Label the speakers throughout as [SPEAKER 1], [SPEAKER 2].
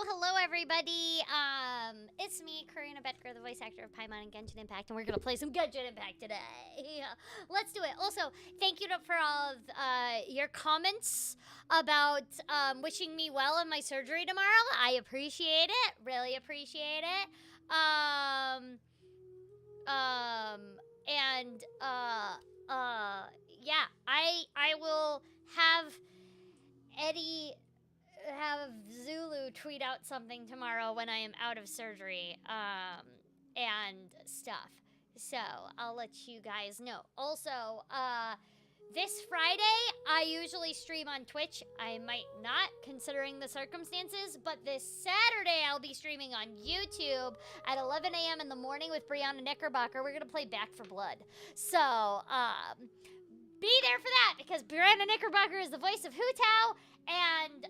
[SPEAKER 1] hello, everybody. It's me, Corina Boettger, the voice actor of Paimon and Genshin Impact, and we're gonna play some Genshin Impact today. Let's do it. Also, thank you for all of your comments about wishing me well in my surgery tomorrow. I appreciate it. Really appreciate it. Yeah, I will have Eddie have Zulu tweet out something tomorrow when I am out of surgery, and stuff. So I'll let you guys know. Also, this Friday, I usually stream on Twitch. I might not, considering the circumstances, but this Saturday, I'll be streaming on YouTube at 11 a.m. in the morning with Brianna Knickerbocker. We're gonna play Back for Blood. So, be there for that, because Brianna Knickerbocker is the voice of Hu Tao, and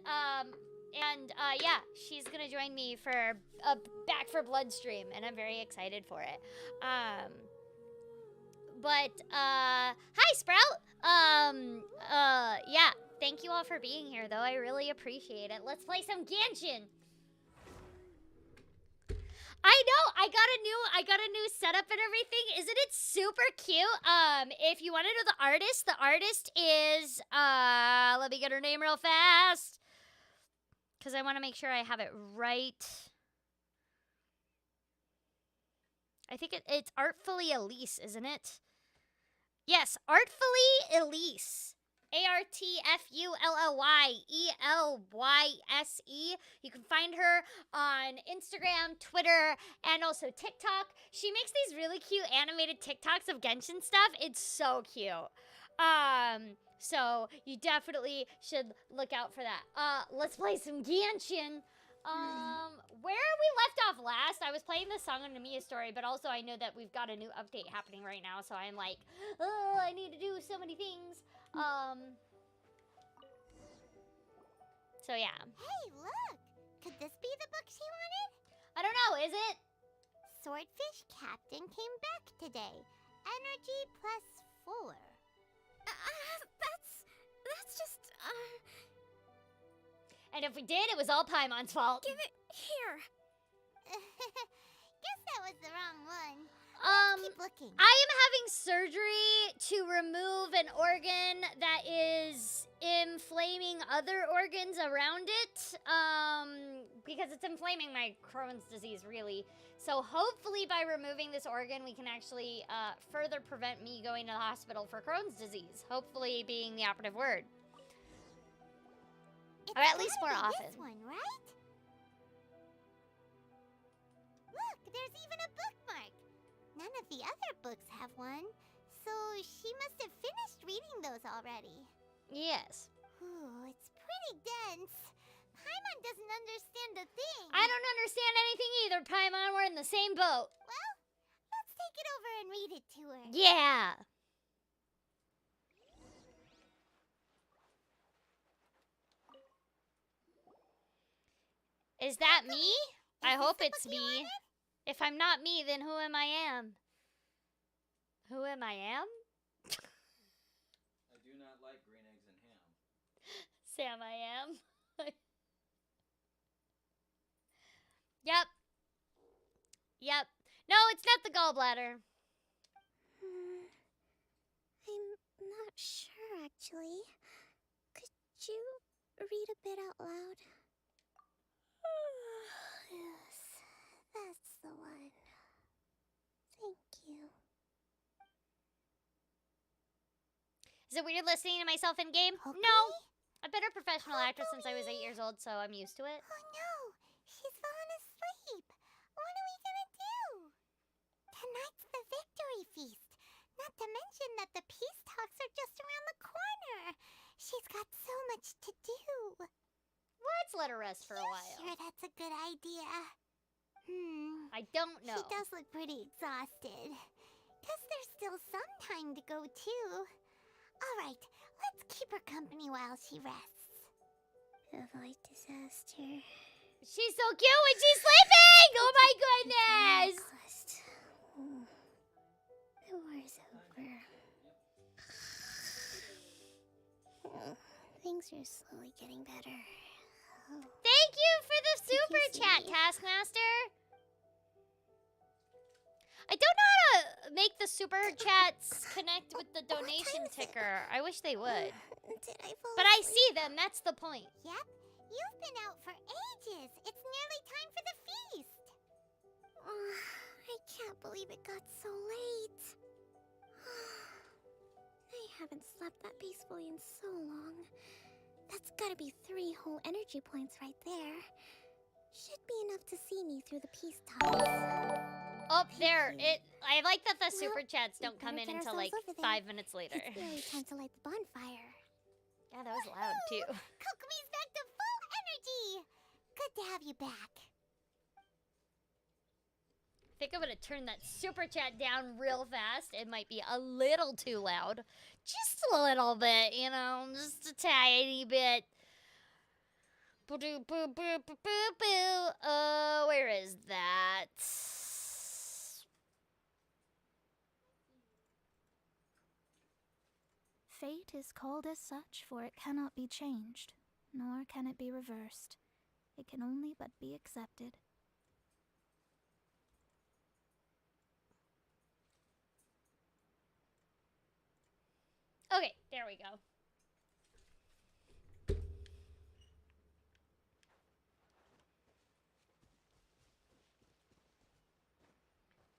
[SPEAKER 1] yeah, she's gonna join me for a Back for Blood stream, and I'm very excited for it. Hi, Sprout. Yeah, thank you all for being here, though. I really appreciate it. Let's play some Genshin. I know, I got a new setup and everything. Isn't it super cute? If you want to know the artist is, let me get her name real fast, because I want to make sure I have it right. I think it's Artfully Elise, isn't it? Yes, Artfully Elise. ARTFULLYELYSE. You can find her on Instagram, Twitter, and also TikTok. She makes these really cute animated TikToks of Genshin stuff. It's so cute. So you definitely should look out for that. Let's play some Genshin. Where we left off last, I was playing the Song of Namiya story, but also I know that we've got a new update happening right now, so I'm like, oh, I need to do so many things. So yeah.
[SPEAKER 2] Hey, look! Could this be the book she wanted?
[SPEAKER 1] I don't know, is it?
[SPEAKER 2] Swordfish Captain came back today. Energy +4. That's just,
[SPEAKER 1] And if we did, it was all Paimon's fault.
[SPEAKER 3] Give it here.
[SPEAKER 2] Guess that was the wrong one. Keep looking.
[SPEAKER 1] I am having surgery to remove an organ that is inflaming other organs around it, because it's inflaming my Crohn's disease, really. So hopefully by removing this organ, we can actually further prevent me going to the hospital for Crohn's disease. Hopefully being the operative word. Or at least more often.
[SPEAKER 2] This one, right? Look, there's even a bookmark. None of the other books have one, so she must have finished reading those already.
[SPEAKER 1] Yes.
[SPEAKER 2] Ooh, it's pretty dense. Paimon doesn't understand a thing.
[SPEAKER 1] I don't understand anything either, Paimon. We're in the same boat.
[SPEAKER 2] Well, let's take it over and read it to her.
[SPEAKER 1] Yeah. Is that me? I hope it's me. If I'm not me, then who am I am? Who am I am?
[SPEAKER 4] I do not like green eggs and ham.
[SPEAKER 1] Sam, I am. Yep. Yep. No, it's not the gallbladder.
[SPEAKER 3] I'm not sure, actually. Could you read a bit out loud?
[SPEAKER 2] Yes, that's the one. Thank you.
[SPEAKER 1] Is it weird listening to myself in game?
[SPEAKER 2] Okay.
[SPEAKER 1] No. I've been a professional actress since I was 8 years old, so I'm used to it.
[SPEAKER 2] Oh no, she's fallen asleep. What are we gonna do? Tonight's the victory feast. Not to mention that the peace talks are just around the corner. She's got so much to do.
[SPEAKER 1] Let's let her rest for a while.
[SPEAKER 2] Sure, that's a good idea.
[SPEAKER 1] I don't know.
[SPEAKER 2] She does look pretty exhausted. Guess there's still some time to go, too. All right, let's keep her company while she rests.
[SPEAKER 3] Avoid disaster.
[SPEAKER 1] She's so cute when she's sleeping! Oh my goodness!
[SPEAKER 3] The war's over. Things are slowly getting better.
[SPEAKER 1] Thank Thank you for the
[SPEAKER 3] Thank you,
[SPEAKER 1] super chat,
[SPEAKER 3] sweetie.
[SPEAKER 1] Taskmaster. I don't know how to make the super chats connect with the
[SPEAKER 3] What
[SPEAKER 1] donation
[SPEAKER 3] time is it?
[SPEAKER 1] ticker. I wish they would.
[SPEAKER 3] Did I fall
[SPEAKER 1] But I
[SPEAKER 3] asleep?
[SPEAKER 1] see them, that's the point.
[SPEAKER 2] Yep, you've been out for ages. It's nearly time for the feast.
[SPEAKER 3] I can't believe it got so late. I haven't slept that peacefully in so long. That's gotta be 3 whole energy points right there. Should be enough to see me through the peace talks.
[SPEAKER 1] Oh,
[SPEAKER 3] Thank
[SPEAKER 1] there.
[SPEAKER 3] you.
[SPEAKER 1] I like that the
[SPEAKER 3] Well,
[SPEAKER 1] super chats
[SPEAKER 3] we
[SPEAKER 1] don't come
[SPEAKER 3] better
[SPEAKER 1] in
[SPEAKER 3] get
[SPEAKER 1] until like
[SPEAKER 3] ourselves over there.
[SPEAKER 1] 5 minutes later.
[SPEAKER 3] It's nearly time to light the bonfire.
[SPEAKER 1] Yeah, that was loud too.
[SPEAKER 2] Kokomi's back to full energy. Good to have you back.
[SPEAKER 1] I think I'm gonna turn that super chat down real fast. It might be a little too loud. Just a little bit, you know, just a tiny bit. Boo boo boo boo boo boo. Where is that?
[SPEAKER 5] Fate is called as such, for it cannot be changed, nor can it be reversed. It can only but be accepted.
[SPEAKER 1] Okay, there we go.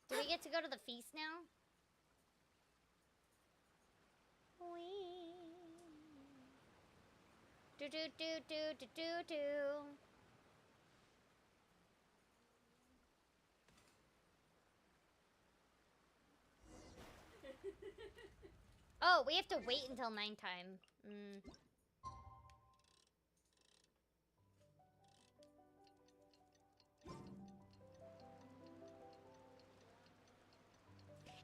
[SPEAKER 1] Do we get to go to the feast now? Do do do do do do do. Oh, we have to wait until 9 time.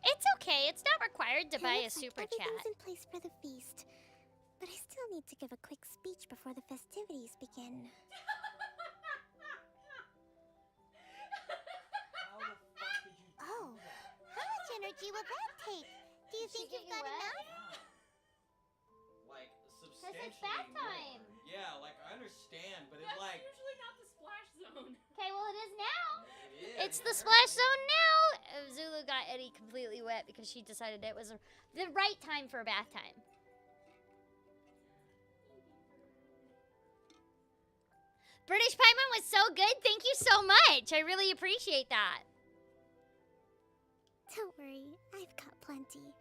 [SPEAKER 1] It's okay. It's not required to
[SPEAKER 3] It
[SPEAKER 1] buy a
[SPEAKER 3] looks like
[SPEAKER 1] super
[SPEAKER 3] everything's
[SPEAKER 1] chat.
[SPEAKER 3] in place for the feast. But I still need to give a quick speech before the festivities begin.
[SPEAKER 4] How the fuck did you do
[SPEAKER 2] Oh,
[SPEAKER 4] that?
[SPEAKER 2] how much energy will that take? Do you
[SPEAKER 1] Did she
[SPEAKER 2] think
[SPEAKER 1] get
[SPEAKER 2] you've
[SPEAKER 1] you
[SPEAKER 2] got
[SPEAKER 1] wet?
[SPEAKER 2] enough?
[SPEAKER 4] Like,
[SPEAKER 1] Cause
[SPEAKER 4] substantially
[SPEAKER 1] it's bath
[SPEAKER 4] more.
[SPEAKER 1] time.
[SPEAKER 4] Yeah, like, I understand, but
[SPEAKER 6] That's
[SPEAKER 4] it's like...
[SPEAKER 6] usually not the splash zone.
[SPEAKER 1] Okay, well it is now.
[SPEAKER 4] It is,
[SPEAKER 1] It's the splash
[SPEAKER 4] apparently.
[SPEAKER 1] zone now. Zulu got Eddie completely wet because she decided it was the right time for bath time. British Paimon was so good. Thank you so much. I really appreciate that.
[SPEAKER 3] Don't worry, I've got plenty.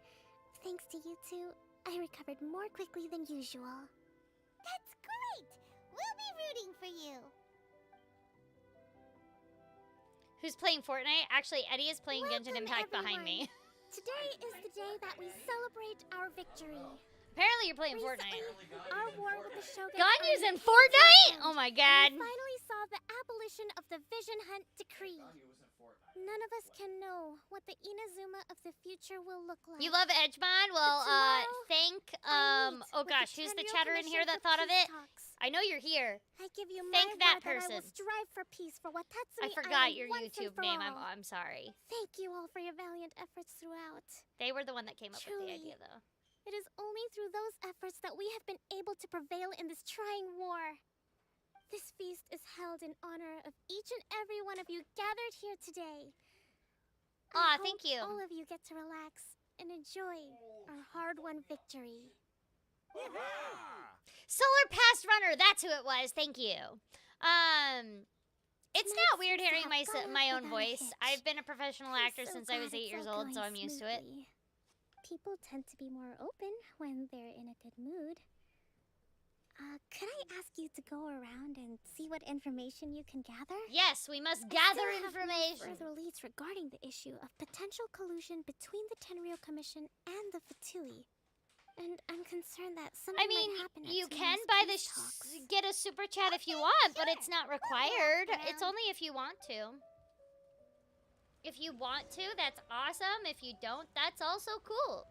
[SPEAKER 3] Thanks to you two, I recovered more quickly than usual.
[SPEAKER 2] That's great. We'll be rooting for you.
[SPEAKER 1] Who's playing Fortnite? Actually, Eddie is playing Genshin
[SPEAKER 3] Welcome,
[SPEAKER 1] Impact behind
[SPEAKER 3] everyone.
[SPEAKER 1] me.
[SPEAKER 3] Today is the day that we celebrate our victory.
[SPEAKER 1] Apparently, you're playing
[SPEAKER 3] Recently,
[SPEAKER 1] Fortnite.
[SPEAKER 3] our war with the Shogun
[SPEAKER 1] Ganyu's
[SPEAKER 3] army
[SPEAKER 1] in
[SPEAKER 3] came to an
[SPEAKER 1] Fortnite?
[SPEAKER 3] end,
[SPEAKER 1] Oh my
[SPEAKER 3] and
[SPEAKER 1] god.
[SPEAKER 3] we finally saw the abolition of the Vision Hunt Decree.
[SPEAKER 4] Ganyu was in Fortnite.
[SPEAKER 3] None of us can know what the Inazuma of the future will look like.
[SPEAKER 1] You love Edgemon? Well,
[SPEAKER 3] tomorrow,
[SPEAKER 1] thank,
[SPEAKER 3] I meet
[SPEAKER 1] oh
[SPEAKER 3] with
[SPEAKER 1] gosh,
[SPEAKER 3] the
[SPEAKER 1] who's the
[SPEAKER 3] Tenryou
[SPEAKER 1] chatter in here
[SPEAKER 3] Commission
[SPEAKER 1] that
[SPEAKER 3] for
[SPEAKER 1] thought of
[SPEAKER 3] Peace
[SPEAKER 1] it?
[SPEAKER 3] Talks.
[SPEAKER 1] I know you're here.
[SPEAKER 3] I give you
[SPEAKER 1] Thank
[SPEAKER 3] my
[SPEAKER 1] that
[SPEAKER 3] word that I will
[SPEAKER 1] person.
[SPEAKER 3] strive for peace for Watatsumi
[SPEAKER 1] I forgot
[SPEAKER 3] Island
[SPEAKER 1] your
[SPEAKER 3] once and
[SPEAKER 1] YouTube
[SPEAKER 3] for
[SPEAKER 1] name.
[SPEAKER 3] all.
[SPEAKER 1] I'm sorry.
[SPEAKER 3] Thank you all for your valiant efforts throughout.
[SPEAKER 1] They were the one that came up with the
[SPEAKER 3] Truly.
[SPEAKER 1] idea, though.
[SPEAKER 3] It is only through those efforts that we have been able to prevail in this trying war. This feast is held in honor of each and every one of you gathered here today.
[SPEAKER 1] Aw,
[SPEAKER 3] I
[SPEAKER 1] thank
[SPEAKER 3] hope
[SPEAKER 1] you.
[SPEAKER 3] all of you get to relax and enjoy our hard-won victory.
[SPEAKER 1] Solar Past Runner, that's who it was. Thank you. It's
[SPEAKER 3] Tonight
[SPEAKER 1] not weird
[SPEAKER 3] seems to
[SPEAKER 1] hearing
[SPEAKER 3] have gone
[SPEAKER 1] my
[SPEAKER 3] off
[SPEAKER 1] own
[SPEAKER 3] without a
[SPEAKER 1] voice.
[SPEAKER 3] hitch.
[SPEAKER 1] I've been a professional
[SPEAKER 3] I'm
[SPEAKER 1] actor
[SPEAKER 3] so
[SPEAKER 1] since I was
[SPEAKER 3] glad
[SPEAKER 1] 8
[SPEAKER 3] it's
[SPEAKER 1] years
[SPEAKER 3] all
[SPEAKER 1] old, so
[SPEAKER 3] going
[SPEAKER 1] I'm used to it.
[SPEAKER 3] smoothly. People tend to be more open when they're in a good mood. Could I ask you to go around and see what information you can gather?
[SPEAKER 1] Yes, we must
[SPEAKER 3] I
[SPEAKER 1] gather
[SPEAKER 3] still have no
[SPEAKER 1] information.
[SPEAKER 3] further leads regarding the issue of potential collusion between the Tenryou Commission and the Fatui. And I'm concerned that something
[SPEAKER 1] I mean,
[SPEAKER 3] might happen at
[SPEAKER 1] you can
[SPEAKER 3] tomorrow's
[SPEAKER 1] buy the
[SPEAKER 3] peace talks.
[SPEAKER 1] get a super chat if you want, but it's not required. It's only if you want to. If you want to, that's awesome. If you don't, that's also cool.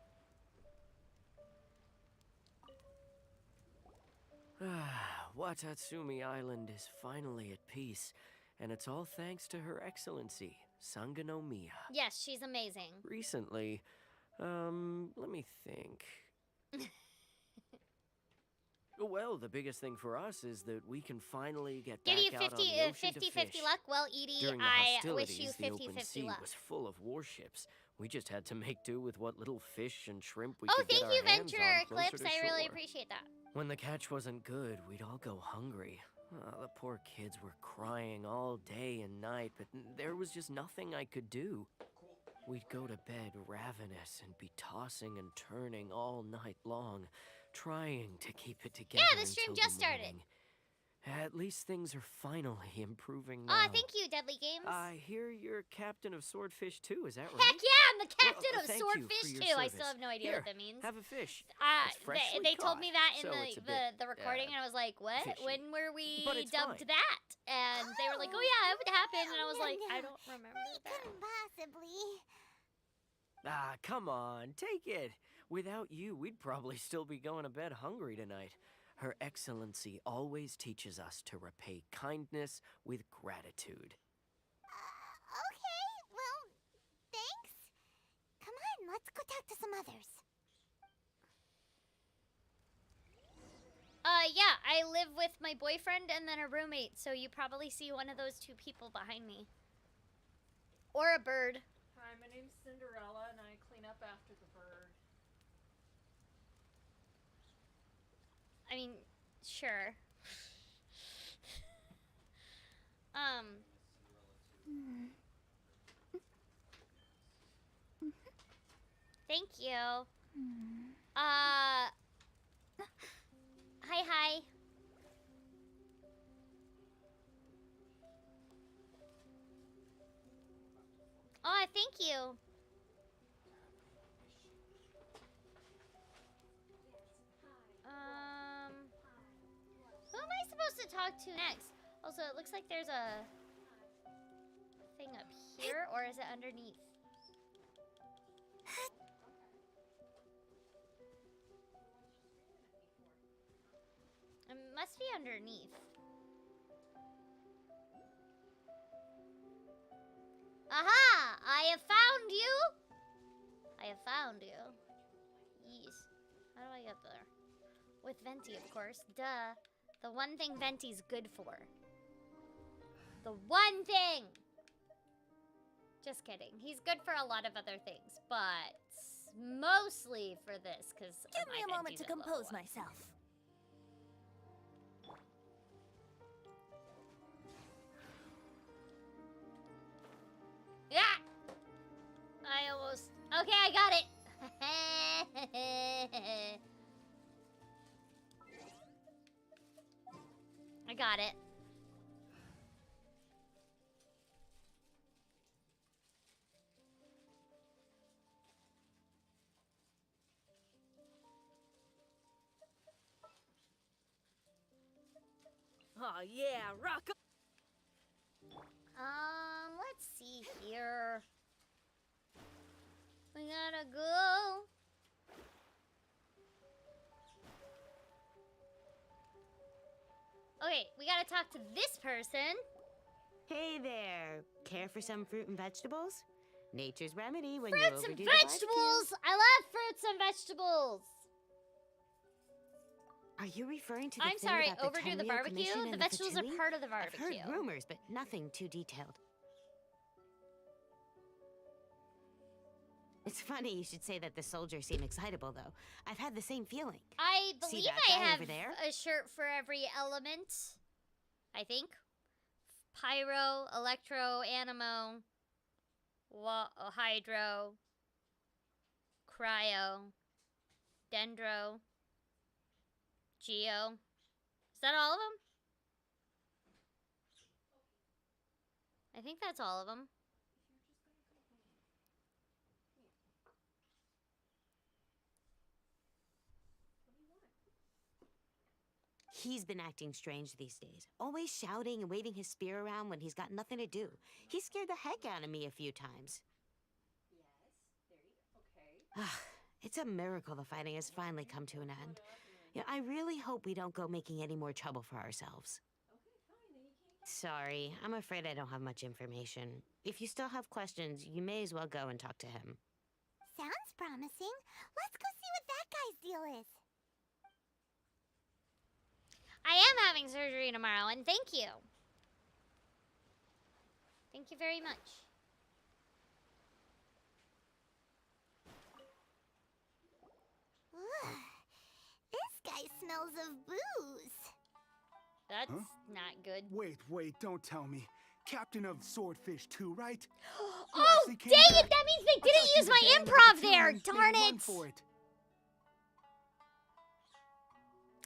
[SPEAKER 7] Watatsumi Island is finally at peace, and it's all thanks to Her Excellency, Sangonomiya.
[SPEAKER 1] Yes, she's amazing.
[SPEAKER 7] Recently, let me think. Well, the biggest thing for us is that we can finally get
[SPEAKER 1] Give
[SPEAKER 7] back
[SPEAKER 1] you
[SPEAKER 7] out on the ocean
[SPEAKER 1] 50
[SPEAKER 7] to fish.
[SPEAKER 1] 50 luck. Well, Edie,
[SPEAKER 7] During the
[SPEAKER 1] I wish
[SPEAKER 7] hostilities,
[SPEAKER 1] you
[SPEAKER 7] the
[SPEAKER 1] 50
[SPEAKER 7] open
[SPEAKER 1] 50
[SPEAKER 7] sea
[SPEAKER 1] luck.
[SPEAKER 7] was full of warships. We just had to make do with what little fish and shrimp we
[SPEAKER 1] Oh,
[SPEAKER 7] could get
[SPEAKER 1] thank
[SPEAKER 7] our
[SPEAKER 1] you,
[SPEAKER 7] hands
[SPEAKER 1] Venture
[SPEAKER 7] on closer
[SPEAKER 1] Eclipse.
[SPEAKER 7] to
[SPEAKER 1] I really
[SPEAKER 7] shore.
[SPEAKER 1] appreciate that.
[SPEAKER 7] When the catch wasn't good, we'd all go hungry. The poor kids were crying all day and night, but there was just nothing I could do. We'd go to bed ravenous and be tossing and turning all night long, trying to keep it together
[SPEAKER 1] Yeah, the stream
[SPEAKER 7] until
[SPEAKER 1] just
[SPEAKER 7] the
[SPEAKER 1] started.
[SPEAKER 7] morning. At least things are finally improving now.
[SPEAKER 1] Aw, thank you, Deadly Games.
[SPEAKER 7] I hear you're captain of Swordfish too, is that right?
[SPEAKER 1] Heck yeah, I'm the captain
[SPEAKER 7] Well,
[SPEAKER 1] of
[SPEAKER 7] thank you for
[SPEAKER 1] Swordfish
[SPEAKER 7] your
[SPEAKER 1] too. I
[SPEAKER 7] service.
[SPEAKER 1] still have no idea
[SPEAKER 7] Here,
[SPEAKER 1] what that means.
[SPEAKER 7] have a fish. It's
[SPEAKER 1] They
[SPEAKER 7] freshly
[SPEAKER 1] told me
[SPEAKER 7] caught,
[SPEAKER 1] that in
[SPEAKER 7] so it's a bit,
[SPEAKER 1] the recording, and I was like, what?
[SPEAKER 7] fishy.
[SPEAKER 1] When were we
[SPEAKER 7] But it's
[SPEAKER 1] dubbed
[SPEAKER 7] fine.
[SPEAKER 1] that? And they were like, oh yeah, it would happen. And I was like, I
[SPEAKER 2] No,
[SPEAKER 1] don't remember
[SPEAKER 2] we
[SPEAKER 1] that.
[SPEAKER 2] couldn't possibly.
[SPEAKER 7] Ah, come on, take it. Without you, we'd probably still be going to bed hungry tonight. Her Excellency always teaches us to repay kindness with gratitude.
[SPEAKER 2] Okay, well, thanks. Come on, let's go talk to some others.
[SPEAKER 1] Yeah, I live with my boyfriend and then a roommate, so you probably see one of those two people behind me. Or a bird.
[SPEAKER 6] Hi, my name's Cinderella, and I clean up after the bird.
[SPEAKER 1] I mean, sure. Thank you. Hi, hi. Oh, thank you. Who am I supposed to talk to next? Also, it looks like there's a thing up here, or is it underneath? It must be underneath. Aha! I have found you! I have found you. Yes. How do I get there? With Venti, of course. Duh. The one thing Venti's good for. The one thing! Just kidding. He's good for a lot of other things, but mostly for this, because
[SPEAKER 5] Give me a moment to compose myself.
[SPEAKER 1] Yeah! I almost... Okay, I got it! I got it.
[SPEAKER 5] Oh yeah, rock up.
[SPEAKER 1] Let's see here. We gotta go. Okay, we gotta talk to this person.
[SPEAKER 8] Hey there. Care for some fruit and vegetables? Nature's remedy when
[SPEAKER 1] Fruits
[SPEAKER 8] you
[SPEAKER 1] and
[SPEAKER 8] overdo the barbecue.
[SPEAKER 1] vegetables! I love fruits and vegetables!
[SPEAKER 8] Are you referring to the
[SPEAKER 1] I'm
[SPEAKER 8] thing
[SPEAKER 1] sorry,
[SPEAKER 8] about the
[SPEAKER 1] overdo the
[SPEAKER 8] 10-year
[SPEAKER 1] barbecue?
[SPEAKER 8] commission and
[SPEAKER 1] The vegetables are
[SPEAKER 8] patchouli?
[SPEAKER 1] part of the
[SPEAKER 8] I've
[SPEAKER 1] barbecue.
[SPEAKER 8] heard rumors, but nothing too detailed. It's funny you should say that the soldiers seem excitable, though. I've had the same feeling.
[SPEAKER 1] I
[SPEAKER 8] See
[SPEAKER 1] believe
[SPEAKER 8] that
[SPEAKER 1] I
[SPEAKER 8] guy
[SPEAKER 1] have
[SPEAKER 8] over there?
[SPEAKER 1] a shirt for every element. I think. Pyro, electro, animo, hydro, cryo, dendro, geo. Is that all of them? I think that's all of them.
[SPEAKER 8] He's been acting strange these days. Always shouting and waving his spear around when he's got nothing to do. He scared the heck out of me a few times. It's a miracle the fighting has finally come to an end. Yeah, I really hope we don't go making any more trouble for ourselves. Sorry, I'm afraid I don't have much information. If you still have questions, you may as well go and talk to him.
[SPEAKER 2] Sounds promising. Let's go see what that guy's deal is.
[SPEAKER 1] having surgery tomorrow, and thank you. Thank you very much.
[SPEAKER 2] Ugh. This guy smells of booze.
[SPEAKER 1] That's
[SPEAKER 9] Huh?
[SPEAKER 1] not good.
[SPEAKER 9] Wait, don't tell me. Captain of Swordfish too, right?
[SPEAKER 1] Oh,
[SPEAKER 9] actually came
[SPEAKER 1] dang it!
[SPEAKER 9] back.
[SPEAKER 1] That means they
[SPEAKER 9] I
[SPEAKER 1] didn't
[SPEAKER 9] thought you
[SPEAKER 1] use
[SPEAKER 9] were
[SPEAKER 1] my
[SPEAKER 9] down with the
[SPEAKER 1] improv
[SPEAKER 9] two
[SPEAKER 1] there.
[SPEAKER 9] and
[SPEAKER 1] Darn
[SPEAKER 9] made a run
[SPEAKER 1] it!
[SPEAKER 9] for it.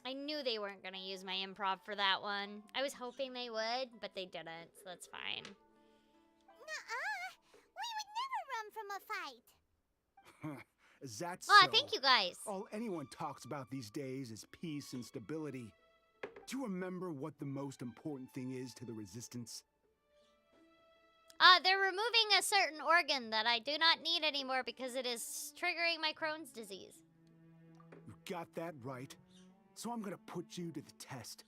[SPEAKER 1] I knew they weren't gonna use my improv for that one. I was hoping they would, but they didn't, so that's fine.
[SPEAKER 2] Nuh-uh. We would never run from a fight.
[SPEAKER 9] Is that
[SPEAKER 1] Ah,
[SPEAKER 9] so?
[SPEAKER 1] thank you guys.
[SPEAKER 9] All anyone talks about these days is peace and stability. Do you remember what the most important thing is to the Resistance?
[SPEAKER 1] They're removing a certain organ that I do not need anymore because it is triggering my Crohn's disease.
[SPEAKER 9] You got that right. So I'm gonna put you to the test.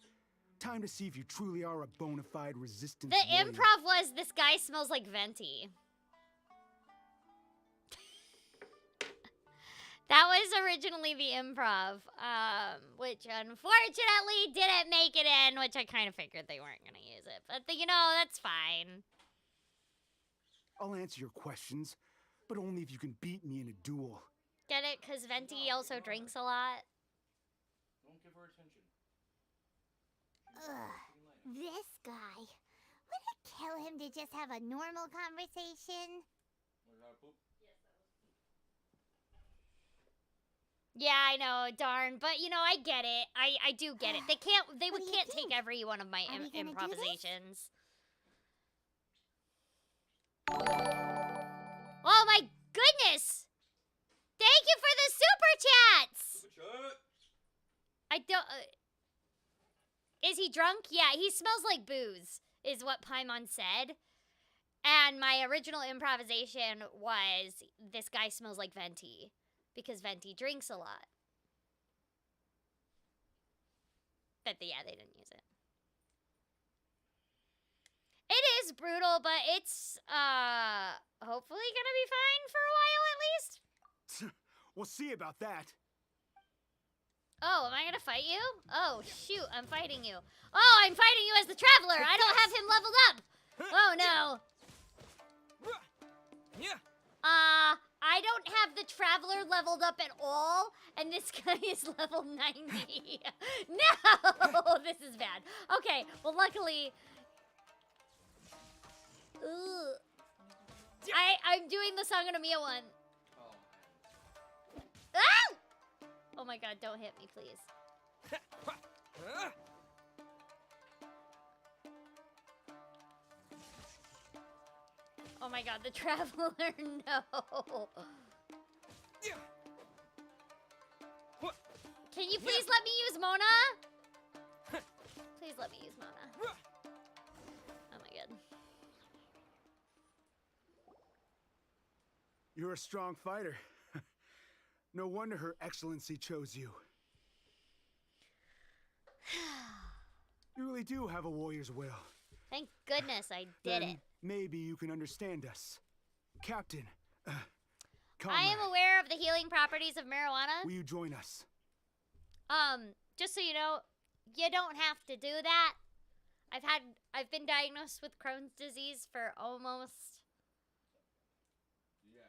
[SPEAKER 9] Time to see if you truly are a bona fide Resistance
[SPEAKER 1] The
[SPEAKER 9] warrior.
[SPEAKER 1] improv was this guy smells like Venti. That was originally the improv, which unfortunately didn't make it in, which I kind of figured they weren't going to use it. But, you know, that's fine.
[SPEAKER 9] I'll answer your questions, but only if you can beat me in a duel.
[SPEAKER 1] Get it? Because Venti also drinks a lot.
[SPEAKER 4] Don't give her attention.
[SPEAKER 2] Ugh. This guy. Would it kill him to just have a normal conversation?
[SPEAKER 4] Was that a poop?
[SPEAKER 1] Yeah, I know, darn. But, you know, I get it. I do get it. They
[SPEAKER 2] What do you
[SPEAKER 1] can't
[SPEAKER 2] think?
[SPEAKER 1] take every one of my
[SPEAKER 2] Are we gonna do this?
[SPEAKER 1] improvisations. Oh, my goodness! Thank you for the super chats!
[SPEAKER 4] Shut.
[SPEAKER 1] I don't... is he drunk? Yeah, he smells like booze, is what Paimon said. And my original improvisation was, this guy smells like Venti. Because Venti drinks a lot. But, yeah, they didn't use it. It is brutal, but it's, hopefully gonna be fine for a while at least.
[SPEAKER 9] We'll see about that.
[SPEAKER 1] Oh, am I gonna fight you? Oh, shoot, I'm fighting you. Oh, I'm fighting you as the Traveler! I don't have him leveled up! Oh, no. I don't have the Traveler leveled up at all, and this guy is level 90. No! This is bad. Okay, well, luckily... Ugh. I'm doing the Song of Mia one.
[SPEAKER 4] Oh, man.
[SPEAKER 1] Ah! Oh my god, don't hit me, please. Oh my god, the Traveler, no. Can you please let me use Mona? Please let me use Mona. Oh my god.
[SPEAKER 9] You're a strong fighter. No wonder Her Excellency chose you. You really do have a warrior's will.
[SPEAKER 1] Thank goodness I did
[SPEAKER 9] Then
[SPEAKER 1] it.
[SPEAKER 9] maybe you can understand us. Captain,
[SPEAKER 1] I am
[SPEAKER 9] comrade,
[SPEAKER 1] aware of the healing properties of marijuana.
[SPEAKER 9] will you join us?
[SPEAKER 1] Just so you know, you don't have to do that. I've been diagnosed with Crohn's disease for almost...
[SPEAKER 4] Yes.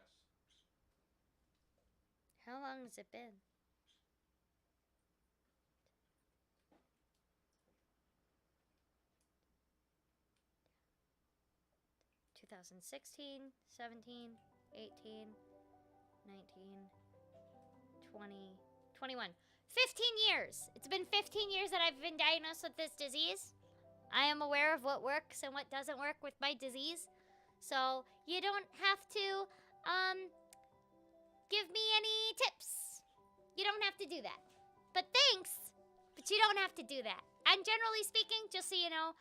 [SPEAKER 1] How long has it been? (2016, 17, 18, 19, 20, 21. 15 years! It's been 15 years that I've been diagnosed with this disease. I am aware of what works and what doesn't work with my disease. So, you don't have to, give me any tips. You don't have to do that. But thanks, but you don't have to do that. And generally speaking, just so you know,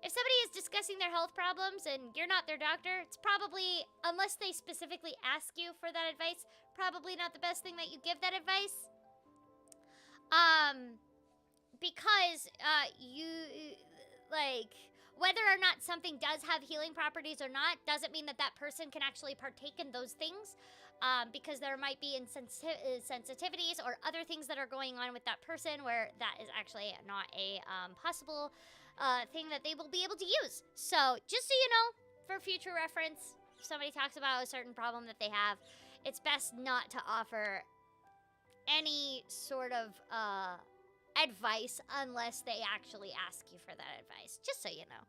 [SPEAKER 1] if somebody is discussing their health problems and you're not their doctor, it's probably, unless they specifically ask you for that advice, probably not the best thing that you give that advice. Because, whether or not something does have healing properties or not, doesn't mean that that person can actually partake in those things. because there might be sensitivities or other things that are going on with that person where that is actually not a possible thing that they will be able to use. So just so you know, for future reference, if somebody talks about a certain problem that they have, it's best not to offer any sort of advice unless they actually ask you for that advice. Just so you know.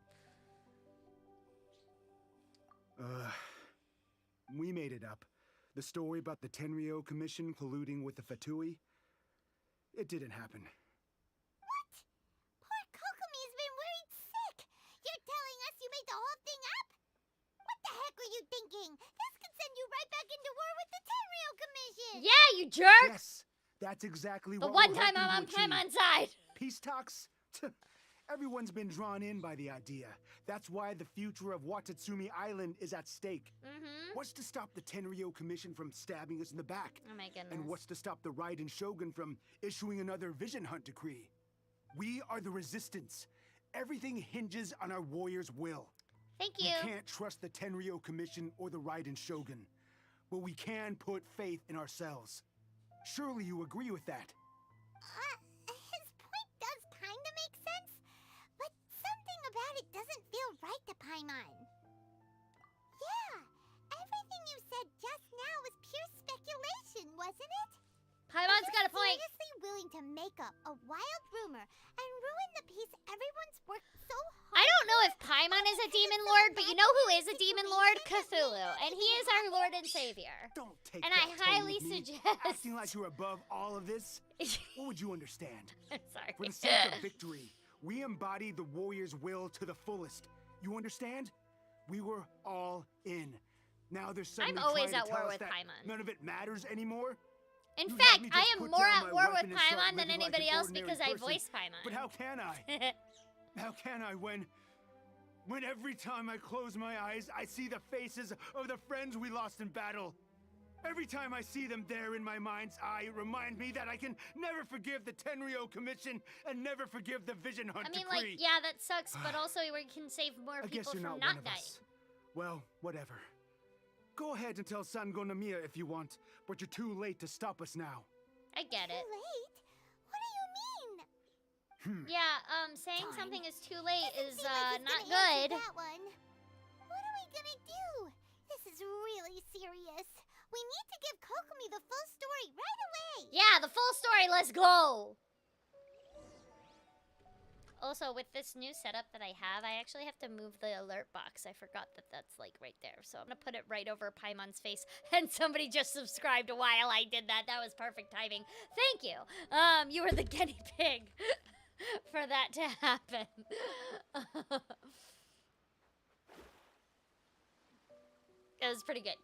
[SPEAKER 9] We made it up. The story about the Tenryo Commission colluding with the Fatui, it didn't happen.
[SPEAKER 2] What? Poor Kokomi's been worried sick. You're telling us you made the whole thing up? What the heck were you thinking? This could send you right back into war with the Tenryo Commission.
[SPEAKER 1] Yeah, you jerk!
[SPEAKER 9] Yes, that's exactly
[SPEAKER 1] The
[SPEAKER 9] what
[SPEAKER 1] one
[SPEAKER 9] we're
[SPEAKER 1] time
[SPEAKER 9] hoping
[SPEAKER 1] I'm
[SPEAKER 9] to
[SPEAKER 1] on
[SPEAKER 9] achieve.
[SPEAKER 1] Paimon's side.
[SPEAKER 9] Peace talks? Everyone's been drawn in by the idea. That's why the future of Watatsumi Island is at stake. What's to stop the Tenryo Commission from stabbing us in the back?
[SPEAKER 1] Oh my goodness.
[SPEAKER 9] And what's to stop the Raiden Shogun from issuing another Vision Hunt decree? We are the resistance. Everything hinges on our warriors' will.
[SPEAKER 1] Thank you.
[SPEAKER 9] We can't trust the Tenryo Commission or the Raiden Shogun, but we can put faith in ourselves. Surely you agree with that?
[SPEAKER 2] His point does kinda make sense, but something about it doesn't feel right to Paimon. Yeah, everything you said just now was pure speculation, wasn't it?
[SPEAKER 1] Paimon's got a point.
[SPEAKER 2] Seriously willing to make up a wild rumor and ruin the peace everyone's worked so hard.
[SPEAKER 1] I don't know if Paimon is a demon lord, but you know who is a demon lord? Cthulhu. And he is our lord and savior.
[SPEAKER 9] Don't take
[SPEAKER 1] And
[SPEAKER 9] that
[SPEAKER 1] I
[SPEAKER 9] tone
[SPEAKER 1] highly
[SPEAKER 9] with me.
[SPEAKER 1] suggest...
[SPEAKER 9] Acting like you're above all of this? What would you understand?
[SPEAKER 1] I'm sorry.
[SPEAKER 9] For the sake of victory, we embody the warrior's will to the fullest. You understand? We were all in. Now there's suddenly
[SPEAKER 1] I'm always
[SPEAKER 9] trying
[SPEAKER 1] at
[SPEAKER 9] to
[SPEAKER 1] war
[SPEAKER 9] tell us
[SPEAKER 1] with
[SPEAKER 9] that
[SPEAKER 1] Paimon.
[SPEAKER 9] none of it matters anymore?
[SPEAKER 1] In
[SPEAKER 9] You
[SPEAKER 1] fact,
[SPEAKER 9] had me
[SPEAKER 1] I
[SPEAKER 9] just
[SPEAKER 1] am
[SPEAKER 9] put
[SPEAKER 1] more
[SPEAKER 9] down
[SPEAKER 1] at
[SPEAKER 9] my
[SPEAKER 1] war with
[SPEAKER 9] weapon and start
[SPEAKER 1] Paimon than
[SPEAKER 9] living like
[SPEAKER 1] anybody
[SPEAKER 9] an
[SPEAKER 1] else
[SPEAKER 9] ordinary
[SPEAKER 1] because I
[SPEAKER 9] person.
[SPEAKER 1] voiced Paimon.
[SPEAKER 9] But how can I? How can I when every time I close my eyes, I see the faces of the friends we lost in battle? Every time I see them there in my mind's eye, it reminds me that I can never forgive the Tenryo Commission and never forgive the Vision Hunt
[SPEAKER 1] I mean,
[SPEAKER 9] decree.
[SPEAKER 1] like, yeah, that sucks, but also we can save more
[SPEAKER 9] I guess
[SPEAKER 1] people
[SPEAKER 9] you're
[SPEAKER 1] from
[SPEAKER 9] not one
[SPEAKER 1] not
[SPEAKER 9] of
[SPEAKER 1] dying.
[SPEAKER 9] us. Well, whatever. Go ahead and tell Sango Namiya if you want, but you're too late to stop us now.
[SPEAKER 1] I get it.
[SPEAKER 2] Too late? What do you mean?
[SPEAKER 1] Yeah, saying
[SPEAKER 2] Fine.
[SPEAKER 1] something is too late is,
[SPEAKER 2] Seem like he's
[SPEAKER 1] not
[SPEAKER 2] gonna answer
[SPEAKER 1] good.
[SPEAKER 2] That one. What are we gonna do? This is really serious. We need to give Kokomi the full story right away.
[SPEAKER 1] Yeah, the full story, let's go! Also, with this new setup that I have, I actually have to move the alert box. I forgot that that's, like, right there. So I'm gonna put it right over Paimon's face. And somebody just subscribed while I did that. That was perfect timing. Thank you! You were the guinea pig for that to happen. It was pretty good.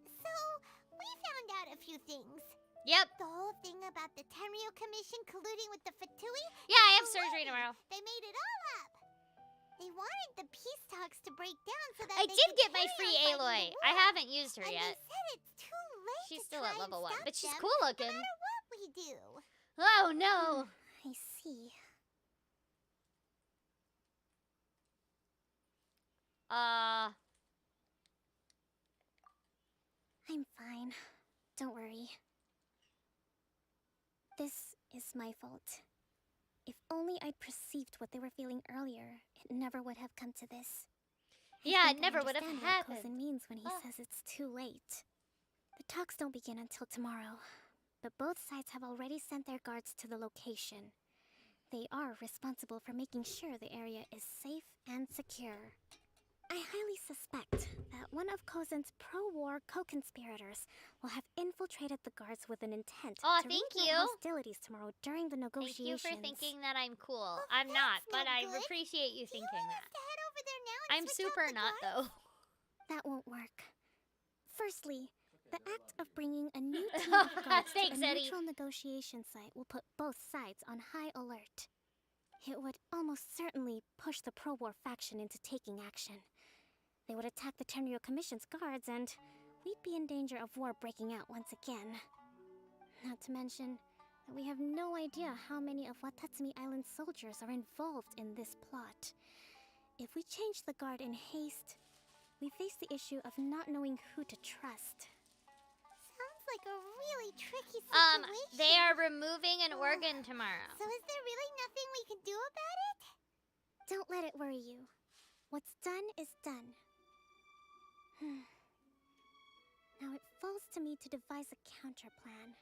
[SPEAKER 2] So, we found out a few things.
[SPEAKER 1] Yep.
[SPEAKER 2] The whole thing about the Tenryo Commission colluding with the Fatui.
[SPEAKER 1] Yeah, I
[SPEAKER 2] and
[SPEAKER 1] have surgery
[SPEAKER 2] Corina.
[SPEAKER 1] tomorrow.
[SPEAKER 2] They made it all up. They wanted the peace talks to break down so that
[SPEAKER 1] I
[SPEAKER 2] they
[SPEAKER 1] did
[SPEAKER 2] could
[SPEAKER 1] get my
[SPEAKER 2] carry
[SPEAKER 1] free
[SPEAKER 2] on fighting
[SPEAKER 1] Aloy.
[SPEAKER 2] the
[SPEAKER 1] I
[SPEAKER 2] war.
[SPEAKER 1] haven't used her
[SPEAKER 2] And
[SPEAKER 1] yet.
[SPEAKER 2] they said it's too late
[SPEAKER 1] She's
[SPEAKER 2] to
[SPEAKER 1] still
[SPEAKER 2] try
[SPEAKER 1] at level
[SPEAKER 2] and
[SPEAKER 1] 1,
[SPEAKER 2] stop
[SPEAKER 1] but she's
[SPEAKER 2] them,
[SPEAKER 1] cool looking.
[SPEAKER 2] No matter what we do.
[SPEAKER 1] Oh no!
[SPEAKER 3] I see. I'm fine. Don't worry. This is my fault. If only I'd perceived what they were feeling earlier, it never would have come to this.
[SPEAKER 1] Yeah,
[SPEAKER 3] think
[SPEAKER 1] it never would have
[SPEAKER 3] understand what
[SPEAKER 1] happened.
[SPEAKER 3] Cousin means when he
[SPEAKER 1] Oh.
[SPEAKER 3] says it's too late. The talks don't begin until tomorrow, but both sides have already sent their guards to the location. They are responsible for making sure the area is safe and secure. I highly suspect that one of Kozen's pro-war co-conspirators will have infiltrated the guards with an intent
[SPEAKER 1] Aw,
[SPEAKER 3] to
[SPEAKER 1] thank
[SPEAKER 3] reignite
[SPEAKER 1] you.
[SPEAKER 3] hostilities tomorrow during the
[SPEAKER 1] Thank
[SPEAKER 3] negotiations.
[SPEAKER 1] you for thinking that I'm cool.
[SPEAKER 2] Well,
[SPEAKER 1] I'm not,
[SPEAKER 2] that's
[SPEAKER 1] but
[SPEAKER 2] not
[SPEAKER 1] I
[SPEAKER 2] good.
[SPEAKER 1] appreciate you
[SPEAKER 2] Do you
[SPEAKER 1] thinking
[SPEAKER 2] want
[SPEAKER 1] that.
[SPEAKER 2] us to head over there now and
[SPEAKER 1] I'm
[SPEAKER 2] switch out
[SPEAKER 1] super
[SPEAKER 2] the
[SPEAKER 1] not,
[SPEAKER 2] guards?
[SPEAKER 1] though.
[SPEAKER 3] That won't work. Firstly, the act of bringing a new team of guards
[SPEAKER 1] Thanks,
[SPEAKER 3] to a
[SPEAKER 1] Eddie.
[SPEAKER 3] neutral negotiation site will put both sides on high alert. It would almost certainly push the pro-war faction into taking action. They would attack the Tenryo Commission's guards, and we'd be in danger of war breaking out once again. Not to mention that we have no idea how many of Watatsumi Island's soldiers are involved in this plot. If we change the guard in haste, we face the issue of not knowing who to trust.
[SPEAKER 2] Sounds like a really tricky situation.
[SPEAKER 1] They are removing an organ tomorrow.
[SPEAKER 2] So is there really nothing we can do about it?
[SPEAKER 3] Don't let it worry you. What's done is done. Now it falls to me to devise a counter plan.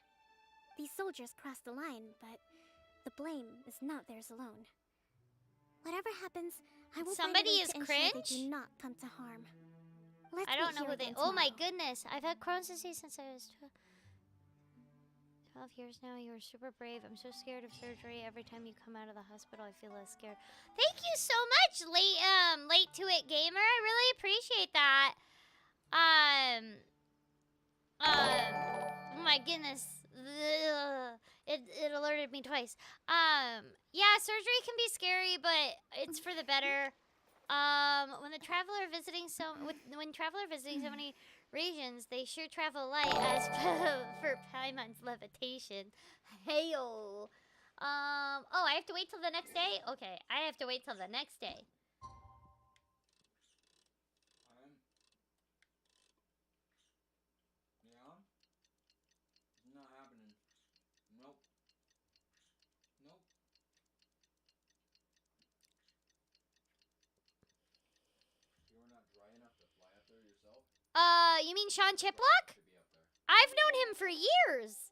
[SPEAKER 3] These soldiers crossed the line, but the blame is not theirs alone. Whatever happens, I will
[SPEAKER 1] Somebody is
[SPEAKER 3] find a way to ensure
[SPEAKER 1] cringe?
[SPEAKER 3] they do not come to harm. Let's
[SPEAKER 1] I don't
[SPEAKER 3] meet
[SPEAKER 1] know
[SPEAKER 3] here
[SPEAKER 1] who they.
[SPEAKER 3] again
[SPEAKER 1] Oh my
[SPEAKER 3] tomorrow.
[SPEAKER 1] goodness! I've had Crohn's disease since I was 12 years now. You are super brave. I'm so scared of surgery. Every time you come out of the hospital, I feel less scared. Thank you so much, late to it gamer. I really appreciate that. Oh my goodness. Ugh. It alerted me twice. Yeah, surgery can be scary, but it's for the better. When traveler visiting so many regions, they sure travel light as for Paimon's levitation. Heyo. Oh, I have to wait till the next day? Okay, I have to wait till the next day.
[SPEAKER 4] Yeah? It's not happening. Nope. Nope. You were not dry enough to fly up there yourself?
[SPEAKER 1] You mean Sean Chiplock?
[SPEAKER 4] To be up there.
[SPEAKER 1] I've known him for years.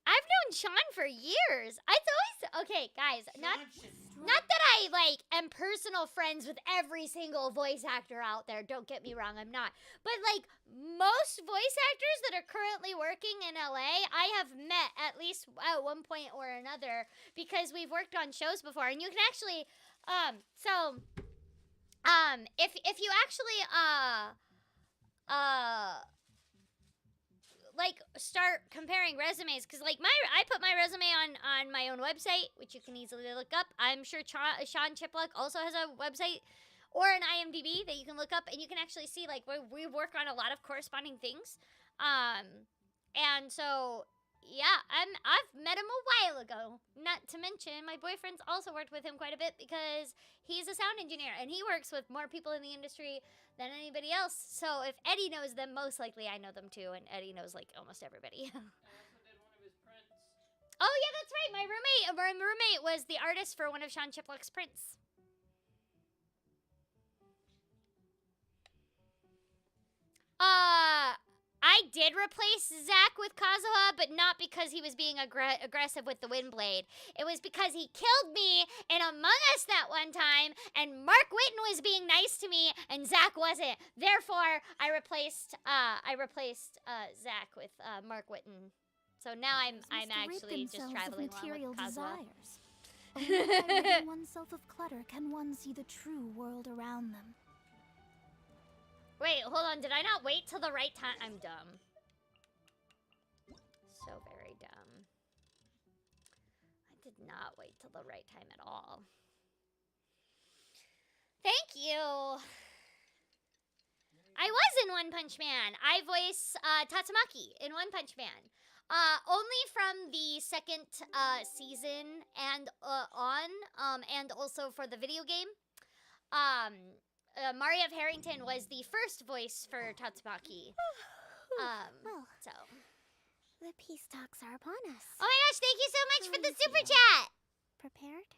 [SPEAKER 1] I've known Sean for years. It's always okay, guys. Not that I like am personal friends with every single voice actor out there. Don't get me wrong, I'm not. But like most voice actors that are currently working in LA, I have met at least at one point or another because we've worked on shows before, and you can actually if you actually like start comparing resumes, because like I put my resume on my own website, which you can easily look up. I'm sure Sean Chiplock also has a website or an IMDb that you can look up, and you can actually see like we work on a lot of corresponding things. And so yeah, I've met him a while ago. Not to mention my boyfriend's also worked with him quite a bit because he's a sound engineer and he works with more people in the industry than anybody else. So if Eddie knows them, most likely I know them too, and Eddie knows like almost everybody.
[SPEAKER 6] I also did one of his prints.
[SPEAKER 1] Oh yeah, that's right. My roommate was the artist for one of Sean Chiplock's prints. I did replace Zach with Kazuha, but not because he was being aggressive with the Windblade. It was because he killed me in Among Us that one time, and Mark Whitten was being nice to me, and Zach wasn't. Therefore, I replaced Zach with Mark Whitten. So now I'm actually just traveling along with Kazuha.
[SPEAKER 5] Desires. Only by ridding oneself of clutter can one see the true world around them.
[SPEAKER 1] Wait, hold on. Did I not wait till the right time? I'm dumb. So very dumb. I did not wait till the right time at all. Thank you. I was in One Punch Man. I voice Tatsumaki in One Punch Man. Only from the second season and on, and also for the video game. Maria of Harrington was the first voice for Tatsumaki.
[SPEAKER 3] Well,
[SPEAKER 1] So.
[SPEAKER 3] the peace talks are upon us.
[SPEAKER 1] Oh my gosh, thank you so much for the
[SPEAKER 3] How
[SPEAKER 1] super
[SPEAKER 3] you feel?
[SPEAKER 1] chat!
[SPEAKER 3] Prepared?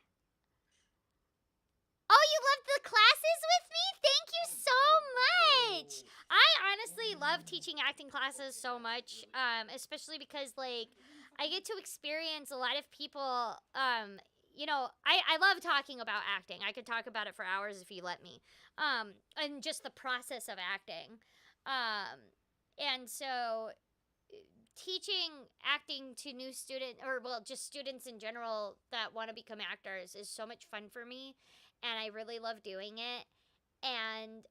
[SPEAKER 1] Oh, you loved the classes with me? Thank you so much! I honestly love teaching acting classes so much, especially because, like, I get to experience a lot of people, you know, I love talking about acting. I could talk about it for hours if you let me. And just the process of acting. And so teaching acting to new students, or well, just students in general that want to become actors is so much fun for me, and I really love doing it. And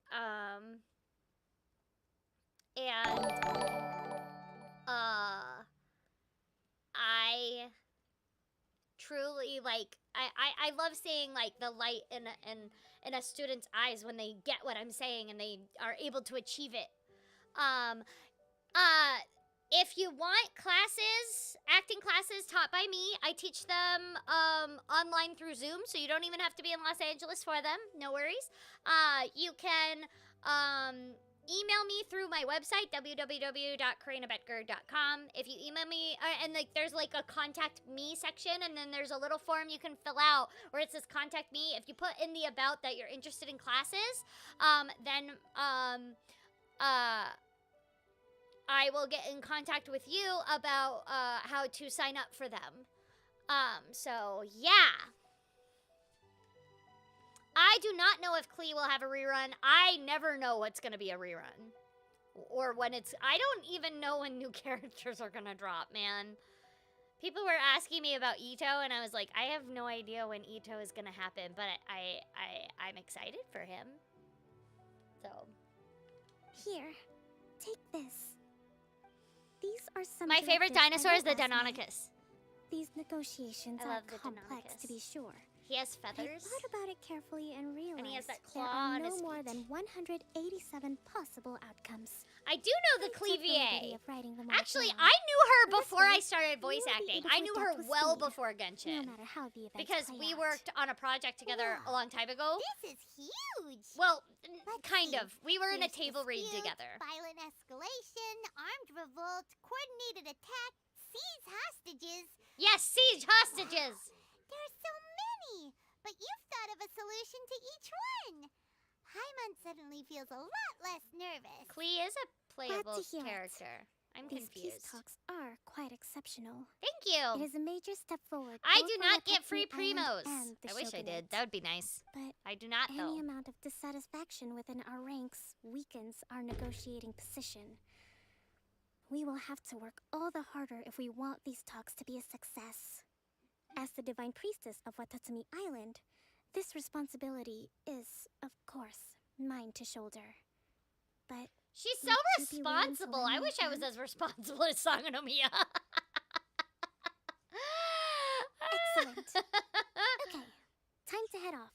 [SPEAKER 1] I truly like I love seeing like the light in a student's eyes when they get what I'm saying and they are able to achieve it. if you want classes, acting classes taught by me, I teach them online through Zoom, so you don't even have to be in Los Angeles for them. No worries. You can email me through my website, www.corinaboettger.com. If you email me, and like there's like a contact me section, and then there's a little form you can fill out where it says contact me. If you put in the about that you're interested in classes, then I will get in contact with you about how to sign up for them. So yeah. I do not know if Klee will have a rerun. I never know what's going to be a rerun. Or when it's... I don't even know when new characters are going to drop, man. People were asking me about Ito, and I was like, I have no idea when Ito is going to happen, but I'm excited for him. So.
[SPEAKER 3] Here, take this. These are some
[SPEAKER 1] My favorite
[SPEAKER 3] directives
[SPEAKER 1] dinosaur
[SPEAKER 3] I
[SPEAKER 1] is the
[SPEAKER 3] wrote last night.
[SPEAKER 1] Deinonychus.
[SPEAKER 3] These negotiations
[SPEAKER 1] I
[SPEAKER 3] are
[SPEAKER 1] love the
[SPEAKER 3] complex, to be
[SPEAKER 1] Deinonychus.
[SPEAKER 3] sure.
[SPEAKER 1] He has
[SPEAKER 3] I
[SPEAKER 1] feathers.
[SPEAKER 3] thought about it carefully and realized
[SPEAKER 1] And he has that
[SPEAKER 3] there
[SPEAKER 1] claw
[SPEAKER 3] are
[SPEAKER 1] on
[SPEAKER 3] no
[SPEAKER 1] his
[SPEAKER 3] more
[SPEAKER 1] feet.
[SPEAKER 3] than 187 possible outcomes.
[SPEAKER 1] I do know the
[SPEAKER 3] I took the liberty
[SPEAKER 1] Clevier.
[SPEAKER 3] of writing them all
[SPEAKER 1] Actually,
[SPEAKER 3] down.
[SPEAKER 1] I knew her
[SPEAKER 3] This
[SPEAKER 1] before I
[SPEAKER 3] way,
[SPEAKER 1] started voice
[SPEAKER 3] you will be
[SPEAKER 1] acting.
[SPEAKER 3] able
[SPEAKER 1] I
[SPEAKER 3] to
[SPEAKER 1] knew
[SPEAKER 3] adapt
[SPEAKER 1] her
[SPEAKER 3] with
[SPEAKER 1] well
[SPEAKER 3] speed,
[SPEAKER 1] before
[SPEAKER 3] no
[SPEAKER 1] Genshin.
[SPEAKER 3] matter how the events
[SPEAKER 1] Because
[SPEAKER 3] play
[SPEAKER 1] we
[SPEAKER 3] out.
[SPEAKER 1] worked on a project together a long time ago.
[SPEAKER 2] This is huge.
[SPEAKER 1] Well,
[SPEAKER 2] Let's
[SPEAKER 1] kind
[SPEAKER 2] see.
[SPEAKER 1] of. We were in a
[SPEAKER 2] Fierce
[SPEAKER 1] table read
[SPEAKER 2] dispute,
[SPEAKER 1] together.
[SPEAKER 2] Violent escalation, armed revolt, coordinated attack, seize hostages.
[SPEAKER 1] Yes, siege hostages.
[SPEAKER 2] There are so many, but you've thought of a solution to each one. Paimon suddenly feels a lot less nervous.
[SPEAKER 1] Klee is a playable
[SPEAKER 3] hear it.
[SPEAKER 1] character. I'm
[SPEAKER 3] These peace
[SPEAKER 1] confused.
[SPEAKER 3] talks are quite exceptional.
[SPEAKER 1] Thank
[SPEAKER 3] It
[SPEAKER 1] you.
[SPEAKER 3] is a major step forward.
[SPEAKER 1] I
[SPEAKER 3] both
[SPEAKER 1] do
[SPEAKER 3] for
[SPEAKER 1] not get
[SPEAKER 3] protecting
[SPEAKER 1] free
[SPEAKER 3] the island
[SPEAKER 1] primos.
[SPEAKER 3] and the
[SPEAKER 1] I wish I did.
[SPEAKER 3] shogunate.
[SPEAKER 1] That would be nice.
[SPEAKER 3] But
[SPEAKER 1] I do not, though.
[SPEAKER 3] any amount of dissatisfaction within our ranks weakens our negotiating position. We will have to work all the harder if we want these talks to be a success. As the Divine Priestess of Watatsumi Island, this responsibility is, of course, mine to shoulder. But
[SPEAKER 1] She's so
[SPEAKER 3] would you be willing to
[SPEAKER 1] responsible.
[SPEAKER 3] lend
[SPEAKER 1] I
[SPEAKER 3] me a
[SPEAKER 1] wish I was
[SPEAKER 3] hand?
[SPEAKER 1] as responsible as Sangonomiya.
[SPEAKER 3] Excellent. Okay, time to head off.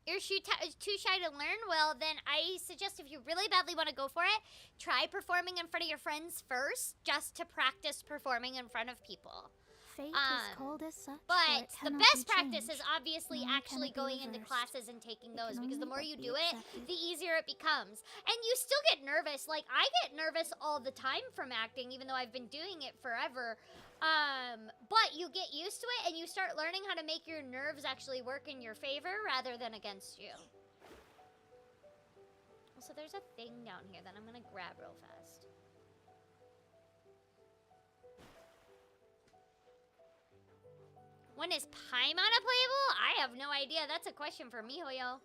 [SPEAKER 1] You're too shy to learn? Well, then I suggest if you really badly want to go for it, try performing in front of your friends first, just to practice performing in front of people.
[SPEAKER 5] Fate is called as such, for
[SPEAKER 1] But
[SPEAKER 5] it
[SPEAKER 1] the
[SPEAKER 5] cannot
[SPEAKER 1] best
[SPEAKER 5] be
[SPEAKER 1] practice is
[SPEAKER 5] changed,
[SPEAKER 1] obviously
[SPEAKER 5] nor can
[SPEAKER 1] actually
[SPEAKER 5] it be
[SPEAKER 1] going into
[SPEAKER 5] reversed.
[SPEAKER 1] classes and taking
[SPEAKER 5] It
[SPEAKER 1] those,
[SPEAKER 5] can
[SPEAKER 1] because the
[SPEAKER 5] only
[SPEAKER 1] more
[SPEAKER 5] but
[SPEAKER 1] you
[SPEAKER 5] be
[SPEAKER 1] do it,
[SPEAKER 5] accepted.
[SPEAKER 1] the easier it becomes. And you still get nervous. Like, I get nervous all the time from acting, even though I've been doing it forever. But you get used to it, and you start learning how to make your nerves actually work in your favor rather than against you. Also, there's a thing down here that I'm gonna grab real fast. When is Paimon a playable? I have no idea. That's a question for MiHoYo.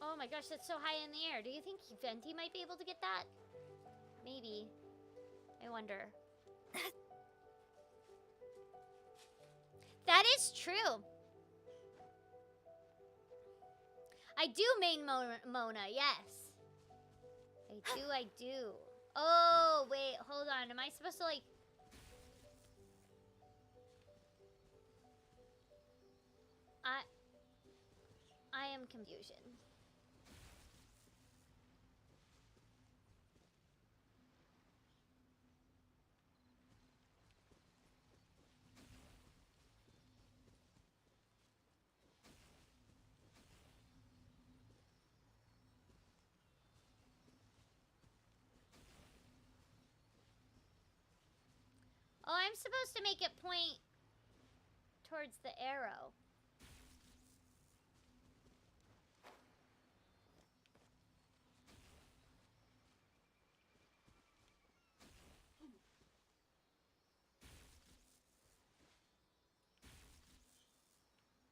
[SPEAKER 1] Oh my gosh, that's so high in the air. Do you think Venti might be able to get that? Maybe. I wonder. That is true. I do main Mona, yes. I do. Oh, wait, hold on. Am I supposed to, like... I am confusion. Oh, I'm supposed to make it point towards the arrow.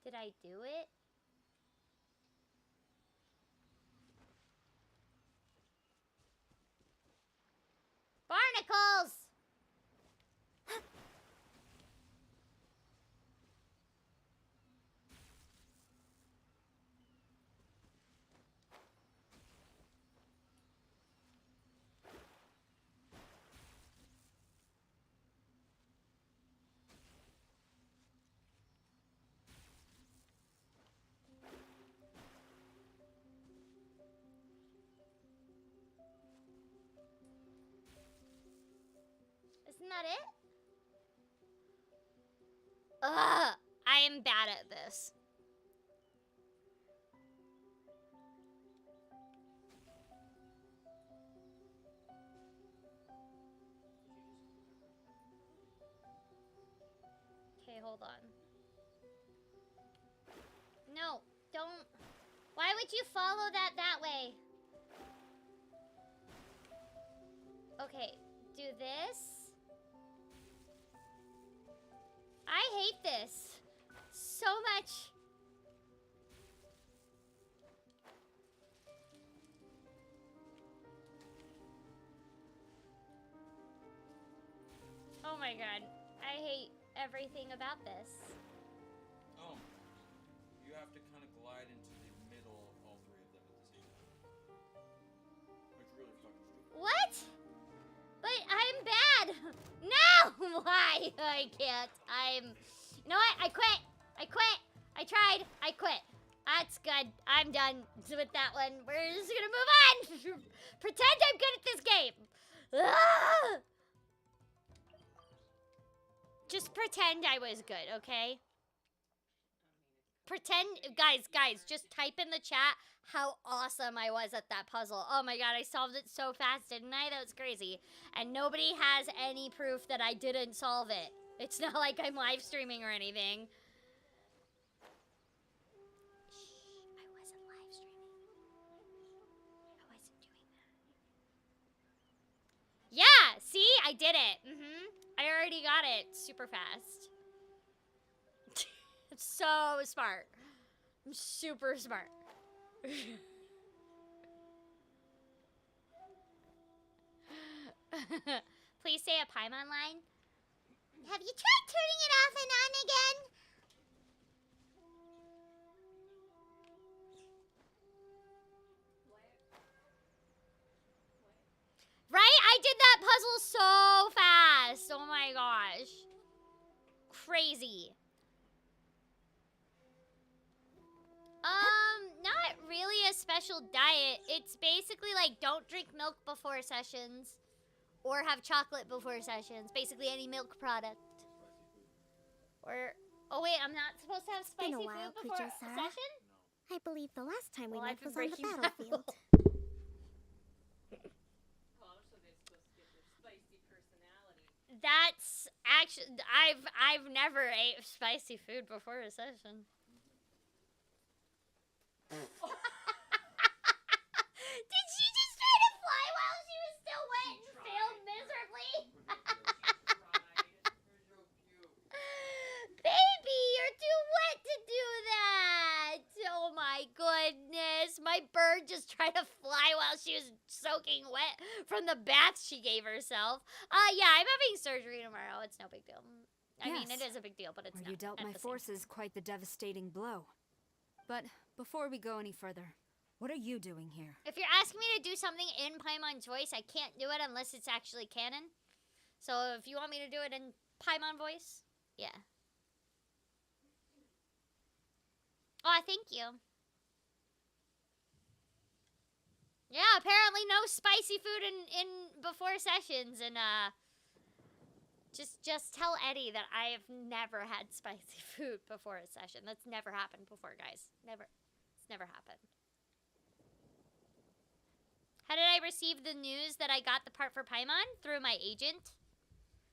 [SPEAKER 1] Did I do it? Barnacles! that it? Ugh, I am bad at this. Okay, hold on. No, don't. Why would you follow that way? Okay, do this. I hate this so much. Oh my god, I hate everything about this.
[SPEAKER 4] Oh. You have to kind of glide into the middle of all three of them at the same time. It's really fucking stupid.
[SPEAKER 1] What? But I'm bad. No, why? I can't. You know what? I quit. I quit. I tried. I quit. That's good. I'm done with that one. We're just gonna move on. Pretend I'm good at this game. Ah! Just pretend I was good, okay? Pretend, guys, just type in the chat how awesome I was at that puzzle. Oh my god, I solved it so fast, didn't I? That was crazy. And nobody has any proof that I didn't solve it. It's not like I'm live streaming or anything. Shh, I wasn't live streaming. I wasn't doing that. Yeah, see? I did it. I already got it super fast. I'm so smart. I'm super smart. Please say a Paimon line.
[SPEAKER 2] Have you tried turning it off and on again?
[SPEAKER 1] Right? I did that puzzle so fast. Oh my gosh. Crazy. Not really a special diet. It's basically like don't drink milk before sessions or have chocolate before sessions. Basically any milk product. Or oh wait, I'm not supposed to have spicy
[SPEAKER 3] Been a while,
[SPEAKER 1] food before
[SPEAKER 3] Kujo-san.
[SPEAKER 1] a session?
[SPEAKER 3] I believe the last time we
[SPEAKER 1] Well,
[SPEAKER 3] met
[SPEAKER 1] I've been
[SPEAKER 3] was on the
[SPEAKER 1] breaking my
[SPEAKER 3] battlefield.
[SPEAKER 6] Oh, so they're supposed to get their spicy personality.
[SPEAKER 1] That's actually I've never ate spicy food before a session. Did she just try to fly while she was still wet and failed miserably? Baby, you're too wet to do that. Oh my goodness. My bird just tried to fly while she was soaking wet from the bath she gave herself. Yeah, I'm having surgery tomorrow. It's no big deal. I mean, it
[SPEAKER 10] Yes.
[SPEAKER 1] is a big deal, but it's
[SPEAKER 10] Where
[SPEAKER 1] not.
[SPEAKER 10] you dealt
[SPEAKER 1] at
[SPEAKER 10] my
[SPEAKER 1] the same
[SPEAKER 10] forces quite the devastating blow. But before we go any further, what are you doing here?
[SPEAKER 1] If you're asking me to do something in Paimon's voice, I can't do it unless it's actually canon. So if you want me to do it in Paimon voice, yeah. Oh, thank you. Yeah, apparently no spicy food in before sessions, and just tell Eddie that I have never had spicy food before a session. That's never happened before, guys. Never. It's never happened. How did I receive the news that I got the part for Paimon? Through my agent.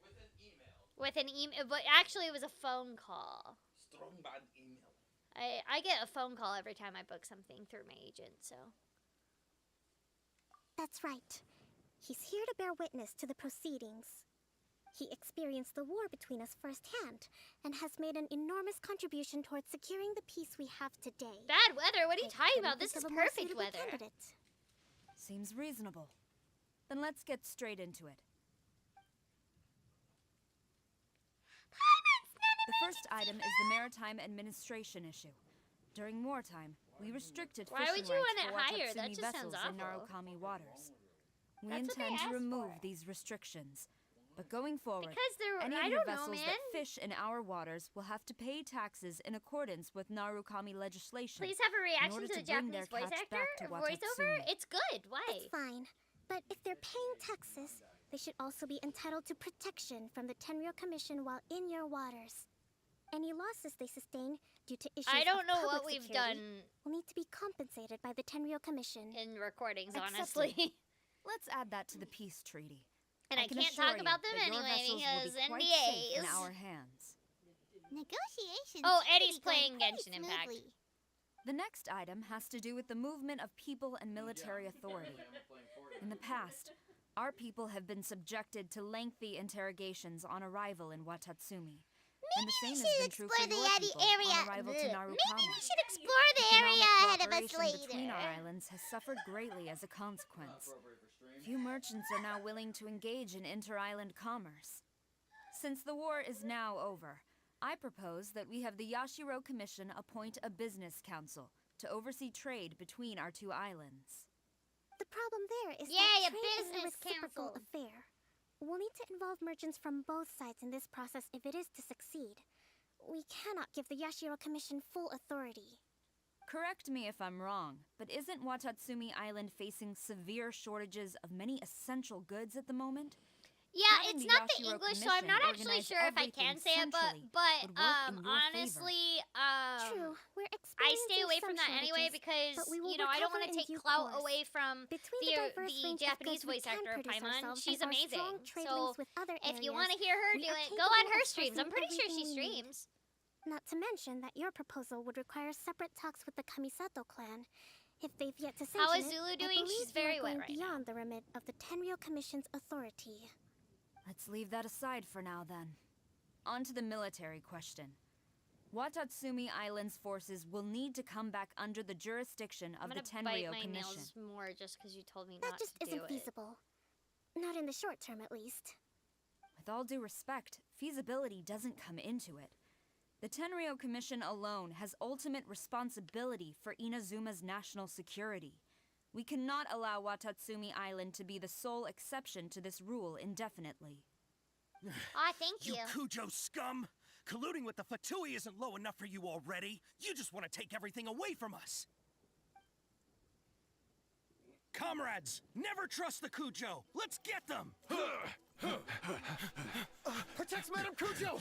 [SPEAKER 4] With an email.
[SPEAKER 1] With an email, but actually it was a phone call.
[SPEAKER 4] Strong bad email.
[SPEAKER 1] I get a phone call every time I book something through my agent, so.
[SPEAKER 3] That's right. He's here to bear witness to the proceedings. He experienced the war between us firsthand and has made an enormous contribution towards securing the peace we have today.
[SPEAKER 1] Bad weather? What are you
[SPEAKER 3] I
[SPEAKER 1] talking
[SPEAKER 3] couldn't
[SPEAKER 1] about? This
[SPEAKER 3] think
[SPEAKER 1] is
[SPEAKER 3] of a more
[SPEAKER 1] perfect
[SPEAKER 3] suitable
[SPEAKER 1] weather.
[SPEAKER 3] candidate.
[SPEAKER 10] Seems reasonable. Then let's get straight into it. The first item is the maritime administration issue. During wartime, we restricted
[SPEAKER 1] Why would
[SPEAKER 10] fishing
[SPEAKER 1] you
[SPEAKER 10] rights
[SPEAKER 1] want it
[SPEAKER 10] for
[SPEAKER 1] higher? That
[SPEAKER 10] Watatsumi
[SPEAKER 1] just sounds
[SPEAKER 10] vessels in
[SPEAKER 1] awful.
[SPEAKER 10] Narukami waters. We
[SPEAKER 1] That's what they
[SPEAKER 10] intend to
[SPEAKER 1] asked
[SPEAKER 10] remove
[SPEAKER 1] for.
[SPEAKER 10] these restrictions. But going forward,
[SPEAKER 1] Because they're,
[SPEAKER 10] any
[SPEAKER 1] I
[SPEAKER 10] of your
[SPEAKER 1] don't know,
[SPEAKER 10] vessels
[SPEAKER 1] man.
[SPEAKER 10] that fish in our waters will have to pay taxes in accordance with Narukami legislation.
[SPEAKER 1] Please have a reaction
[SPEAKER 10] order
[SPEAKER 1] to the
[SPEAKER 10] to bring
[SPEAKER 1] Japanese
[SPEAKER 10] their
[SPEAKER 1] voice
[SPEAKER 10] catch
[SPEAKER 1] actor
[SPEAKER 10] back to
[SPEAKER 1] or voiceover.
[SPEAKER 10] Watatsumi.
[SPEAKER 1] It's good. Why?
[SPEAKER 3] It's fine. But if they're paying taxes, They should also be entitled to protection from the Tenryou Commission while in your waters. Any losses they sustain due to issues
[SPEAKER 1] I don't know
[SPEAKER 3] of
[SPEAKER 1] what
[SPEAKER 3] public
[SPEAKER 1] we've
[SPEAKER 3] security
[SPEAKER 1] done
[SPEAKER 3] will need to be compensated by the Tenryou Commission.
[SPEAKER 1] in recordings,
[SPEAKER 10] Accepted.
[SPEAKER 1] honestly.
[SPEAKER 10] Let's add that to the peace treaty.
[SPEAKER 1] And I
[SPEAKER 10] can
[SPEAKER 1] can't
[SPEAKER 10] assure
[SPEAKER 1] talk
[SPEAKER 10] you
[SPEAKER 1] about them
[SPEAKER 10] that your
[SPEAKER 1] anyway
[SPEAKER 10] vessels
[SPEAKER 1] because
[SPEAKER 10] will be quite safe in
[SPEAKER 1] NDAs.
[SPEAKER 10] our hands.
[SPEAKER 2] Negotiations.
[SPEAKER 1] Oh,
[SPEAKER 2] seem to
[SPEAKER 1] Eddie's
[SPEAKER 2] be going
[SPEAKER 1] playing
[SPEAKER 2] pretty
[SPEAKER 1] Genshin Impact.
[SPEAKER 2] smoothly.
[SPEAKER 10] The next item has to do with the movement of people and military authority. In the past, our people have been subjected to lengthy interrogations on arrival in Watatsumi. And the same has been true for your people on arrival to Narukami.
[SPEAKER 2] Maybe we should explore the
[SPEAKER 10] Economic
[SPEAKER 2] area ahead of us
[SPEAKER 10] cooperation between
[SPEAKER 2] later.
[SPEAKER 10] our islands has suffered greatly as a consequence. Few merchants are now willing to engage in inter-island commerce. Since the war is now over, I propose that we have the Yashiro Commission appoint a business council to oversee trade between our two islands.
[SPEAKER 3] The problem there is
[SPEAKER 1] Yay,
[SPEAKER 3] that
[SPEAKER 1] a
[SPEAKER 3] trade is a
[SPEAKER 1] business
[SPEAKER 3] reciprocal
[SPEAKER 1] council.
[SPEAKER 3] affair. We'll need to involve merchants from both sides in this process if it is to succeed. We cannot give the Yashiro Commission full authority.
[SPEAKER 10] Correct me if I'm wrong, but isn't Watatsumi Island facing severe shortages of many essential goods at the moment?
[SPEAKER 1] Yeah,
[SPEAKER 10] Having
[SPEAKER 1] it's
[SPEAKER 10] the
[SPEAKER 1] not the
[SPEAKER 10] Yashiro
[SPEAKER 1] English, so I'm
[SPEAKER 10] Commission
[SPEAKER 1] not actually
[SPEAKER 10] organize
[SPEAKER 1] sure if I
[SPEAKER 10] everything
[SPEAKER 1] can say it,
[SPEAKER 10] centrally
[SPEAKER 1] but
[SPEAKER 10] would work in your favor.
[SPEAKER 1] honestly,
[SPEAKER 3] True, we're
[SPEAKER 1] I
[SPEAKER 3] experiencing
[SPEAKER 1] stay away from
[SPEAKER 3] some
[SPEAKER 1] that anyway
[SPEAKER 3] shortages,
[SPEAKER 1] because,
[SPEAKER 3] but we will
[SPEAKER 1] you know, I don't want
[SPEAKER 3] recover
[SPEAKER 1] to
[SPEAKER 3] in
[SPEAKER 1] take
[SPEAKER 3] due
[SPEAKER 1] clout
[SPEAKER 3] course.
[SPEAKER 1] away from
[SPEAKER 3] Between
[SPEAKER 1] the
[SPEAKER 3] diverse range of
[SPEAKER 1] Japanese
[SPEAKER 3] goods we
[SPEAKER 1] voice
[SPEAKER 3] can
[SPEAKER 1] actor,
[SPEAKER 3] produce
[SPEAKER 1] Paimon.
[SPEAKER 3] ourselves
[SPEAKER 1] She's
[SPEAKER 3] and our
[SPEAKER 1] amazing.
[SPEAKER 3] strong trade
[SPEAKER 1] So
[SPEAKER 3] links with other
[SPEAKER 1] if you
[SPEAKER 3] areas,
[SPEAKER 1] want to hear her
[SPEAKER 3] we
[SPEAKER 1] do
[SPEAKER 3] are
[SPEAKER 1] it, go on
[SPEAKER 3] capable
[SPEAKER 1] her
[SPEAKER 3] of
[SPEAKER 1] streams. I'm
[SPEAKER 3] sourcing
[SPEAKER 1] pretty sure she
[SPEAKER 3] everything we need.
[SPEAKER 1] streams.
[SPEAKER 3] Not to mention that your proposal would require separate talks with the Kamisato clan. If they've yet to sanction
[SPEAKER 1] How is
[SPEAKER 3] it,
[SPEAKER 1] Zulu
[SPEAKER 3] I
[SPEAKER 1] doing?
[SPEAKER 3] believe
[SPEAKER 1] She's
[SPEAKER 3] you are
[SPEAKER 1] very
[SPEAKER 3] going
[SPEAKER 1] wet right now.
[SPEAKER 3] beyond the remit of the Tenryou Commission's authority.
[SPEAKER 10] Let's leave that aside for now, then. On to the military question. Watatsumi Island's forces will need to come back under the jurisdiction
[SPEAKER 1] I'm
[SPEAKER 10] of the
[SPEAKER 1] gonna bite
[SPEAKER 10] Tenryou
[SPEAKER 1] my
[SPEAKER 10] Commission.
[SPEAKER 1] nails more just because you told me
[SPEAKER 3] That
[SPEAKER 1] not
[SPEAKER 3] just
[SPEAKER 1] to do
[SPEAKER 3] isn't
[SPEAKER 1] it.
[SPEAKER 3] feasible. Not in the short term, at least.
[SPEAKER 10] With all due respect, feasibility doesn't come into it. The Tenryou Commission alone has ultimate responsibility for Inazuma's national security. We cannot allow Watatsumi Island to be the sole exception to this rule indefinitely.
[SPEAKER 1] Aw, thank you.
[SPEAKER 11] You Kujo scum! Colluding with the Fatui isn't low enough for you already. You just want to take everything away from us. Comrades, never trust the Kujo. Let's get them!
[SPEAKER 9] Protect Madame Kujo!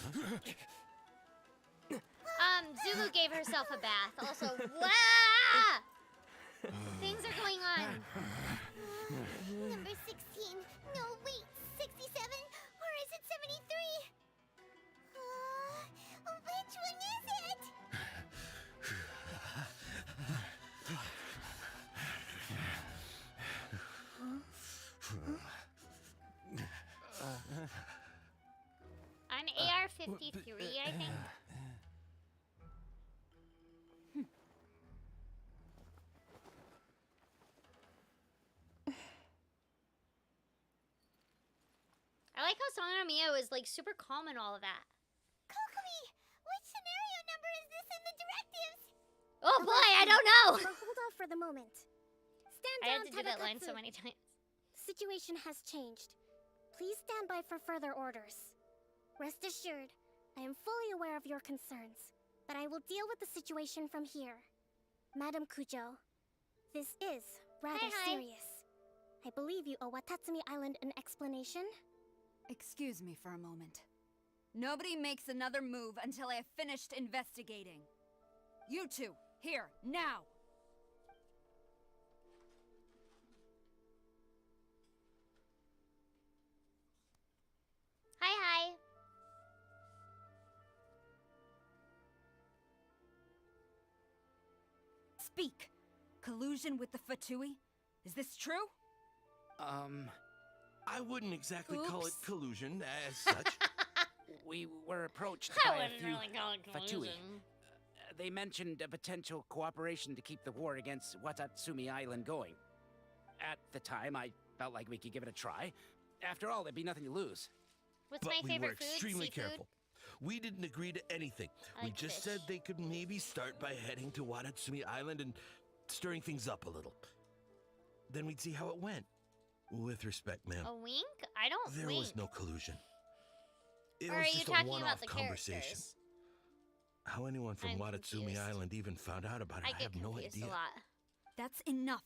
[SPEAKER 1] Zulu gave herself a bath. Also, wow! Things are going on.
[SPEAKER 2] Number 16. No, wait. 67? Or is it 73? Which one is it?
[SPEAKER 1] I'm AR-53, I think. I like how Sanamiya was like super calm and all of that.
[SPEAKER 2] Kokumi, which scenario number is this in the directives?
[SPEAKER 1] Oh boy, I don't know.
[SPEAKER 3] But hold off for the moment. Stand
[SPEAKER 1] I
[SPEAKER 3] down,
[SPEAKER 1] had to do that line so
[SPEAKER 3] Tadakatsu.
[SPEAKER 1] many times.
[SPEAKER 3] Situation has changed. Please stand by for further orders. Rest assured, I am fully aware of your concerns, but I will deal with the situation from here. Madam Kujo, this is rather
[SPEAKER 1] Hi.
[SPEAKER 3] serious. I believe you owe Watatsumi Island an explanation.
[SPEAKER 10] Excuse me for a moment. Nobody makes another move until I have finished investigating. You two, here, now!
[SPEAKER 1] Hi.
[SPEAKER 10] Speak! Collusion with the Fatui? Is this true?
[SPEAKER 12] I wouldn't exactly call it
[SPEAKER 1] Oops.
[SPEAKER 12] collusion as such.
[SPEAKER 13] We were approached
[SPEAKER 1] I
[SPEAKER 13] by a
[SPEAKER 1] wouldn't
[SPEAKER 13] few
[SPEAKER 1] really call it
[SPEAKER 13] Fatui.
[SPEAKER 1] collusion.
[SPEAKER 13] They mentioned a potential cooperation to keep the war against Watatsumi Island going. At the time, I felt like we could give it a try. After all, there'd be nothing to lose.
[SPEAKER 1] What's
[SPEAKER 12] But
[SPEAKER 1] my
[SPEAKER 12] we
[SPEAKER 1] favorite
[SPEAKER 12] were
[SPEAKER 1] food?
[SPEAKER 12] extremely
[SPEAKER 1] Seafood?
[SPEAKER 12] careful. We didn't agree to anything.
[SPEAKER 1] I
[SPEAKER 12] We
[SPEAKER 1] like
[SPEAKER 12] just
[SPEAKER 1] fish.
[SPEAKER 12] said they could maybe start by heading to Watatsumi Island and stirring things up a little. Then we'd see how it went. With respect, ma'am.
[SPEAKER 1] A wink? I don't
[SPEAKER 12] There
[SPEAKER 1] wink.
[SPEAKER 12] was no collusion. It
[SPEAKER 1] Or
[SPEAKER 12] was
[SPEAKER 1] are you
[SPEAKER 12] just a
[SPEAKER 1] talking about
[SPEAKER 12] one-off
[SPEAKER 1] the
[SPEAKER 12] conversation.
[SPEAKER 1] characters?
[SPEAKER 12] How anyone from
[SPEAKER 1] I'm
[SPEAKER 12] Watatsumi
[SPEAKER 1] confused.
[SPEAKER 12] Island even found out about it,
[SPEAKER 1] I
[SPEAKER 12] I
[SPEAKER 1] get
[SPEAKER 12] have no
[SPEAKER 1] confused
[SPEAKER 12] idea.
[SPEAKER 1] a lot.
[SPEAKER 10] That's enough.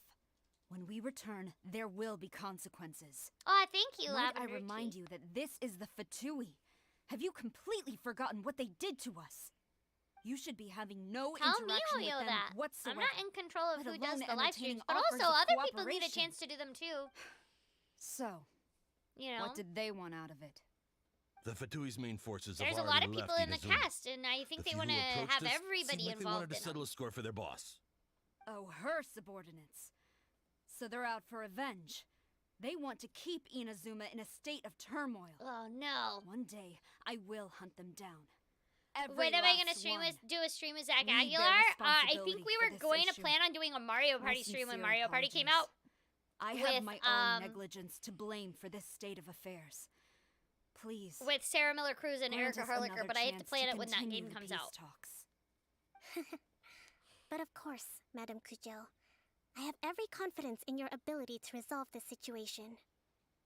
[SPEAKER 10] When we return, there will be consequences.
[SPEAKER 1] Oh, thank you,
[SPEAKER 10] Might I
[SPEAKER 1] Lavender
[SPEAKER 10] remind
[SPEAKER 1] Tea.
[SPEAKER 10] you that this is the Fatui. Have you completely forgotten what they did to us? You should be having no
[SPEAKER 1] Tell
[SPEAKER 10] interaction with
[SPEAKER 1] Mihoyo
[SPEAKER 10] them
[SPEAKER 1] that.
[SPEAKER 10] whatsoever.
[SPEAKER 1] I'm not in control of
[SPEAKER 10] let
[SPEAKER 1] who does
[SPEAKER 10] alone
[SPEAKER 1] the live
[SPEAKER 10] entertaining
[SPEAKER 1] streams, but
[SPEAKER 10] offers
[SPEAKER 1] also
[SPEAKER 10] of
[SPEAKER 1] other people need a
[SPEAKER 10] cooperation.
[SPEAKER 1] chance to do them too.
[SPEAKER 10] So,
[SPEAKER 1] You know,
[SPEAKER 10] what did they want out of it?
[SPEAKER 12] The Fatui's main forces
[SPEAKER 1] there's
[SPEAKER 12] have
[SPEAKER 1] a lot
[SPEAKER 12] already
[SPEAKER 1] of people
[SPEAKER 12] left
[SPEAKER 1] in the
[SPEAKER 12] Inazuma.
[SPEAKER 1] cast, and I think
[SPEAKER 12] The
[SPEAKER 1] they
[SPEAKER 12] few
[SPEAKER 1] want
[SPEAKER 12] who
[SPEAKER 1] to
[SPEAKER 12] approached
[SPEAKER 1] have
[SPEAKER 12] us
[SPEAKER 1] everybody
[SPEAKER 12] seemed like they wanted
[SPEAKER 1] involved
[SPEAKER 12] to
[SPEAKER 1] in
[SPEAKER 12] settle
[SPEAKER 1] them.
[SPEAKER 12] a score for their boss.
[SPEAKER 10] Oh, her subordinates. So they're out for revenge. They want to keep Inazuma in a state of turmoil.
[SPEAKER 1] Oh no.
[SPEAKER 10] One day, I will hunt them down. Every
[SPEAKER 1] Wait, am I gonna
[SPEAKER 10] last
[SPEAKER 1] stream
[SPEAKER 10] one.
[SPEAKER 1] do a stream with Zach
[SPEAKER 10] We bear
[SPEAKER 1] Aguilar? I think
[SPEAKER 10] responsibility
[SPEAKER 1] we
[SPEAKER 10] for
[SPEAKER 1] were
[SPEAKER 10] this
[SPEAKER 1] going to
[SPEAKER 10] issue.
[SPEAKER 1] plan on doing a Mario
[SPEAKER 10] My
[SPEAKER 1] Party stream when
[SPEAKER 10] sincere
[SPEAKER 1] Mario Party came
[SPEAKER 10] apologies.
[SPEAKER 1] out.
[SPEAKER 10] I
[SPEAKER 1] with,
[SPEAKER 10] have my own negligence to blame for this state of affairs. Please.
[SPEAKER 1] With Sarah Miller Cruz and
[SPEAKER 10] grant
[SPEAKER 1] Erica
[SPEAKER 10] us
[SPEAKER 1] Herlicker,
[SPEAKER 10] another
[SPEAKER 1] but I have to
[SPEAKER 10] chance
[SPEAKER 1] plan it when that
[SPEAKER 10] continue
[SPEAKER 1] game
[SPEAKER 10] the
[SPEAKER 1] comes
[SPEAKER 10] peace
[SPEAKER 1] out.
[SPEAKER 10] talks.
[SPEAKER 3] But of course, Madame Kujo, I have every confidence in your ability to resolve this situation.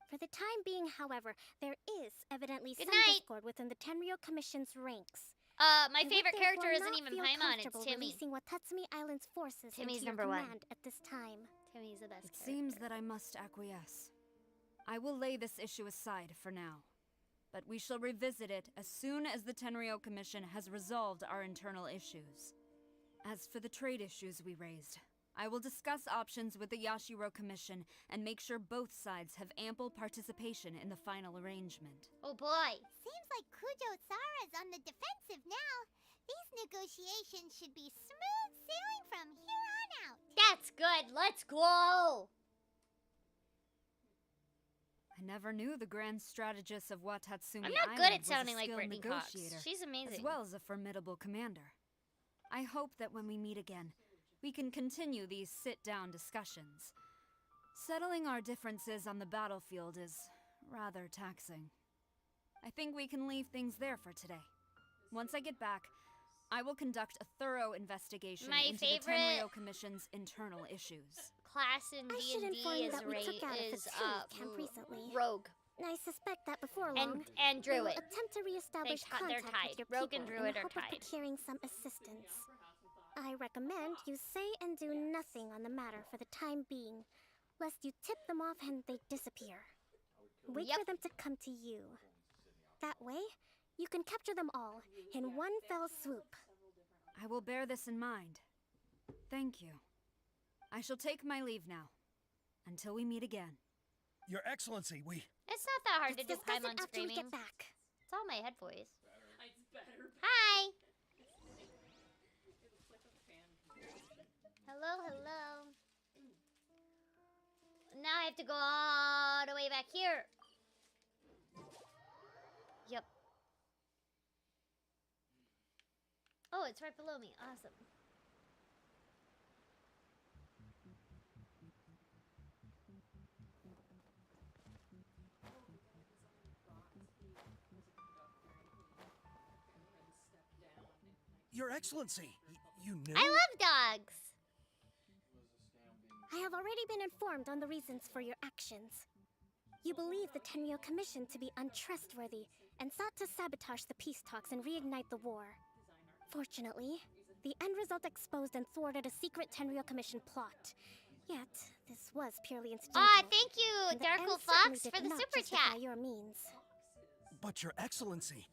[SPEAKER 3] For the time being, however, there is evidently
[SPEAKER 1] Good
[SPEAKER 3] some
[SPEAKER 1] night.
[SPEAKER 3] discord within the Tenryo Commission's ranks.
[SPEAKER 1] My
[SPEAKER 3] I would
[SPEAKER 1] favorite character
[SPEAKER 3] therefore
[SPEAKER 1] isn't
[SPEAKER 3] not
[SPEAKER 1] even
[SPEAKER 3] feel
[SPEAKER 1] Paimon, it's
[SPEAKER 3] comfortable
[SPEAKER 1] Timmy.
[SPEAKER 3] releasing Watatsumi Island's forces
[SPEAKER 1] Timmy's
[SPEAKER 3] into your
[SPEAKER 1] number one.
[SPEAKER 3] command at this time.
[SPEAKER 1] Timmy's the best
[SPEAKER 10] It
[SPEAKER 1] character.
[SPEAKER 10] seems that I must acquiesce. I will lay this issue aside for now. But we shall revisit it as soon as the Tenryo Commission has resolved our internal issues. As for the trade issues we raised, I will discuss options with the Yashiro Commission and make sure both sides have ample participation in the final arrangement.
[SPEAKER 1] Oh boy.
[SPEAKER 2] Seems like Kujo-sara's on the defensive now. These negotiations should be smooth sailing from here on out.
[SPEAKER 1] That's good. Let's go.
[SPEAKER 10] I never knew the grand strategist of Watatsumi
[SPEAKER 1] I'm not
[SPEAKER 10] Island
[SPEAKER 1] good at
[SPEAKER 10] was
[SPEAKER 1] sounding
[SPEAKER 10] a
[SPEAKER 1] like
[SPEAKER 10] skilled
[SPEAKER 1] Brittany Cox.
[SPEAKER 10] negotiator,
[SPEAKER 1] She's amazing.
[SPEAKER 10] as well as a formidable commander. I hope that when we meet again, we can continue these sit-down discussions. Settling our differences on the battlefield is rather taxing. I think we can leave things there for today. Once I get back, I will conduct a thorough investigation
[SPEAKER 1] My
[SPEAKER 10] into the
[SPEAKER 1] favorite
[SPEAKER 10] Tenryo Commission's internal issues.
[SPEAKER 1] Class in
[SPEAKER 3] I should
[SPEAKER 1] D&D
[SPEAKER 3] inform you
[SPEAKER 1] is
[SPEAKER 3] that we took out a
[SPEAKER 1] is
[SPEAKER 3] Fatui camp recently.
[SPEAKER 1] Rogue.
[SPEAKER 3] I suspect that before long,
[SPEAKER 1] And
[SPEAKER 3] they will
[SPEAKER 1] Druid.
[SPEAKER 3] attempt to reestablish
[SPEAKER 1] they're
[SPEAKER 3] contact
[SPEAKER 1] tied.
[SPEAKER 3] with your
[SPEAKER 1] Rogue
[SPEAKER 3] people
[SPEAKER 1] and Druid
[SPEAKER 3] in
[SPEAKER 1] are
[SPEAKER 3] hope of
[SPEAKER 1] tied.
[SPEAKER 3] procuring some assistance. I recommend you say and do nothing on the matter for the time being, lest you tip them off and they disappear. Wait for them to come to you. That way, you can capture them all in one fell swoop.
[SPEAKER 10] I will bear this in mind. Thank you. I shall take my leave now. Until we meet again.
[SPEAKER 11] Your Excellency, we...
[SPEAKER 1] It's not that hard to
[SPEAKER 3] Let's
[SPEAKER 1] do
[SPEAKER 3] discuss it
[SPEAKER 1] Paimon
[SPEAKER 3] after we
[SPEAKER 1] screaming.
[SPEAKER 3] get back.
[SPEAKER 1] It's all my head voice.
[SPEAKER 6] It's better.
[SPEAKER 1] Hi.
[SPEAKER 6] It looks like a fan.
[SPEAKER 1] Hello, hello. Now I have to go all the way back here. Yep. Oh, it's right below me. Awesome.
[SPEAKER 11] Your Excellency, you knew?
[SPEAKER 1] I love dogs.
[SPEAKER 3] I have already been informed on the reasons for your actions. You believe the Tenryo Commission to be untrustworthy and sought to sabotage the peace talks and reignite the war. Fortunately, the end result exposed and thwarted a secret Tenryo Commission plot. Yet, this was purely incidental.
[SPEAKER 1] Thank you,
[SPEAKER 3] and the end
[SPEAKER 1] Darkle
[SPEAKER 3] certainly
[SPEAKER 1] Fox,
[SPEAKER 3] did
[SPEAKER 1] for the
[SPEAKER 3] not
[SPEAKER 1] super
[SPEAKER 3] justify
[SPEAKER 1] chat.
[SPEAKER 3] your means.
[SPEAKER 11] But Your Excellency,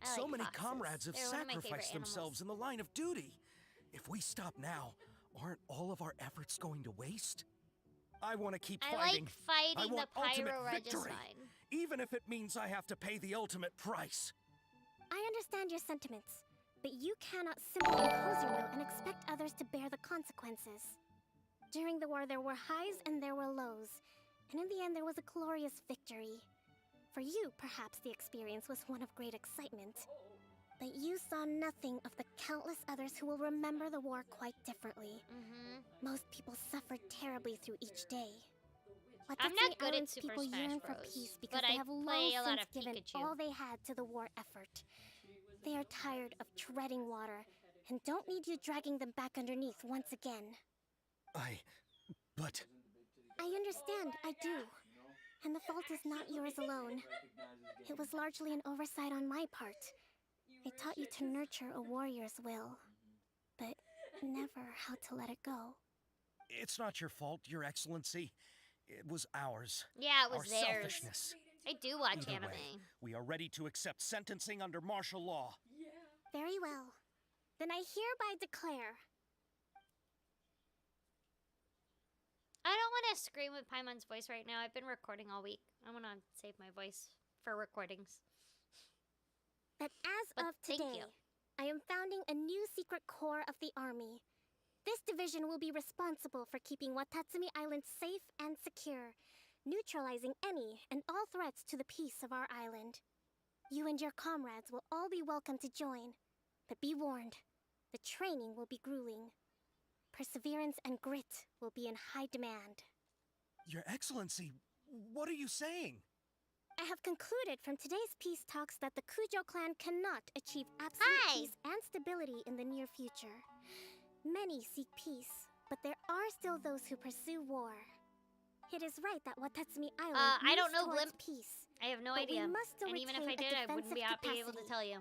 [SPEAKER 1] I
[SPEAKER 11] so
[SPEAKER 1] like
[SPEAKER 11] many
[SPEAKER 1] foxes.
[SPEAKER 11] comrades have
[SPEAKER 1] They're one of my favorite
[SPEAKER 11] sacrificed themselves in the line of duty. If we stop now, aren't all of our efforts going to waste? I want to keep
[SPEAKER 1] I
[SPEAKER 11] fighting.
[SPEAKER 1] like fighting
[SPEAKER 11] I want
[SPEAKER 1] the
[SPEAKER 11] ultimate
[SPEAKER 1] Pyro
[SPEAKER 11] victory,
[SPEAKER 1] Regicide.
[SPEAKER 11] even if it means I have to pay the ultimate price.
[SPEAKER 3] I understand your sentiments, but you cannot simply impose your will and expect others to bear the consequences. During the war, there were highs and there were lows, and in the end, there was a glorious victory. For you, perhaps the experience was one of great excitement, but you saw nothing of the countless others who will remember the war quite differently. Most people suffered terribly through each day.
[SPEAKER 1] I'm
[SPEAKER 3] Watatsumi
[SPEAKER 1] not good at
[SPEAKER 3] Island's
[SPEAKER 1] Super
[SPEAKER 3] people
[SPEAKER 1] Smash
[SPEAKER 3] yearn for
[SPEAKER 1] Bros,
[SPEAKER 3] peace because
[SPEAKER 1] but
[SPEAKER 3] they
[SPEAKER 1] I
[SPEAKER 3] have long
[SPEAKER 1] play a lot
[SPEAKER 3] since
[SPEAKER 1] of
[SPEAKER 3] given
[SPEAKER 1] Pikachu.
[SPEAKER 3] all they had to the war effort. They are tired of treading water and don't need you dragging them back underneath once again.
[SPEAKER 11] But...
[SPEAKER 3] I understand, I do. And the fault is not yours alone. It was largely an oversight on my part. I taught you to nurture a warrior's will, but never how to let it go.
[SPEAKER 11] It's not your fault, Your Excellency. It was ours.
[SPEAKER 1] Yeah, it was
[SPEAKER 11] Our
[SPEAKER 1] theirs.
[SPEAKER 11] selfishness.
[SPEAKER 1] I do watch
[SPEAKER 11] Either
[SPEAKER 1] anime.
[SPEAKER 11] way, we are ready to accept sentencing under martial law.
[SPEAKER 3] Very well. Then I hereby declare.
[SPEAKER 1] I don't want to scream with Paimon's voice right now. I've been recording all week. I want to save my voice for recordings.
[SPEAKER 3] That as
[SPEAKER 1] But
[SPEAKER 3] of
[SPEAKER 1] thank
[SPEAKER 3] today,
[SPEAKER 1] you.
[SPEAKER 3] I am founding a new secret corps of the army. This division will be responsible for keeping Watatsumi Island safe and secure, neutralizing any and all threats to the peace of our island. You and your comrades will all be welcome to join, but be warned, the training will be grueling. Perseverance and grit will be in high demand.
[SPEAKER 11] Your Excellency, what are you saying?
[SPEAKER 3] I have concluded from today's peace talks that the Kujo clan cannot achieve absolute peace and stability in the near future. Many seek peace, but there are still those who pursue war. It is right that Watatsumi Island
[SPEAKER 1] I don't
[SPEAKER 3] moves
[SPEAKER 1] know
[SPEAKER 3] towards
[SPEAKER 1] Glimp.
[SPEAKER 3] peace.
[SPEAKER 1] I have no
[SPEAKER 3] but
[SPEAKER 1] idea.
[SPEAKER 3] We must still
[SPEAKER 1] And even if I
[SPEAKER 3] retain a
[SPEAKER 1] did, I wouldn't be
[SPEAKER 3] defensive
[SPEAKER 1] able to
[SPEAKER 3] capacity.
[SPEAKER 1] tell you.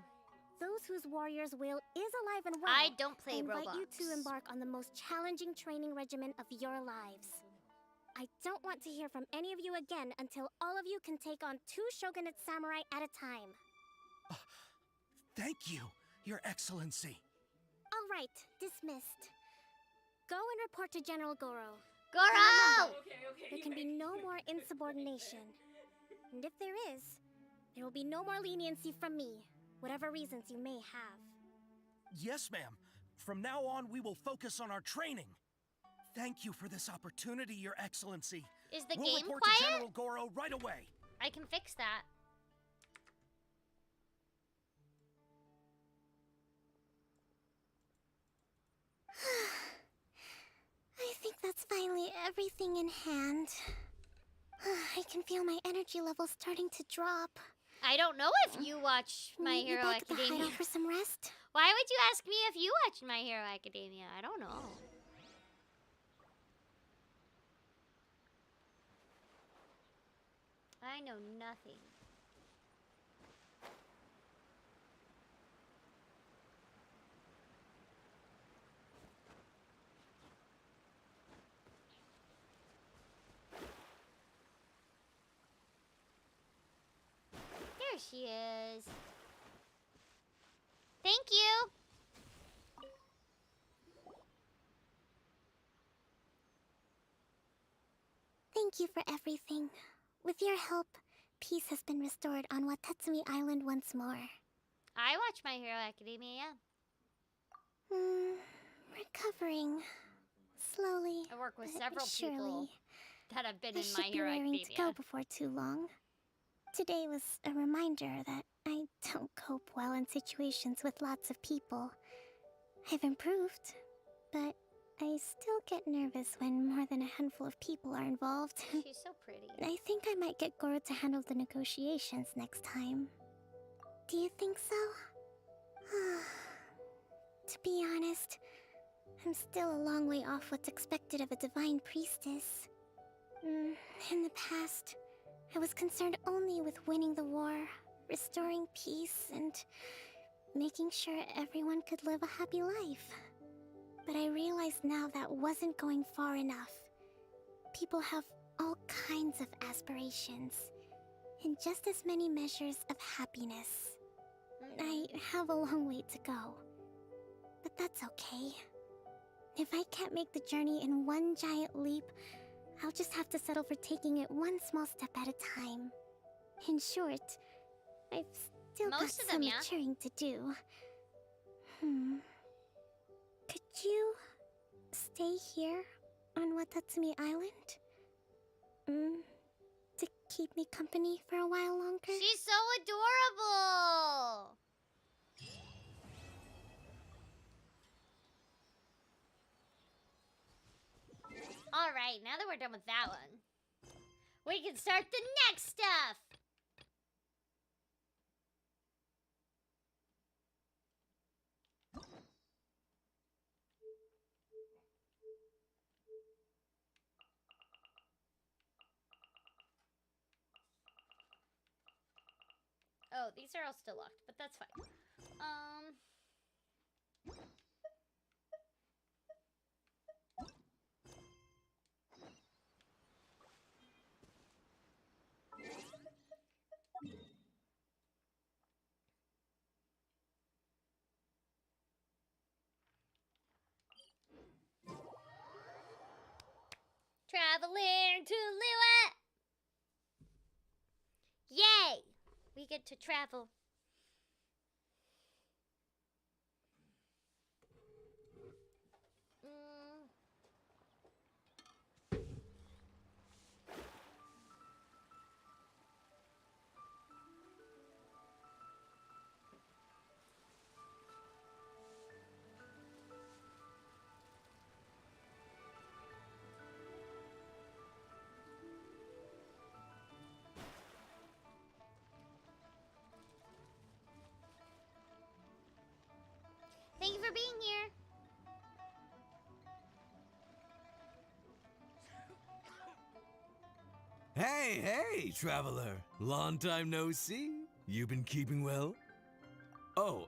[SPEAKER 3] Those whose warriors' will is alive and well.
[SPEAKER 1] I don't play
[SPEAKER 3] I invite you
[SPEAKER 1] Roblox.
[SPEAKER 3] to embark on the most challenging training regimen of your lives. I don't want to hear from any of you again until all of you can take on 2 shogunate samurai at a time.
[SPEAKER 11] Thank you, Your Excellency.
[SPEAKER 3] All right, dismissed. Go and report to General Goro.
[SPEAKER 1] Goro!
[SPEAKER 3] Remember, there can be no more insubordination. And if there is, there will be no more leniency from me, whatever reasons you may have.
[SPEAKER 11] Yes, ma'am. From now on, we will focus on our training. Thank you for this opportunity, Your Excellency.
[SPEAKER 1] Is the
[SPEAKER 11] we'll
[SPEAKER 1] game
[SPEAKER 11] report
[SPEAKER 1] quiet?
[SPEAKER 11] to General Goro right away.
[SPEAKER 1] I can fix that.
[SPEAKER 3] I think that's finally everything in hand. I can feel my energy levels starting to drop.
[SPEAKER 1] I don't know if you watch My
[SPEAKER 3] Meet you
[SPEAKER 1] Hero
[SPEAKER 3] back at the
[SPEAKER 1] Academia.
[SPEAKER 3] hideout for some rest?
[SPEAKER 1] Why would you ask me if you watched My Hero Academia? I don't know. I know nothing. There she is. Thank you.
[SPEAKER 3] Thank you for everything. With your help, peace has been restored on Watatsumi Island once more.
[SPEAKER 1] I watch My Hero Academia, yeah.
[SPEAKER 3] Recovering. Slowly.
[SPEAKER 1] I work with
[SPEAKER 3] but
[SPEAKER 1] several
[SPEAKER 3] surely.
[SPEAKER 1] people that have been
[SPEAKER 3] I
[SPEAKER 1] in
[SPEAKER 3] should
[SPEAKER 1] My
[SPEAKER 3] be
[SPEAKER 1] Hero
[SPEAKER 3] raring
[SPEAKER 1] Academia.
[SPEAKER 3] to go before too long. Today was a reminder that I don't cope well in situations with lots of people. I've improved, but I still get nervous when more than a handful of people are involved.
[SPEAKER 1] She's so pretty.
[SPEAKER 3] I think I might get Goro to handle the negotiations next time. Do you think so? To be honest, I'm still a long way off what's expected of a divine priestess. In the past, I was concerned only with winning the war, restoring peace, and making sure everyone could live a happy life. But I realize now that wasn't going far enough. People have all kinds of aspirations, and just as many measures of happiness. I have a long way to go, but that's okay. If I can't make the journey in one giant leap, I'll just have to settle for taking it one small step at a time. In short, I've still got
[SPEAKER 1] Most of
[SPEAKER 3] some
[SPEAKER 1] them, yeah.
[SPEAKER 3] maturing to do. Could you stay here on Watatsumi Island? To keep me company for a while longer?
[SPEAKER 1] She's so adorable. All right, now that we're done with that one, we can start the next stuff. Oh, these are all still locked, but that's fine. going to Liyue! Yay! We get to travel. Thank you for being here.
[SPEAKER 14] Hey, traveler. Long time no see. You been keeping well? Oh,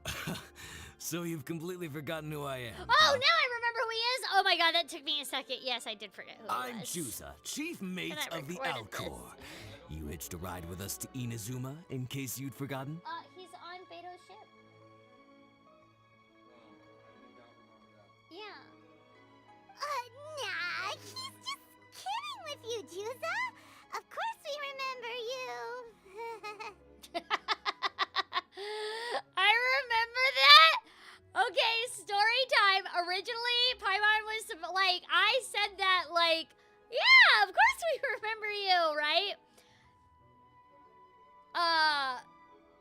[SPEAKER 14] so you've completely forgotten who I am.
[SPEAKER 1] Oh, now I remember who he is. Oh my god, that took me a second. Yes, I did forget who he
[SPEAKER 14] I'm
[SPEAKER 1] was.
[SPEAKER 14] Chusa, chief mate
[SPEAKER 1] And I
[SPEAKER 14] of the
[SPEAKER 1] recorded
[SPEAKER 14] Alcor. You hitched a ride with us to Inazuma, in case you'd forgotten?
[SPEAKER 1] He's on Beto's ship. Yeah.
[SPEAKER 2] Nah, he's just kidding with you, Juza. Of course we remember you.
[SPEAKER 1] I remember that. Okay, story time. Originally, Paimon was like, I said that like, yeah, of course we remember you, right?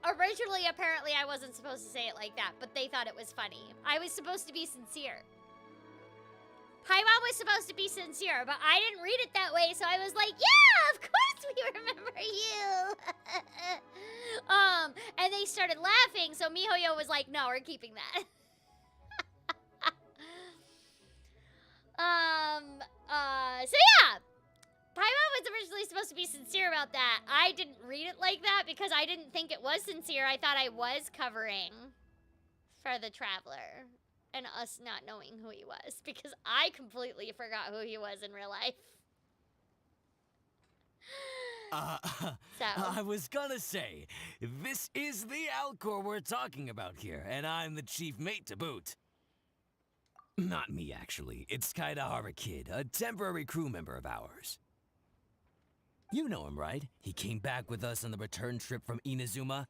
[SPEAKER 1] Originally, apparently I wasn't supposed to say it like that, but they thought it was funny. I was supposed to be sincere. Paimon was supposed to be sincere, but I didn't read it that way, so I was like, yeah, of course we remember you. And they started laughing, so MiHoYo was like, no, we're keeping that. So yeah, Paimon was originally supposed to be sincere about that. I didn't read it like that because I didn't think it was sincere. I thought I was covering for the Traveler and us not knowing who he was because I completely forgot who he was in real life.
[SPEAKER 14] I was gonna say, this is the Alcor we're talking about here, and I'm the chief mate to boot. Not me, actually. It's Kaidahara Kid, a temporary crew member of ours. You know him, right? He came back with us on the return trip from Inazuma.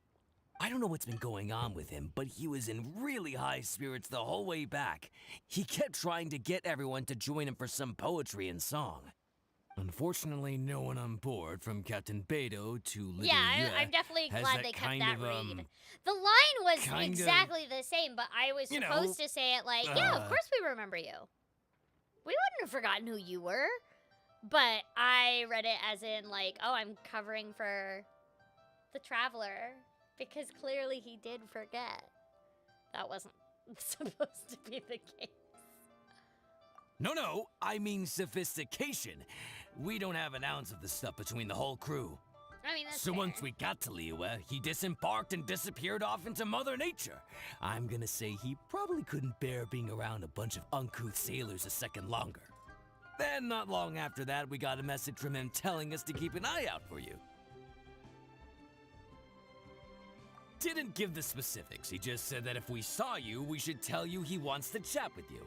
[SPEAKER 14] I don't know what's been going on with him, but he was in really high spirits the whole way back. He kept trying to get everyone to join him for some poetry and song. Unfortunately, no one on board, from Captain Beto to Little
[SPEAKER 1] I'm definitely glad they kept that read. The line was exactly the same, but I was supposed to say it like, yeah, of course we remember you. We wouldn't have forgotten who you were. But I read it as in like, oh, I'm covering for the Traveler. Because clearly he did forget. That wasn't supposed to be the case.
[SPEAKER 14] No, I mean sophistication. We don't have an ounce of the stuff between the whole crew.
[SPEAKER 1] I mean, that's
[SPEAKER 14] So
[SPEAKER 1] fair.
[SPEAKER 14] once we got to Liyue, he disembarked and disappeared off into Mother Nature. I'm gonna say he probably couldn't bear being around a bunch of uncouth sailors a second longer. Then, not long after that, we got a message from him telling us to keep an eye out for you. Didn't give the specifics, he just said that if we saw you, we should tell you he wants to chat with you.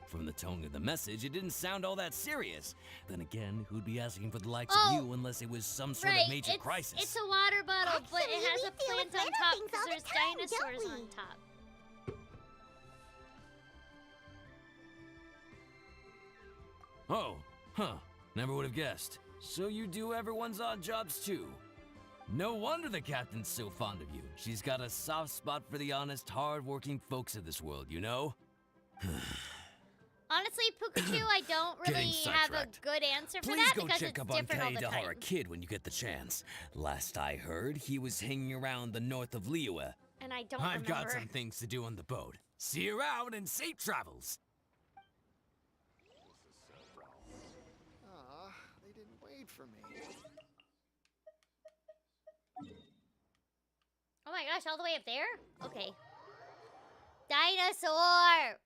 [SPEAKER 14] From the tone of the message, it didn't sound all that serious. Then again, who'd be asking for the likes of you unless it was some sort of major crisis?
[SPEAKER 1] It's a water bottle, but it
[SPEAKER 2] Actually,
[SPEAKER 1] has
[SPEAKER 2] we
[SPEAKER 1] a
[SPEAKER 2] deal
[SPEAKER 1] plant
[SPEAKER 2] with
[SPEAKER 1] on
[SPEAKER 2] little
[SPEAKER 1] top
[SPEAKER 2] things
[SPEAKER 1] because
[SPEAKER 2] all the
[SPEAKER 1] there's
[SPEAKER 2] time,
[SPEAKER 1] dinosaurs
[SPEAKER 2] don't we?
[SPEAKER 1] on top.
[SPEAKER 14] Oh, huh. Never would have guessed. So you do everyone's odd jobs too. No wonder the captain's so fond of you. She's got a soft spot for the honest, hard-working folks of this world, you know?
[SPEAKER 1] Honestly, Pikachu, I don't really have a good answer for that because it's different all the time.
[SPEAKER 14] Kaidahara Kid when you get the chance. Last I heard, he was hanging around the north of Liyue.
[SPEAKER 1] And I don't
[SPEAKER 14] I've got
[SPEAKER 1] remember.
[SPEAKER 14] some things to do on the boat. See you around and safe travels.
[SPEAKER 15] They didn't wait for me.
[SPEAKER 1] Oh my gosh, all the way up there? Okay. Dinosaur!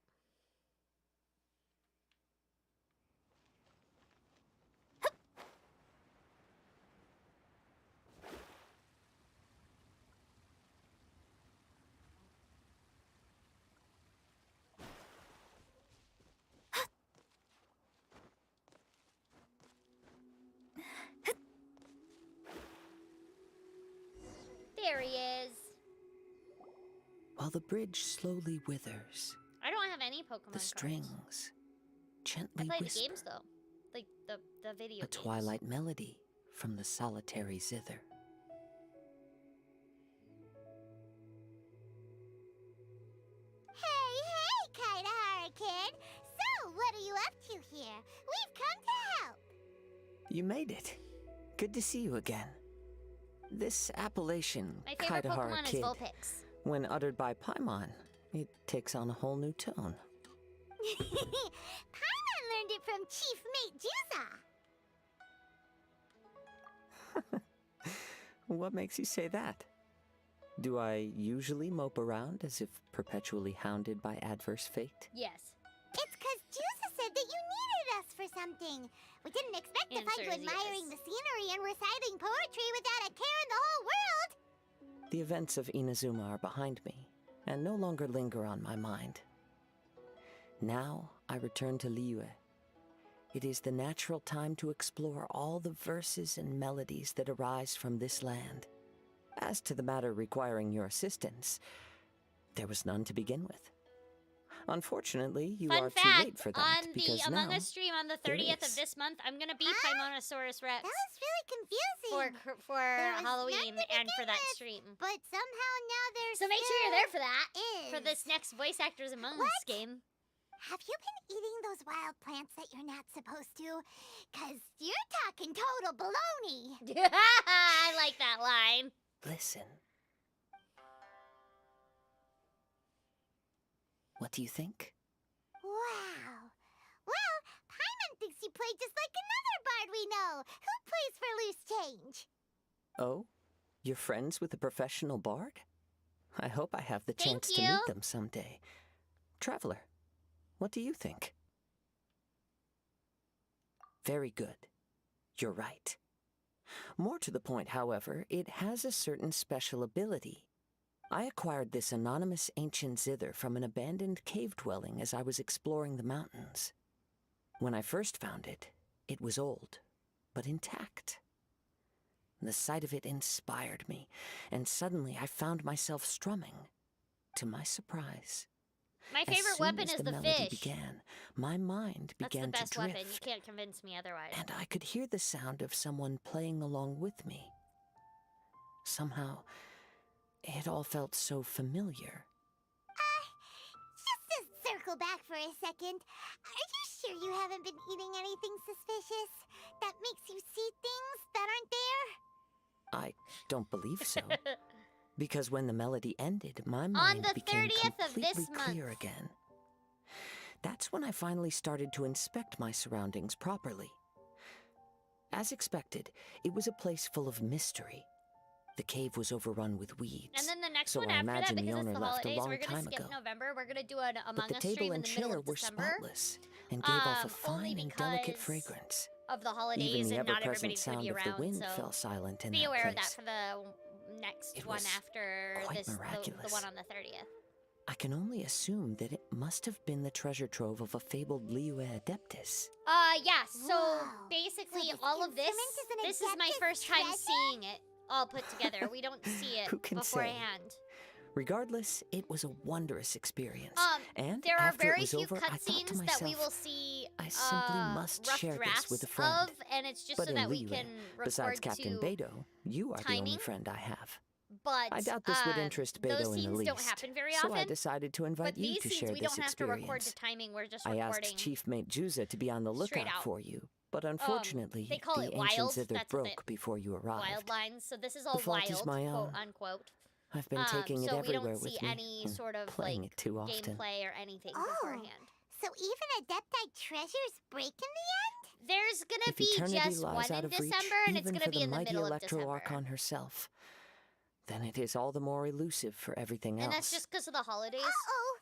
[SPEAKER 1] There he is.
[SPEAKER 7] While the bridge slowly withers,
[SPEAKER 1] I don't have any Pokemon
[SPEAKER 7] the
[SPEAKER 1] cards.
[SPEAKER 7] strings
[SPEAKER 1] I
[SPEAKER 7] gently
[SPEAKER 1] play
[SPEAKER 7] whisper
[SPEAKER 1] the games though, like the video
[SPEAKER 7] a
[SPEAKER 1] games.
[SPEAKER 7] twilight melody from the solitary zither.
[SPEAKER 2] Hey, Kaitahara kid. So, what are you up to here? We've come to help.
[SPEAKER 7] You made it. Good to see you again. This appellation,
[SPEAKER 1] My favorite
[SPEAKER 7] Kaitahara
[SPEAKER 1] Pokemon is
[SPEAKER 7] Kid,
[SPEAKER 1] Vulpix.
[SPEAKER 7] when uttered by Paimon, it takes on a whole new tone.
[SPEAKER 2] Paimon learned it from Chief Mate Juza.
[SPEAKER 7] What makes you say that? Do I usually mope around as if perpetually hounded by adverse fate?
[SPEAKER 1] Yes.
[SPEAKER 2] It's 'cause Juza said that you needed us for something. We didn't expect to find you
[SPEAKER 1] Answer is
[SPEAKER 2] admiring
[SPEAKER 1] yes.
[SPEAKER 2] the scenery and reciting poetry without a care in the whole world.
[SPEAKER 7] The events of Inazuma are behind me, and no longer linger on my mind. Now I return to Liyue. It is the natural time to explore all the verses and melodies that arise from this land. As to the matter requiring your assistance, there was none to begin with. Unfortunately, you
[SPEAKER 1] Fun
[SPEAKER 7] are
[SPEAKER 1] fact,
[SPEAKER 7] too late for that,
[SPEAKER 1] on the
[SPEAKER 7] because
[SPEAKER 1] Among
[SPEAKER 7] now
[SPEAKER 1] Us stream on the
[SPEAKER 7] there
[SPEAKER 1] 30th of
[SPEAKER 7] is.
[SPEAKER 1] this month, I'm gonna be Paimonosaurus Rex
[SPEAKER 2] That was really confusing.
[SPEAKER 1] for
[SPEAKER 2] There was
[SPEAKER 1] Halloween
[SPEAKER 2] none to
[SPEAKER 1] and for
[SPEAKER 2] begin
[SPEAKER 1] that
[SPEAKER 2] with,
[SPEAKER 1] stream.
[SPEAKER 2] But somehow now there's
[SPEAKER 1] So make sure you're there for that.
[SPEAKER 2] is.
[SPEAKER 1] For this next Voice Actors Among Us
[SPEAKER 2] What?
[SPEAKER 1] game.
[SPEAKER 2] Have you been eating those wild plants that you're not supposed to? 'Cause you're talking total baloney.
[SPEAKER 1] I like that line.
[SPEAKER 7] Listen. What do you think?
[SPEAKER 2] Wow. Well, Paimon thinks you play just like another bard we know, who plays for loose change.
[SPEAKER 7] Oh? You're friends with a professional bard? I hope I have the
[SPEAKER 1] Thank
[SPEAKER 7] chance to
[SPEAKER 1] you.
[SPEAKER 7] meet them someday. Traveler, what do you think? Very good. You're right. More to the point, however, it has a certain special ability. I acquired this anonymous ancient zither from an abandoned cave dwelling as I was exploring the mountains. When I first found it, it was old, but intact. The sight of it inspired me, and suddenly I found myself strumming. To my surprise,
[SPEAKER 1] My
[SPEAKER 7] as
[SPEAKER 1] favorite
[SPEAKER 7] soon
[SPEAKER 1] weapon
[SPEAKER 7] as
[SPEAKER 1] is
[SPEAKER 7] the
[SPEAKER 1] the
[SPEAKER 7] melody
[SPEAKER 1] fish.
[SPEAKER 7] began, my mind
[SPEAKER 1] That's the
[SPEAKER 7] began
[SPEAKER 1] best
[SPEAKER 7] to drift,
[SPEAKER 1] weapon. You can't convince me otherwise.
[SPEAKER 7] and I could hear the sound of someone playing along with me. Somehow, it all felt so familiar.
[SPEAKER 2] Just to circle back for a second, are you sure you haven't been eating anything suspicious? That makes you see things that aren't there?
[SPEAKER 7] I don't believe so. Because when the melody ended, my
[SPEAKER 1] On
[SPEAKER 7] mind
[SPEAKER 1] the
[SPEAKER 7] became
[SPEAKER 1] 30th of
[SPEAKER 7] completely
[SPEAKER 1] this
[SPEAKER 7] clear
[SPEAKER 1] month.
[SPEAKER 7] again. That's when I finally started to inspect my surroundings properly. As expected, it was a place full of mystery. The cave was overrun with weeds.
[SPEAKER 1] And then the next
[SPEAKER 7] so
[SPEAKER 1] one
[SPEAKER 7] I
[SPEAKER 1] after that,
[SPEAKER 7] imagine the
[SPEAKER 1] because it's
[SPEAKER 7] owner
[SPEAKER 1] the
[SPEAKER 7] left a
[SPEAKER 1] holidays,
[SPEAKER 7] long
[SPEAKER 1] we're gonna
[SPEAKER 7] time
[SPEAKER 1] skip
[SPEAKER 7] ago.
[SPEAKER 1] November. We're gonna do an Among
[SPEAKER 7] But the
[SPEAKER 1] Us
[SPEAKER 7] table
[SPEAKER 1] stream in
[SPEAKER 7] and
[SPEAKER 1] the middle
[SPEAKER 7] chair
[SPEAKER 1] of
[SPEAKER 7] were
[SPEAKER 1] December.
[SPEAKER 7] spotless and gave off a
[SPEAKER 1] only
[SPEAKER 7] fine and delicate
[SPEAKER 1] because
[SPEAKER 7] fragrance.
[SPEAKER 1] Of the
[SPEAKER 7] Even
[SPEAKER 1] holidays,
[SPEAKER 7] the
[SPEAKER 1] and not
[SPEAKER 7] ever-present
[SPEAKER 1] everybody's gonna
[SPEAKER 7] sound
[SPEAKER 1] be
[SPEAKER 7] of
[SPEAKER 1] around.
[SPEAKER 7] the wind
[SPEAKER 1] So
[SPEAKER 7] fell silent in
[SPEAKER 1] be
[SPEAKER 7] that
[SPEAKER 1] aware
[SPEAKER 7] place.
[SPEAKER 1] of that for the next
[SPEAKER 7] It
[SPEAKER 1] one
[SPEAKER 7] was
[SPEAKER 1] after
[SPEAKER 7] quite
[SPEAKER 1] this, the
[SPEAKER 7] miraculous.
[SPEAKER 1] one on the 30th.
[SPEAKER 7] I can only assume that it must have been the treasure trove of a fabled Liyue Adeptus.
[SPEAKER 1] Yeah, so
[SPEAKER 2] Wow.
[SPEAKER 1] basically
[SPEAKER 2] So this
[SPEAKER 1] all of this,
[SPEAKER 2] instrument is an
[SPEAKER 1] this is my
[SPEAKER 2] Adeptus
[SPEAKER 1] first time
[SPEAKER 2] treasure?
[SPEAKER 1] seeing it all put together. We don't see it
[SPEAKER 7] Who can say?
[SPEAKER 1] beforehand.
[SPEAKER 7] Regardless, it was a wondrous experience. And
[SPEAKER 1] There are
[SPEAKER 7] after it
[SPEAKER 1] very
[SPEAKER 7] was
[SPEAKER 1] few
[SPEAKER 7] over, I thought to
[SPEAKER 1] cutscenes
[SPEAKER 7] myself,
[SPEAKER 1] that we will see
[SPEAKER 7] I simply must
[SPEAKER 1] rough
[SPEAKER 7] share this
[SPEAKER 1] drafts
[SPEAKER 7] with a friend.
[SPEAKER 1] of, and it's just
[SPEAKER 7] but
[SPEAKER 1] so
[SPEAKER 7] in
[SPEAKER 1] that we
[SPEAKER 7] Liyue,
[SPEAKER 1] can
[SPEAKER 7] besides
[SPEAKER 1] record
[SPEAKER 7] Captain
[SPEAKER 1] to
[SPEAKER 7] Beidou, you are the only
[SPEAKER 1] timing.
[SPEAKER 7] friend I have.
[SPEAKER 1] But
[SPEAKER 7] I doubt this would interest
[SPEAKER 1] those
[SPEAKER 7] Beidou in the
[SPEAKER 1] scenes
[SPEAKER 7] least.
[SPEAKER 1] don't happen very
[SPEAKER 7] so I
[SPEAKER 1] often.
[SPEAKER 7] decided to invite
[SPEAKER 1] But
[SPEAKER 7] you
[SPEAKER 1] these
[SPEAKER 7] to
[SPEAKER 1] scenes
[SPEAKER 7] share
[SPEAKER 1] we
[SPEAKER 7] this
[SPEAKER 1] don't have to record
[SPEAKER 7] experience.
[SPEAKER 1] to timing. We're just
[SPEAKER 7] I
[SPEAKER 1] recording.
[SPEAKER 7] asked Chief Mate Juza to be on the
[SPEAKER 1] straight
[SPEAKER 7] lookout
[SPEAKER 1] out.
[SPEAKER 7] for you, but unfortunately,
[SPEAKER 1] they call
[SPEAKER 7] the
[SPEAKER 1] it
[SPEAKER 7] ancient
[SPEAKER 1] wild.
[SPEAKER 7] zither
[SPEAKER 1] That's what
[SPEAKER 7] broke
[SPEAKER 1] they-
[SPEAKER 7] before you arrived.
[SPEAKER 1] Wild lines. So this is all
[SPEAKER 7] The fault
[SPEAKER 1] wild,
[SPEAKER 7] is my
[SPEAKER 1] quote
[SPEAKER 7] own.
[SPEAKER 1] unquote.
[SPEAKER 7] I've been taking it
[SPEAKER 1] so we
[SPEAKER 7] everywhere
[SPEAKER 1] don't see
[SPEAKER 7] with me
[SPEAKER 1] any
[SPEAKER 7] and
[SPEAKER 1] sort of
[SPEAKER 7] playing
[SPEAKER 1] like
[SPEAKER 7] it too often.
[SPEAKER 1] gameplay or anything
[SPEAKER 2] Oh.
[SPEAKER 1] beforehand.
[SPEAKER 2] So even Adepti treasures break in the end?
[SPEAKER 1] There's gonna
[SPEAKER 7] If
[SPEAKER 1] be
[SPEAKER 7] eternity
[SPEAKER 1] just
[SPEAKER 7] lies
[SPEAKER 1] one
[SPEAKER 7] out
[SPEAKER 1] in
[SPEAKER 7] of reach,
[SPEAKER 1] December, and it's
[SPEAKER 7] even
[SPEAKER 1] gonna
[SPEAKER 7] for
[SPEAKER 1] be
[SPEAKER 7] the
[SPEAKER 1] in the
[SPEAKER 7] mighty
[SPEAKER 1] middle of
[SPEAKER 7] Electro
[SPEAKER 1] December.
[SPEAKER 7] Archon herself, then it is all the more elusive for everything
[SPEAKER 1] And
[SPEAKER 7] else.
[SPEAKER 1] that's just because of the holidays.
[SPEAKER 2] Uh-oh.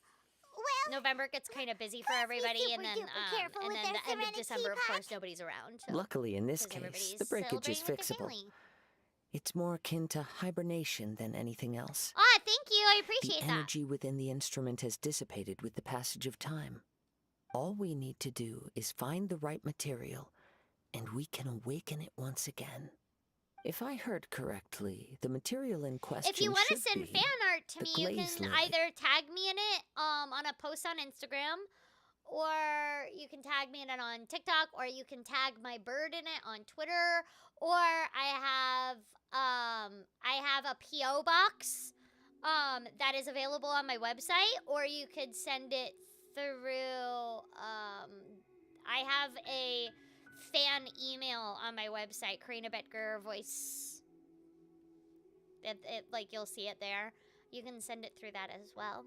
[SPEAKER 2] Well,
[SPEAKER 1] November gets kind of busy for
[SPEAKER 2] let's be
[SPEAKER 1] everybody, and then
[SPEAKER 2] super-duper careful
[SPEAKER 1] and
[SPEAKER 2] with
[SPEAKER 1] then
[SPEAKER 2] their
[SPEAKER 1] the end of
[SPEAKER 2] Serenity
[SPEAKER 1] December, of
[SPEAKER 2] Pack.
[SPEAKER 1] course, nobody's around. So.
[SPEAKER 7] Luckily, in this
[SPEAKER 1] 'Cause
[SPEAKER 7] case,
[SPEAKER 1] everybody's
[SPEAKER 7] the breakage is
[SPEAKER 1] celebrating with their
[SPEAKER 7] fixable.
[SPEAKER 1] family.
[SPEAKER 7] It's more akin to hibernation than anything else.
[SPEAKER 1] Ah, thank you. I
[SPEAKER 7] The
[SPEAKER 1] appreciate that.
[SPEAKER 7] energy within the instrument has dissipated with the passage of time. All we need to do is find the right material, and we can awaken it once again. If I heard correctly, the material in question
[SPEAKER 1] If you want to
[SPEAKER 7] should
[SPEAKER 1] send
[SPEAKER 7] be
[SPEAKER 1] fan art to
[SPEAKER 7] the
[SPEAKER 1] me, you
[SPEAKER 7] glazed
[SPEAKER 1] can
[SPEAKER 7] lily.
[SPEAKER 1] either tag me in it on a post on Instagram, or you can tag me in it on TikTok, or you can tag my bird in it on Twitter, or I have a PO box that is available on my website, or you could send it through I have a fan email on my website, Corina Boettger voice. Like, you'll see it there. You can send it through that as well.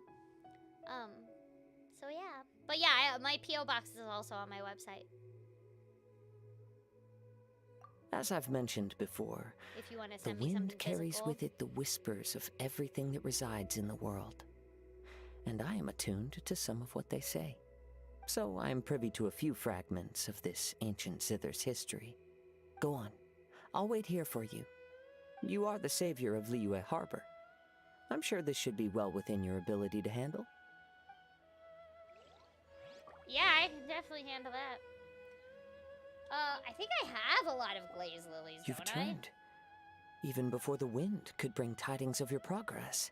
[SPEAKER 1] So yeah. But yeah, my PO box is also on my website.
[SPEAKER 7] As I've mentioned before,
[SPEAKER 1] If you want to
[SPEAKER 7] the
[SPEAKER 1] send me
[SPEAKER 7] wind
[SPEAKER 1] something
[SPEAKER 7] carries
[SPEAKER 1] physical.
[SPEAKER 7] with it the whispers of everything that resides in the world. And I am attuned to some of what they say. So I am privy to a few fragments of this ancient zither's history. Go on. I'll wait here for you. You are the savior of Liyue Harbor. I'm sure this should be well within your ability to handle.
[SPEAKER 1] Yeah, I can definitely handle that. I think I have a lot of glazed lilies,
[SPEAKER 7] You've
[SPEAKER 1] don't I?
[SPEAKER 7] returned. Even before the wind could bring tidings of your progress.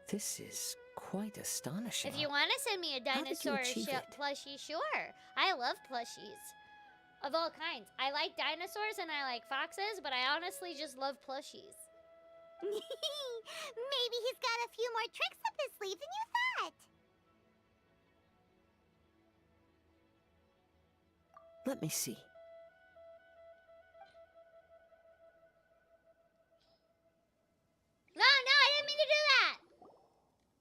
[SPEAKER 7] This is quite astonishing.
[SPEAKER 1] If you want to send me a
[SPEAKER 7] How did you
[SPEAKER 1] dinosaur
[SPEAKER 7] achieve it?
[SPEAKER 1] plushie, sure. I love plushies. Of all kinds. I like dinosaurs and I like foxes, but I honestly just love plushies.
[SPEAKER 2] Maybe he's got a few more tricks up his sleeve than you thought.
[SPEAKER 7] Let me see.
[SPEAKER 1] No, I didn't mean to do that.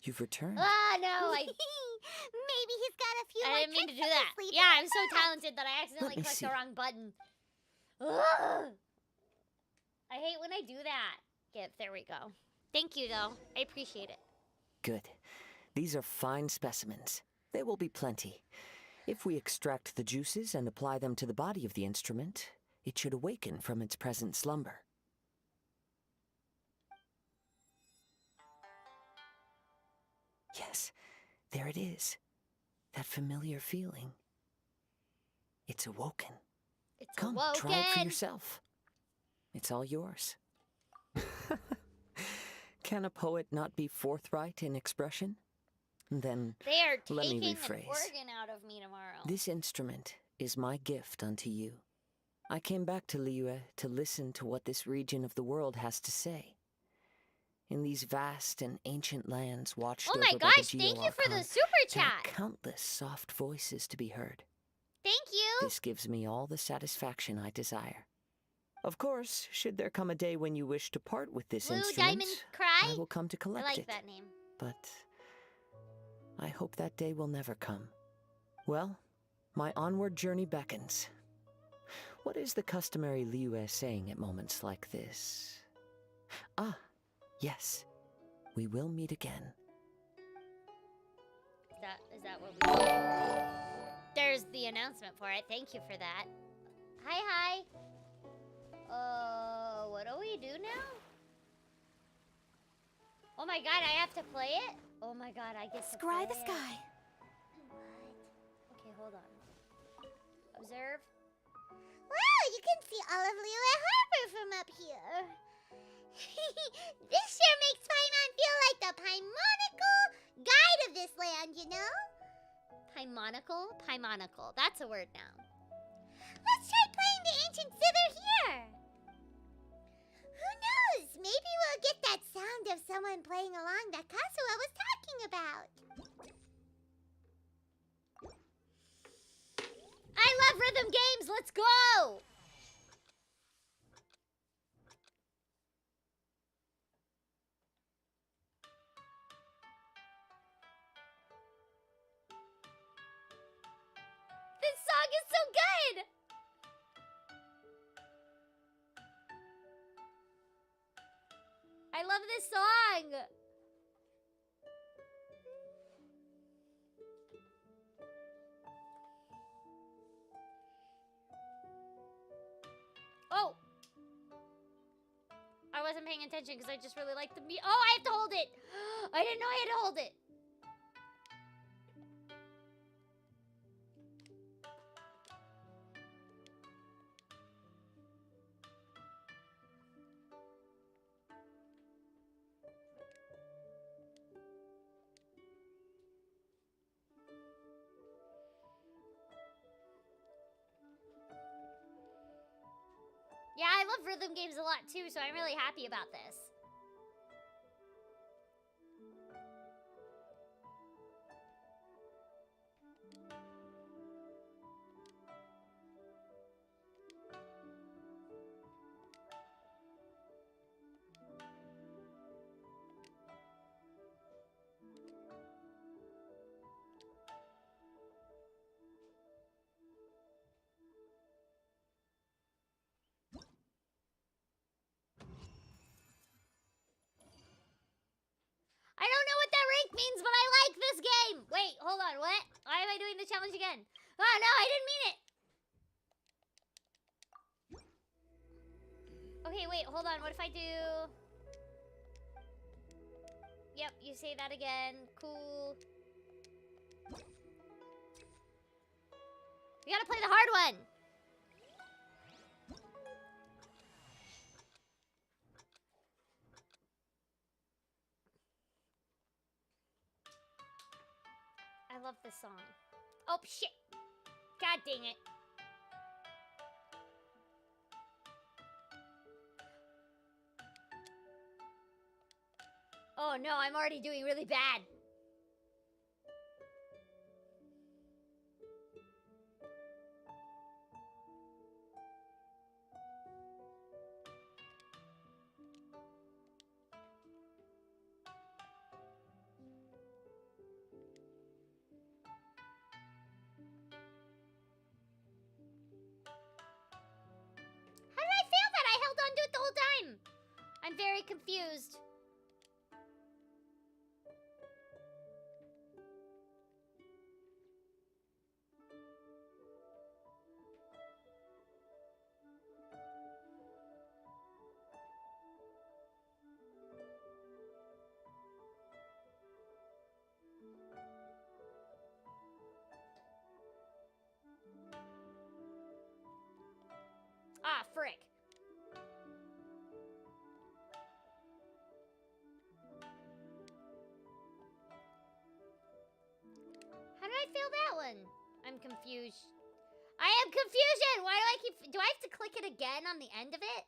[SPEAKER 7] You've returned.
[SPEAKER 1] Ah, no,
[SPEAKER 2] Maybe he's got a few
[SPEAKER 1] I
[SPEAKER 2] more
[SPEAKER 1] didn't mean to
[SPEAKER 2] tricks
[SPEAKER 1] do
[SPEAKER 2] up
[SPEAKER 1] that.
[SPEAKER 2] his sleeve
[SPEAKER 1] Yeah,
[SPEAKER 2] than
[SPEAKER 1] I'm
[SPEAKER 2] you
[SPEAKER 1] so
[SPEAKER 2] thought.
[SPEAKER 1] talented that I accidentally
[SPEAKER 7] Let me
[SPEAKER 1] clicked
[SPEAKER 7] see.
[SPEAKER 1] the wrong button. Ugh. I hate when I do that. There we go. Thank you, though. I appreciate it.
[SPEAKER 7] Good. These are fine specimens. There will be plenty. If we extract the juices and apply them to the body of the instrument, it should awaken from its present slumber. Yes, there it is. That familiar feeling. It's awoken.
[SPEAKER 1] It's
[SPEAKER 7] Come,
[SPEAKER 1] awoken.
[SPEAKER 7] try it for yourself. It's all yours. Can a poet not be forthright in expression? Then
[SPEAKER 1] They are
[SPEAKER 7] let me
[SPEAKER 1] taking
[SPEAKER 7] rephrase.
[SPEAKER 1] an organ out of me tomorrow.
[SPEAKER 7] This instrument is my gift unto you. I came back to Liyue to listen to what this region of the world has to say. In these vast and ancient lands watched
[SPEAKER 1] Oh
[SPEAKER 7] over
[SPEAKER 1] my
[SPEAKER 7] by
[SPEAKER 1] gosh,
[SPEAKER 7] the
[SPEAKER 1] thank you for the
[SPEAKER 7] Geo-Archon,
[SPEAKER 1] super
[SPEAKER 7] there are
[SPEAKER 1] chat.
[SPEAKER 7] countless soft voices to be heard.
[SPEAKER 1] Thank you.
[SPEAKER 7] This gives me all the satisfaction I desire. Of course, should there come a day when you wish to part with this
[SPEAKER 1] Blue
[SPEAKER 7] instrument,
[SPEAKER 1] Diamond Cry?
[SPEAKER 7] I will come to
[SPEAKER 1] I
[SPEAKER 7] collect
[SPEAKER 1] like
[SPEAKER 7] it.
[SPEAKER 1] that name.
[SPEAKER 7] But I hope that day will never come. Well, my onward journey beckons. What is the customary Liyue saying at moments like this? Ah, yes. We will meet again.
[SPEAKER 1] Is that what we do? There's the announcement for it. Thank you for that. Hi. What do we do now? Oh my god, I have to play it? Oh my god, I get to
[SPEAKER 5] Scry
[SPEAKER 1] play
[SPEAKER 5] the
[SPEAKER 1] it.
[SPEAKER 5] sky.
[SPEAKER 1] What? Okay, hold on. Observe.
[SPEAKER 2] Wow, you can see all of Liyue Harbor from up here. This sure makes Paimon feel like the Paimonical guide of this land, you know?
[SPEAKER 1] Paimonical? Paimonical. That's a word now.
[SPEAKER 2] Let's try playing the ancient zither here. Who knows? Maybe we'll get that sound of someone playing along that Kazuha was talking about.
[SPEAKER 1] I love rhythm games. Let's go. This song is so good. I love this song. Oh. I wasn't paying attention because I just really like the Oh, I have to hold it. I didn't know I had to hold it. I love rhythm games a lot too, so I'm really happy about this. I don't know what that rank means, but I like this game. Wait, hold on. What? Why am I doing the challenge again? Oh, no, I didn't mean it. Okay, wait, hold on. What if I do... Yep, you say that again. Cool. We gotta play the hard one. I love this song. Oh, shit. God dang it. Oh, no, I'm already doing really bad. How did I fail that? I held on to it the whole time. I'm very confused. Ah, frick. How did I fail that one? I'm confused. I am confusion! Why do I keep... Do I have to click it again on the end of it?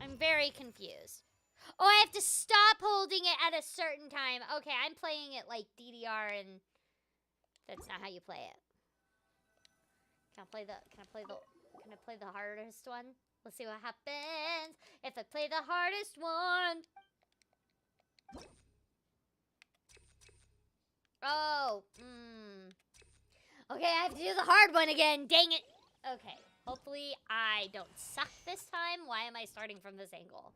[SPEAKER 1] I'm very confused. Oh, I have to stop holding it at a certain time. Okay, I'm playing it like DDR and... That's not how you play it. Can I play the hardest one? Let's see what happens if I play the hardest one. Oh, okay, I have to do the hard one again. Dang it. Okay, hopefully I don't suck this time. Why am I starting from this angle?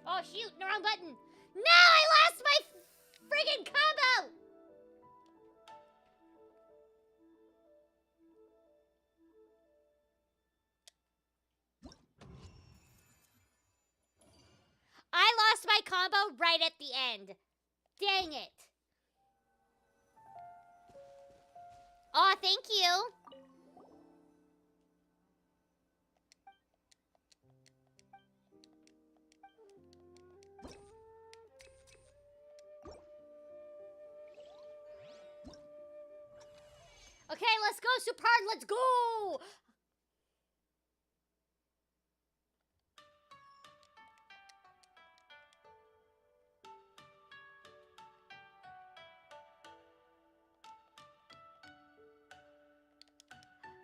[SPEAKER 1] Oh, shoot, the wrong button. No, I lost my friggin' combo. I lost my combo right at the end. Dang it. Oh, thank you. Okay, let's go, Super Hard, let's go!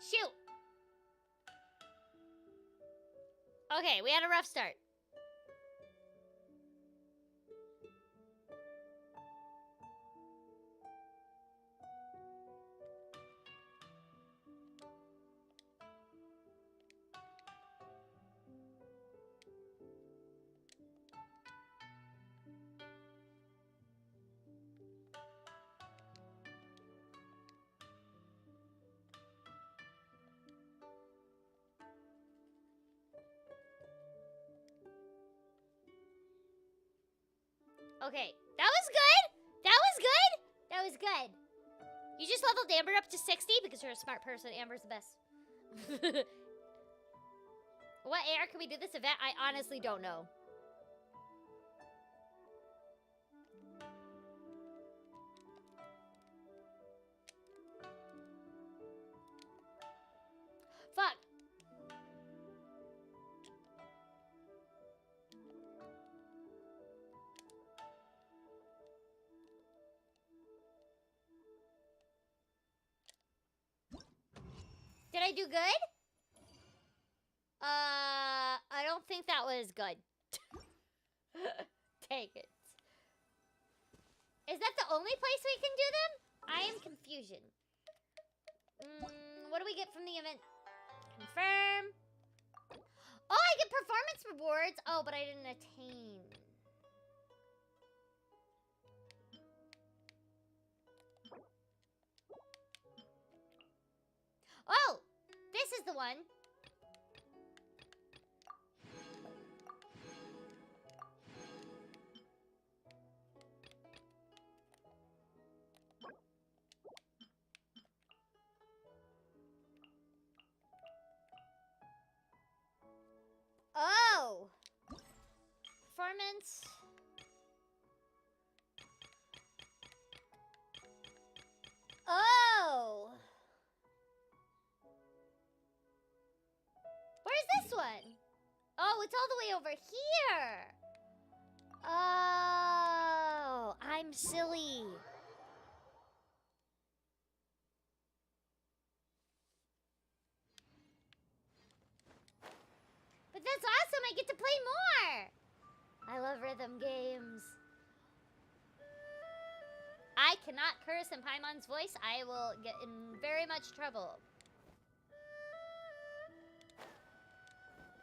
[SPEAKER 1] Shoot! Okay, we had a rough start. Okay, that was good. That was good. That was good. You just leveled Amber up to 60 because you're a smart person. Amber's the best. What AR can we do this event? I honestly don't know. Fuck. Did I do good? I don't think that was good. Take it. Is that the only place we can do them? I am confusion. What do we get from the event? Confirm. Oh, I get performance rewards. Oh, but I didn't attain. Oh, this is the one. Oh! Performance. Oh! Where's this one? Oh, it's all the way over here. Oh, I'm silly. But that's awesome, I get to play more! I love rhythm games. I cannot curse in Paimon's voice. I will get in very much trouble.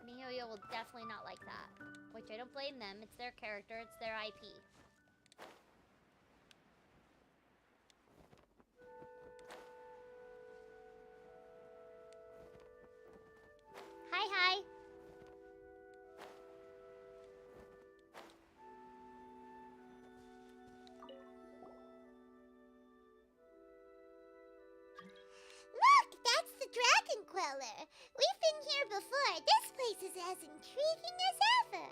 [SPEAKER 1] MiHoYo will definitely not like that. Which I don't blame them. It's their character, it's their IP. Hi, hi.
[SPEAKER 2] Look, that's the Dragon Queller. We've been here before. This place is as intriguing as ever.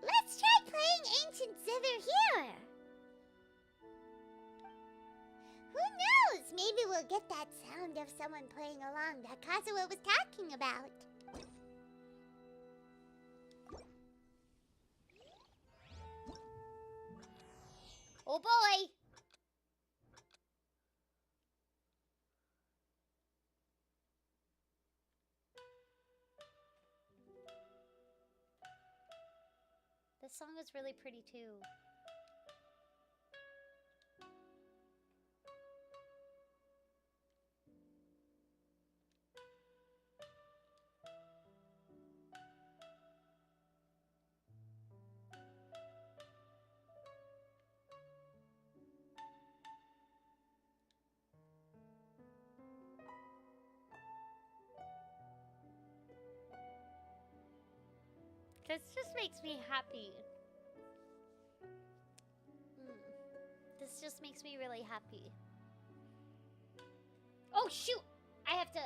[SPEAKER 2] Let's try playing Ancient Zither here. Who knows? Maybe we'll get that sound of someone playing along that Kazuo was talking about.
[SPEAKER 1] Oh boy! This song is really pretty too. This just makes me happy. This just makes me really happy. Oh shoot! I have to...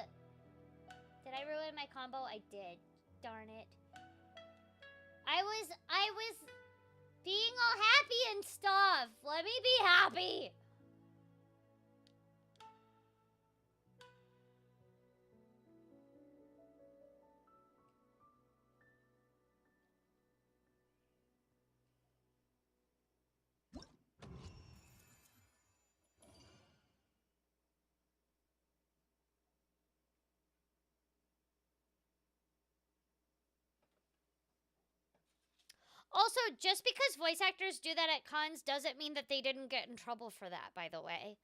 [SPEAKER 1] Did I ruin my combo? I did. Darn it. I was being all happy and stuff. Let me be happy. Also, just because voice actors do that at cons doesn't mean that they didn't get in trouble for that, by the way.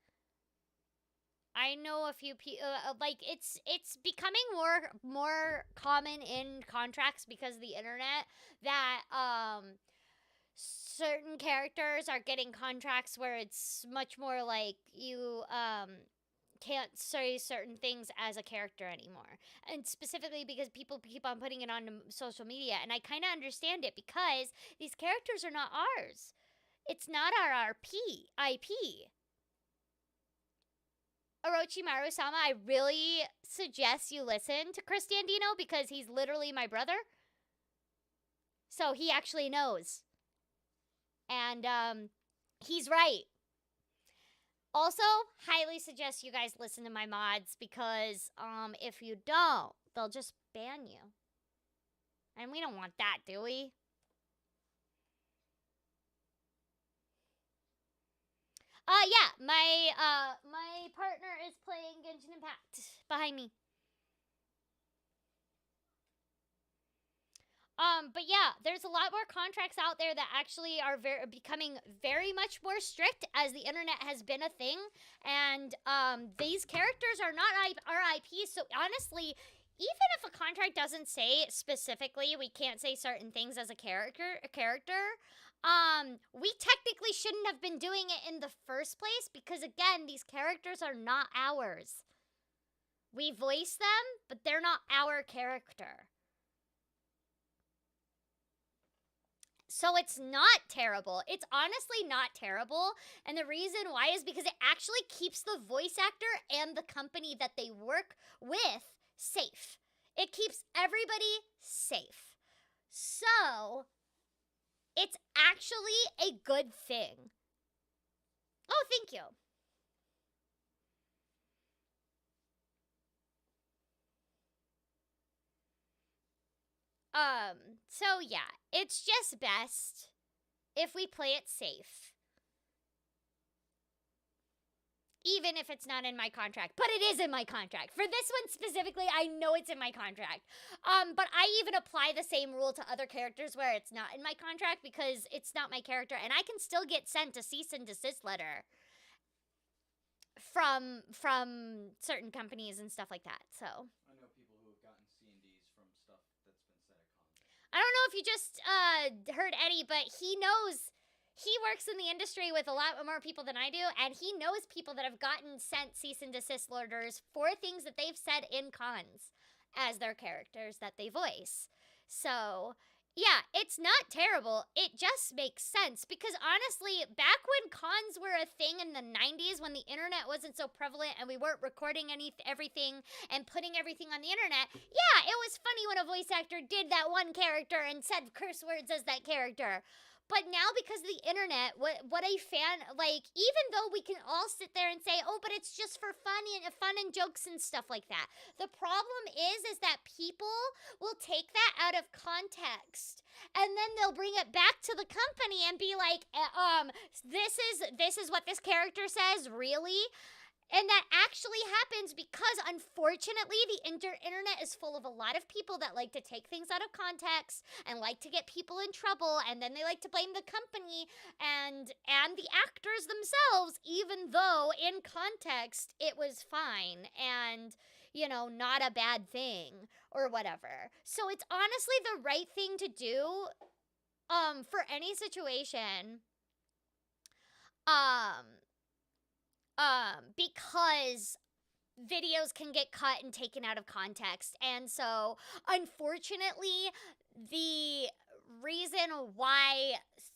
[SPEAKER 1] I know a few people, like, it's becoming more common in contracts because of the internet that, certain characters are getting contracts where it's much more like you, can't say certain things as a character anymore. And specifically because people keep on putting it on social media. And I kind of understand it because these characters are not ours. It's not our IP. Orochimaru-sama, I really suggest you listen to Chris Dandino because he's literally my brother. So he actually knows. And he's right. Also, highly suggest you guys listen to my mods because if you don't, they'll just ban you. And we don't want that, do we? Yeah, my partner is playing Genshin Impact behind me. But yeah, there's a lot more contracts out there that actually are becoming very much more strict as the internet has been a thing. And these characters are not our IP. So honestly, even if a contract doesn't say specifically we can't say certain things as a character, we technically shouldn't have been doing it in the first place because again, these characters are not ours. We voice them, but they're not our character. So it's not terrible. It's honestly not terrible. And the reason why is because it actually keeps the voice actor and the company that they work with safe. It keeps everybody safe. So it's actually a good thing. Oh, thank you. So yeah, it's just best if we play it safe. Even if it's not in my contract. But it is in my contract. For this one specifically, I know it's in my contract. But I even apply the same rule to other characters where it's not in my contract because it's not my character. And I can still get sent a cease and desist letter from certain companies and stuff like that. So
[SPEAKER 4] I know people who have gotten C&Ds from stuff that's been said at cons.
[SPEAKER 1] I don't know if you just heard Eddie, but he knows. He works in the industry with a lot more people than I do, and he knows people that have gotten sent cease and desist orders for things that they've said in cons as their characters that they voice. So, yeah, it's not terrible. It just makes sense because honestly, back when cons were a thing in the 90s when the internet wasn't so prevalent and we weren't recording everything and putting everything on the internet, yeah, it was funny when a voice actor did that one character and said curse words as that character. But now because of the internet, what I fan, like, even though we can all sit there and say, oh, but it's just for fun and jokes and stuff like that. The problem is that people will take that out of context and then they'll bring it back to the company and be like, this is what this character says, really? And that actually happens because, unfortunately, the internet is full of a lot of people that like to take things out of context and like to get people in trouble, and then they like to blame the company and the actors themselves, even though in context it was fine and, you know, not a bad thing or whatever. So it's honestly the right thing to do for any situation. Because videos can get cut and taken out of context. And so, unfortunately, the reason why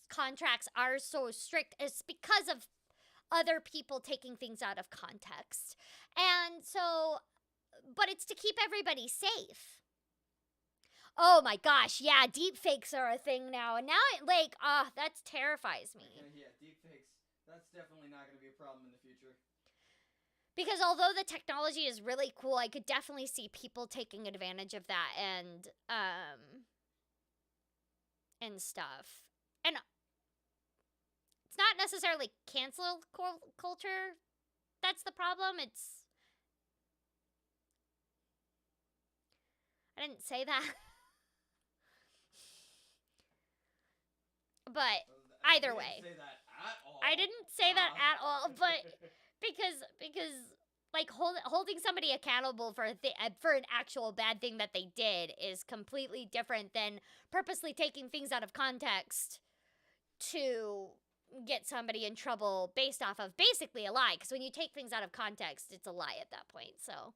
[SPEAKER 1] contracts are so strict is because of other people taking things out of context. And so, but it's to keep everybody safe. Oh my gosh, yeah, deepfakes are a thing now. And now that terrifies me.
[SPEAKER 4] Yeah, deepfakes. That's definitely not going to be a problem in the future.
[SPEAKER 1] Because although the technology is really cool, I could definitely see people taking advantage of that and stuff. And it's not necessarily cancel culture that's the problem. I didn't say that. But either
[SPEAKER 4] I
[SPEAKER 1] way.
[SPEAKER 4] didn't say that at all.
[SPEAKER 1] I didn't say that at all, but because like holding somebody accountable for for an actual bad thing that they did is completely different than purposely taking things out of context to get somebody in trouble based off of basically a lie. Because when you take things out of context, it's a lie at that point. So,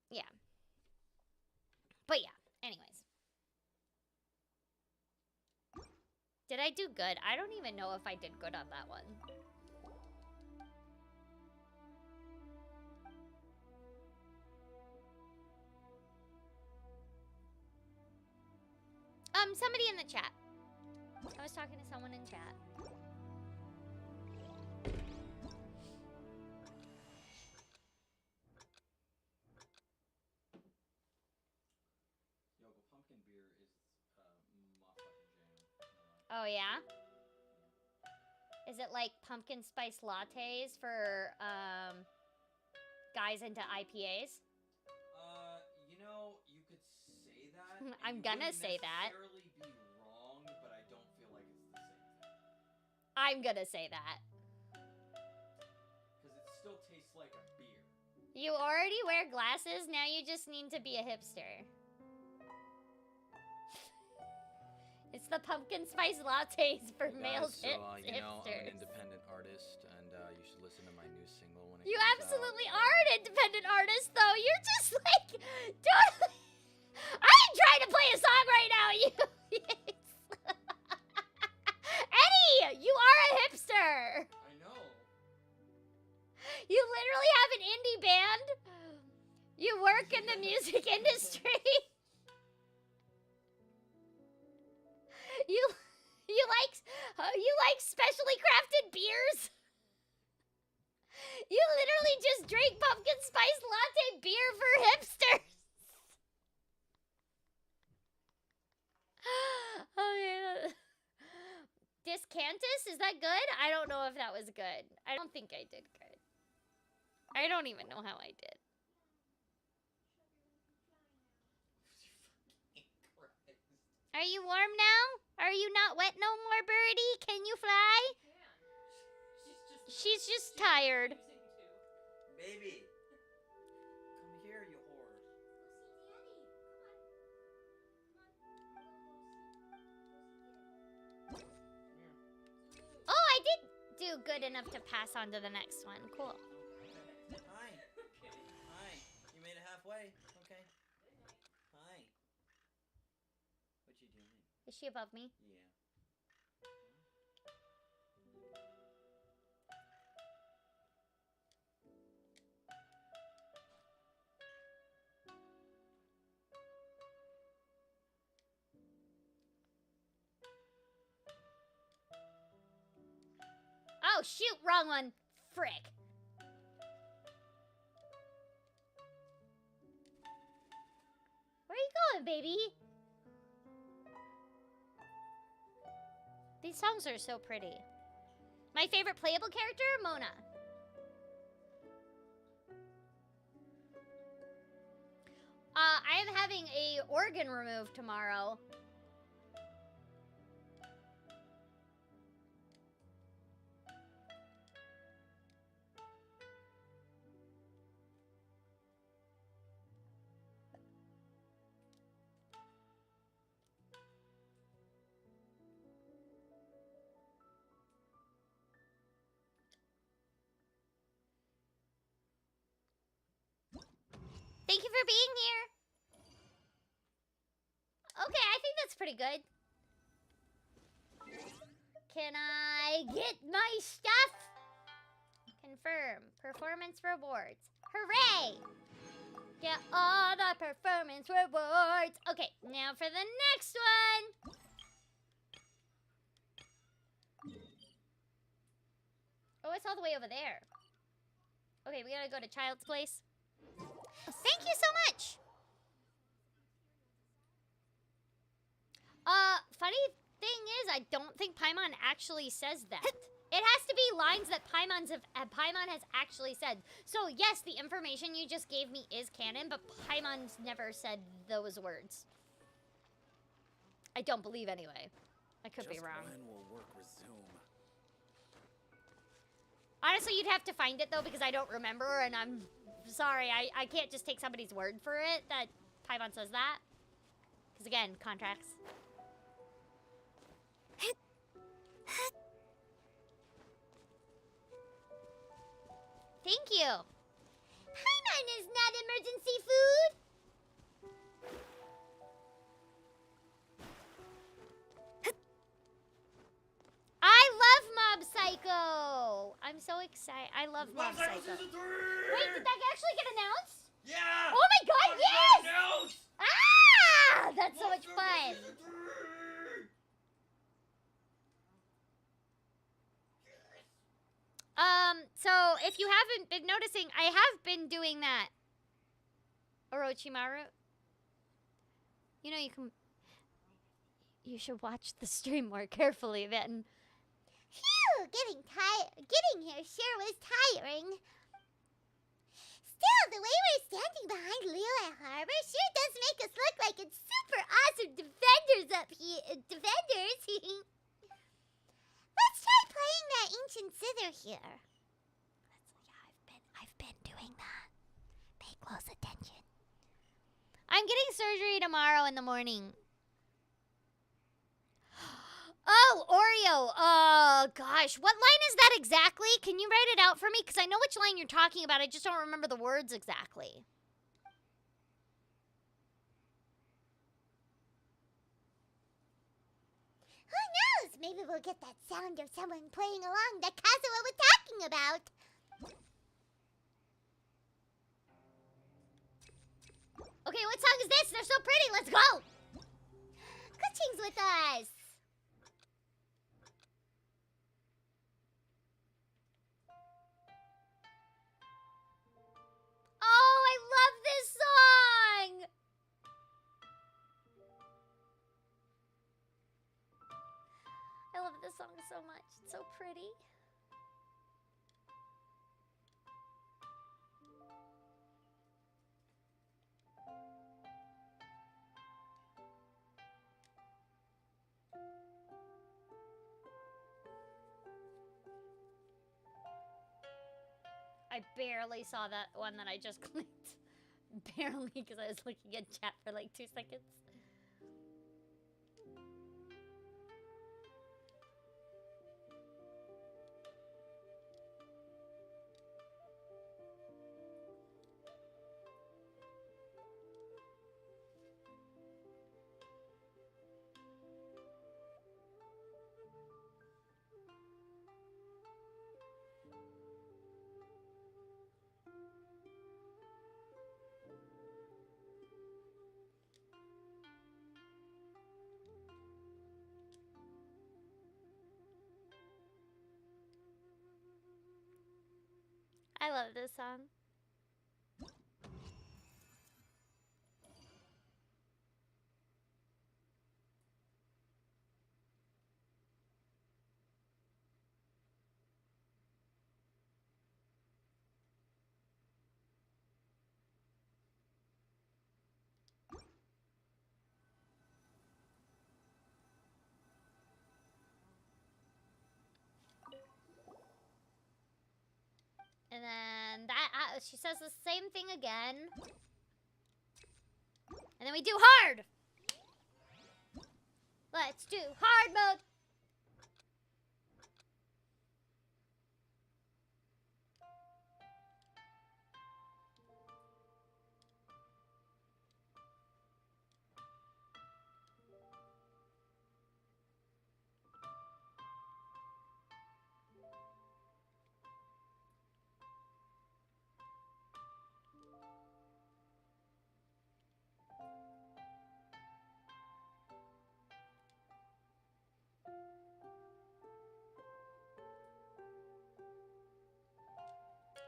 [SPEAKER 1] yeah. But yeah, anyways. Did I do good? I don't even know if I did good on that one. Somebody in the chat. I was talking to someone in chat.
[SPEAKER 4] Yo, the pumpkin beer is my fucking jam.
[SPEAKER 1] Oh yeah? Is it like pumpkin spice lattes for guys into IPAs?
[SPEAKER 4] You know, you could say that.
[SPEAKER 1] I'm gonna say that.
[SPEAKER 4] Necessarily be wrong, but I don't feel like it's the same thing.
[SPEAKER 1] I'm gonna say that.
[SPEAKER 4] Because it still tastes like a beer.
[SPEAKER 1] You already wear glasses, now you just need to be a hipster. It's the pumpkin spice lattes for male
[SPEAKER 4] you know, I'm
[SPEAKER 1] hipsters.
[SPEAKER 4] an independent artist, and you should listen to my new single when it
[SPEAKER 1] You
[SPEAKER 4] comes
[SPEAKER 1] absolutely
[SPEAKER 4] out.
[SPEAKER 1] are an independent artist, though. You're just like totally. I ain't trying to play a song right now. You, Eddie, you are a hipster.
[SPEAKER 4] I know.
[SPEAKER 1] You literally have an indie band. You work in the music industry. You like specially crafted beers. You literally just drink pumpkin spice latte beer for hipsters. Oh yeah. Discantus, is that good? I don't know if that was good. I don't think I did good. I don't even know how I did. Are you warm now? Are you not wet no more, birdie? Can you fly? She's just tired.
[SPEAKER 4] Baby, come here, you whore.
[SPEAKER 1] Oh, I did do good enough to pass on to the next one. Cool.
[SPEAKER 4] Hi. Hi. You made it halfway. Okay. Hi. What you doing?
[SPEAKER 1] Is she above me?
[SPEAKER 4] Yeah.
[SPEAKER 1] Oh, shoot, wrong one. Frick. Where are you going, baby? These songs are so pretty. My favorite playable character, Mona. I am having a organ removed tomorrow. Thank you for being here. Okay, I think that's pretty good. Can I get my stuff? Confirm. Performance rewards. Hooray! Get all the performance rewards. Okay, now for the next one. Oh, it's all the way over there. Okay, we gotta go to Child's Place. Thank you so much! Funny thing is, I don't think Paimon actually says that. It has to be lines that Paimon has actually said. So yes, the information you just gave me is canon, but Paimon's never said those words. I don't believe anyway. I could be
[SPEAKER 15] Just
[SPEAKER 1] wrong.
[SPEAKER 15] when will work resume?
[SPEAKER 1] Honestly, you'd have to find it though because I don't remember, and I'm sorry. I can't just take somebody's word for it that Paimon says that. Because again, contracts. Thank you.
[SPEAKER 2] Paimon is not emergency food.
[SPEAKER 1] I love Mob Psycho. I'm so excited. I love Mob Psycho. Wait, did that actually get announced?
[SPEAKER 4] Yeah!
[SPEAKER 1] Oh my god, yes! Ah! That's so much fun. So if you haven't been noticing, I have been doing that. Orochimaru. You know, you should watch the stream more carefully then.
[SPEAKER 2] Phew, getting here sure was tiring. Still, the way we're standing behind Liyue Harbor sure does make us look like it's super awesome defenders up here. Defenders. Let's try playing that ancient zither here. I've been doing that. Pay close attention.
[SPEAKER 1] I'm getting surgery tomorrow in the morning. Oh, Oreo. Oh, gosh. What line is that exactly? Can you write it out for me? Because I know which line you're talking about. I just don't remember the words exactly.
[SPEAKER 2] Who knows? Maybe we'll get that sound of someone playing along that Kazuha was talking about.
[SPEAKER 1] Okay, what song is this? They're so pretty. Let's go.
[SPEAKER 2] Kuching's with us.
[SPEAKER 1] Oh, I love this song. I love this song so much. It's so pretty. I barely saw that one that I just clicked. Barely, because I was looking at chat for like 2 seconds. I love this song. And then that she says the same thing again. And then we do hard. Let's do hard mode.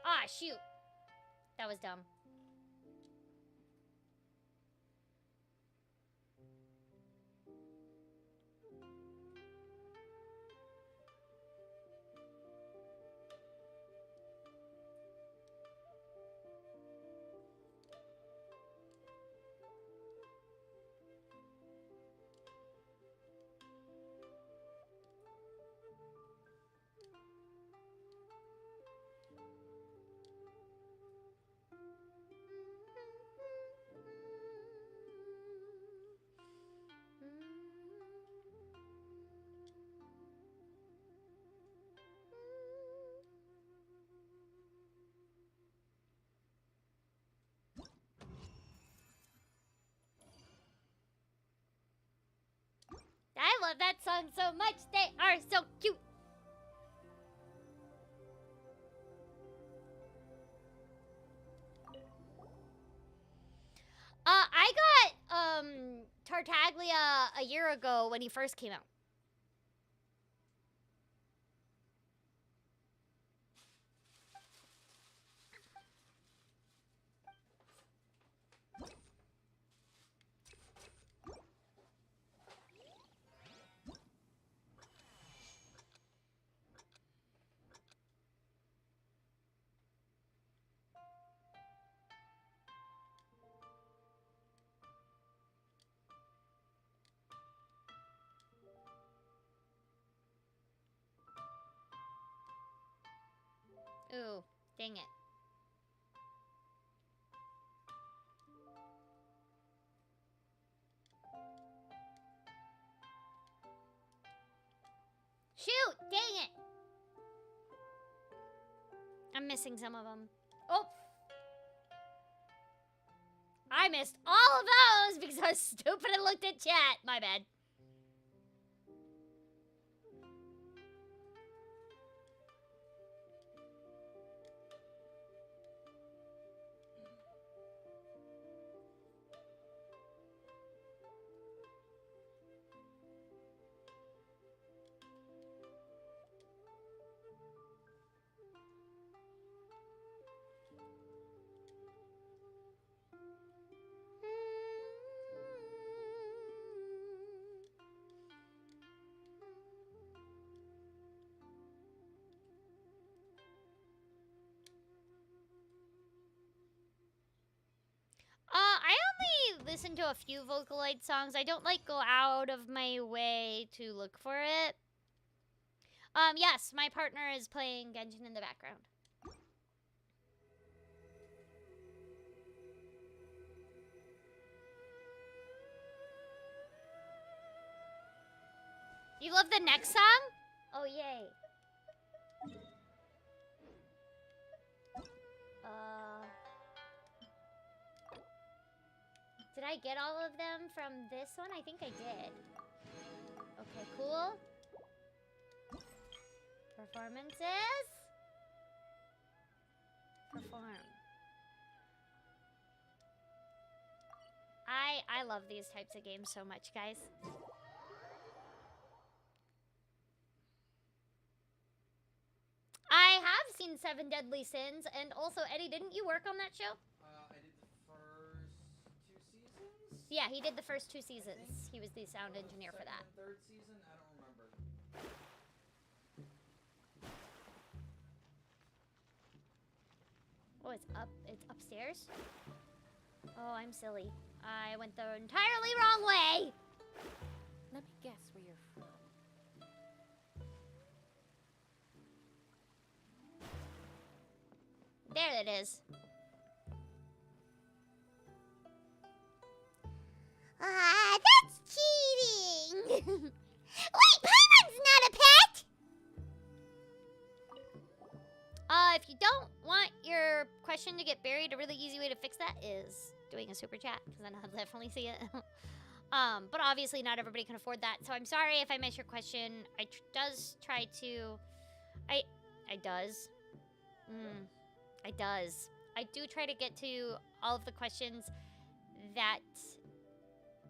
[SPEAKER 1] Ah, shoot. That was dumb. songs so much. They are so cute. I got Tartaglia a year ago when he first came out. Ooh, dang it. Shoot, dang it. I'm missing some of them. Oh. I missed all of those because I was stupid and looked at chat. My bad. I only listen to a few Vocaloid songs. I don't like go out of my way to look for it. Yes, my partner is playing Genshin in the background. You love the next song? Oh, yay. Did I get all of them from this one? I think I did. Okay, cool. Performances. Perform. I love these types of games so much, guys. I have seen Seven Deadly Sins, and also, Eddie, didn't you work on that show?
[SPEAKER 4] I did the first 2 seasons?
[SPEAKER 1] Yeah, he did the first 2 seasons. He was the sound engineer for that.
[SPEAKER 4] Third season? I don't remember.
[SPEAKER 1] Oh, it's upstairs? Oh, I'm silly. I went the entirely wrong way!
[SPEAKER 16] Let me guess where you're from.
[SPEAKER 1] There it is.
[SPEAKER 2] Ah, that's cheating! Wait, Paimon's not a pet!
[SPEAKER 1] If you don't want your question to get buried, a really easy way to fix that is doing a super chat, because then I'll definitely see it. But obviously not everybody can afford that, so I'm sorry if I miss your question. I do try to get to all of the questions that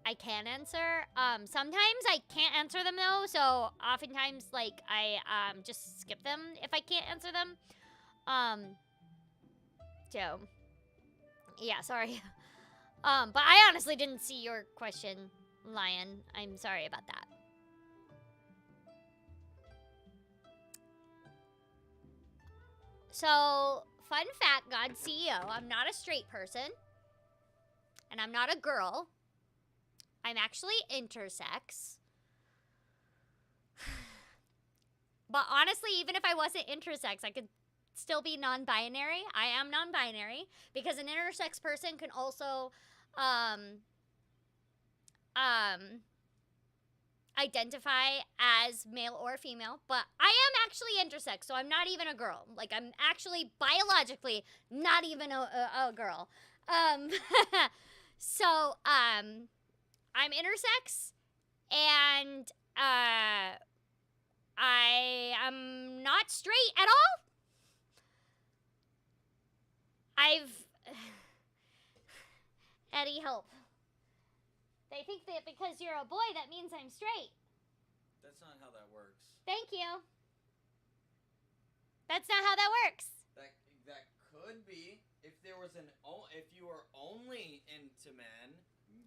[SPEAKER 1] I can answer. Sometimes I can't answer them though, so oftentimes like I just skip them if I can't answer them. So yeah, sorry. But I honestly didn't see your question, Lion. I'm sorry about that. So, fun fact, God CEO, I'm not a straight person. And I'm not a girl. I'm actually intersex. But honestly, even if I wasn't intersex, I could still be non-binary. I am non-binary because an intersex person can also identify as male or female, but I am actually intersex, so I'm not even a girl. Like, I'm actually biologically not even a girl. So I'm intersex, and I am not straight at all. Eddie, help. They think that because you're a boy, that means I'm straight.
[SPEAKER 4] That's not how that works.
[SPEAKER 1] Thank you. That's not how that works.
[SPEAKER 4] That could be if there was if you were only into men.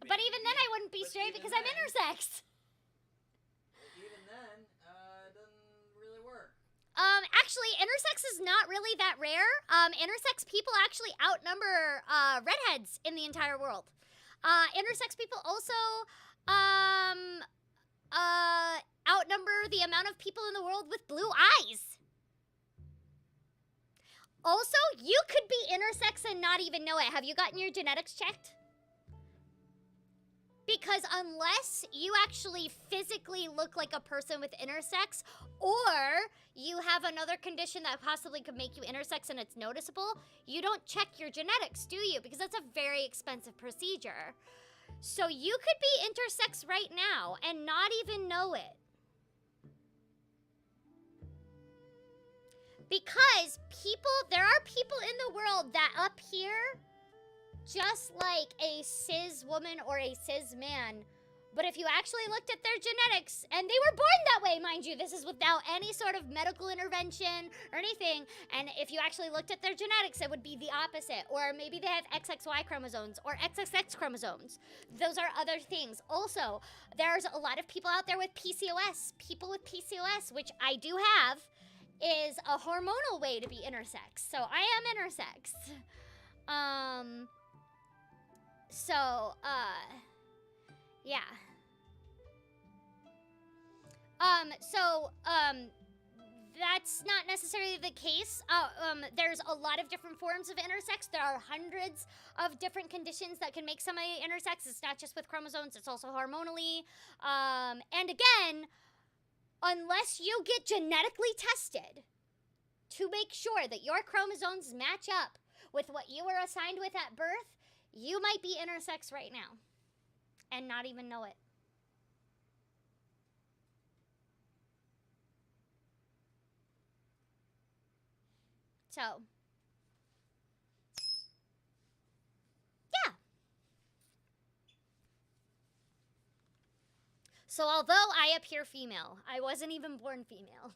[SPEAKER 1] But even then, I wouldn't be straight because I'm intersex.
[SPEAKER 4] Even then, it doesn't really work.
[SPEAKER 1] Actually, intersex is not really that rare. Intersex people actually outnumber redheads in the entire world. Intersex people also outnumber the amount of people in the world with blue eyes. Also, you could be intersex and not even know it. Have you gotten your genetics checked? Because unless you actually physically look like a person with intersex, or you have another condition that possibly could make you intersex and it's noticeable, you don't check your genetics, do you? Because that's a very expensive procedure. So you could be intersex right now and not even know it. Because there are people in the world that appear just like a cis woman or a cis man. But if you actually looked at their genetics, and they were born that way, mind you, this is without any sort of medical intervention or anything, and if you actually looked at their genetics, it would be the opposite. Or maybe they have XXY chromosomes or XXX chromosomes. Those are other things. Also, there's a lot of people out there with PCOS. People with PCOS, which I do have, is a hormonal way to be intersex. So I am intersex. Yeah. That's not necessarily the case. There's a lot of different forms of intersex. There are hundreds of different conditions that can make somebody intersex. It's not just with chromosomes, it's also hormonally. And again, unless you get genetically tested to make sure that your chromosomes match up with what you were assigned with at birth, you might be intersex right now and not even know it. So, yeah. So although I appear female, I wasn't even born female.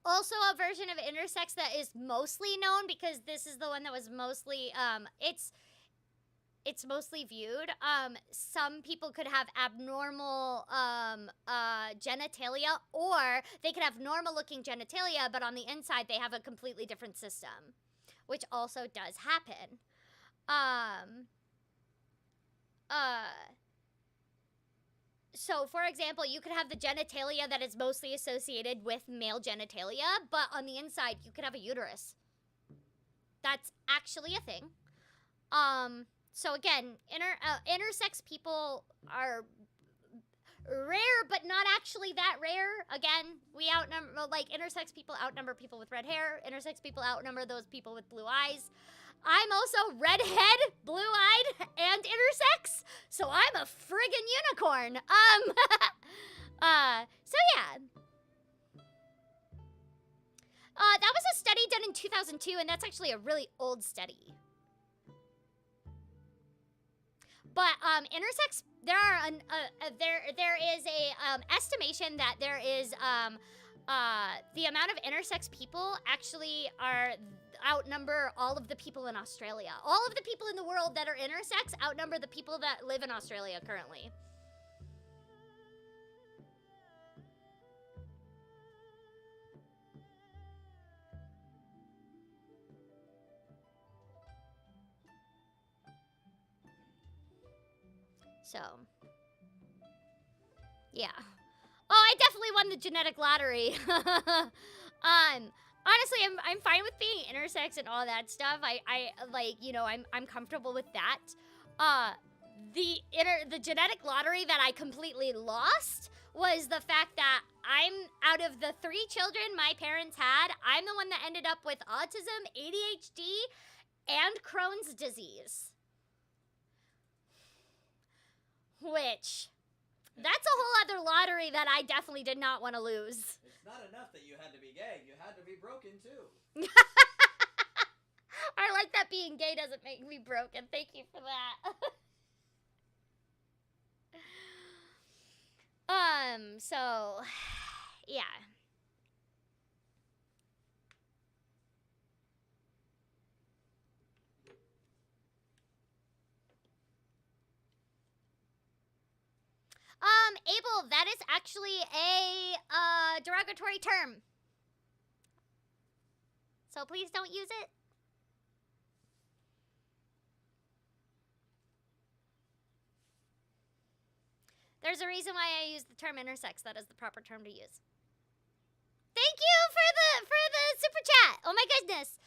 [SPEAKER 1] Also, a version of intersex that is mostly known, because this is the one that was mostly, it's mostly viewed. Some people could have abnormal genitalia, or they could have normal-looking genitalia, but on the inside they have a completely different system, which also does happen. So, for example, you could have the genitalia that is mostly associated with male genitalia, but on the inside, you could have a uterus. That's actually a thing. So again, intersex people are rare, but not actually that rare. Again, we outnumber, like, intersex people outnumber people with red hair. Intersex people outnumber those people with blue eyes. I'm also redhead, blue-eyed, and intersex, so I'm a friggin' unicorn. So yeah. That was a study done in 2002, and that's actually a really old study. But intersex, there is a estimation that there is the amount of intersex people actually outnumber all of the people in Australia. All of the people in the world that are intersex outnumber the people that live in Australia currently. So, yeah. Oh, I definitely won the genetic lottery. Honestly, I'm fine with being intersex and all that stuff. I like, you know, I'm comfortable with that. The genetic lottery that I completely lost was the fact that I'm, out of the 3 children my parents had, I'm the one that ended up with autism, ADHD, and Crohn's disease. Which, that's a whole other lottery that I definitely did not want to lose.
[SPEAKER 7] It's not enough that you had to be gay, you had to be broken too.
[SPEAKER 1] I like that being gay doesn't make me broken. Thank you for that. So, yeah. Abel, that is actually a derogatory term. So please don't use it. There's a reason why I use the term intersex. That is the proper term to use. Thank you for the super chat. Oh my goodness.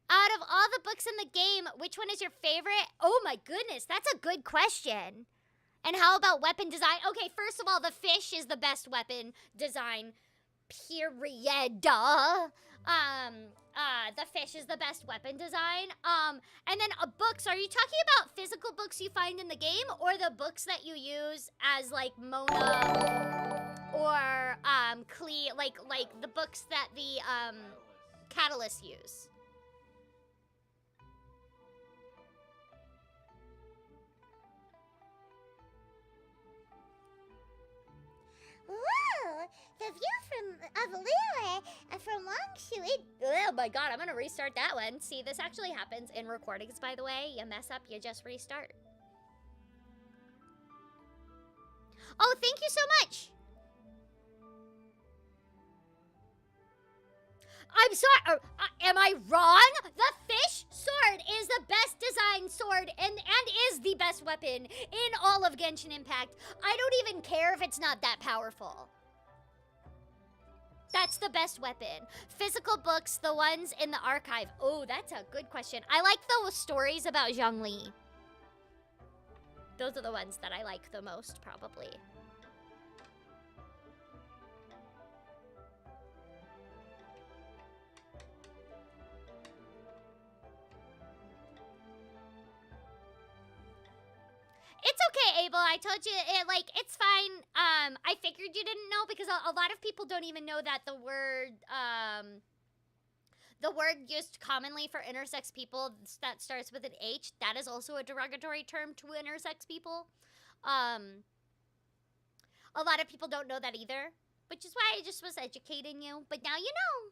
[SPEAKER 1] Out of all the books in the game, which one is your favorite? Oh my goodness, that's a good question. And how about weapon design? Okay, first of all, the fish is the best weapon design. Period. The fish is the best weapon design. And then books. Are you talking about physical books you find in the game, or the books that you use as like Mona or like the books that the Catalysts use?
[SPEAKER 2] Whoa! The view of Liyue from Longshu,
[SPEAKER 1] Oh my god, I'm gonna restart that one. See, this actually happens in recordings, by the way. You mess up, you just restart. Oh, thank you so much! I'm sorry, am I wrong? The fish sword is the best designed sword and is the best weapon in all of Genshin Impact. I don't even care if it's not that powerful. That's the best weapon. Physical books, the ones in the archive. Oh, that's a good question. I like those stories about Zhongli. Those are the ones that I like the most, probably. It's okay, Abel. I told you, it's fine. I figured you didn't know because a lot of people don't even know that the word used commonly for intersex people that starts with an H, that is also a derogatory term to intersex people. A lot of people don't know that either, which is why I just was educating you. But now you know.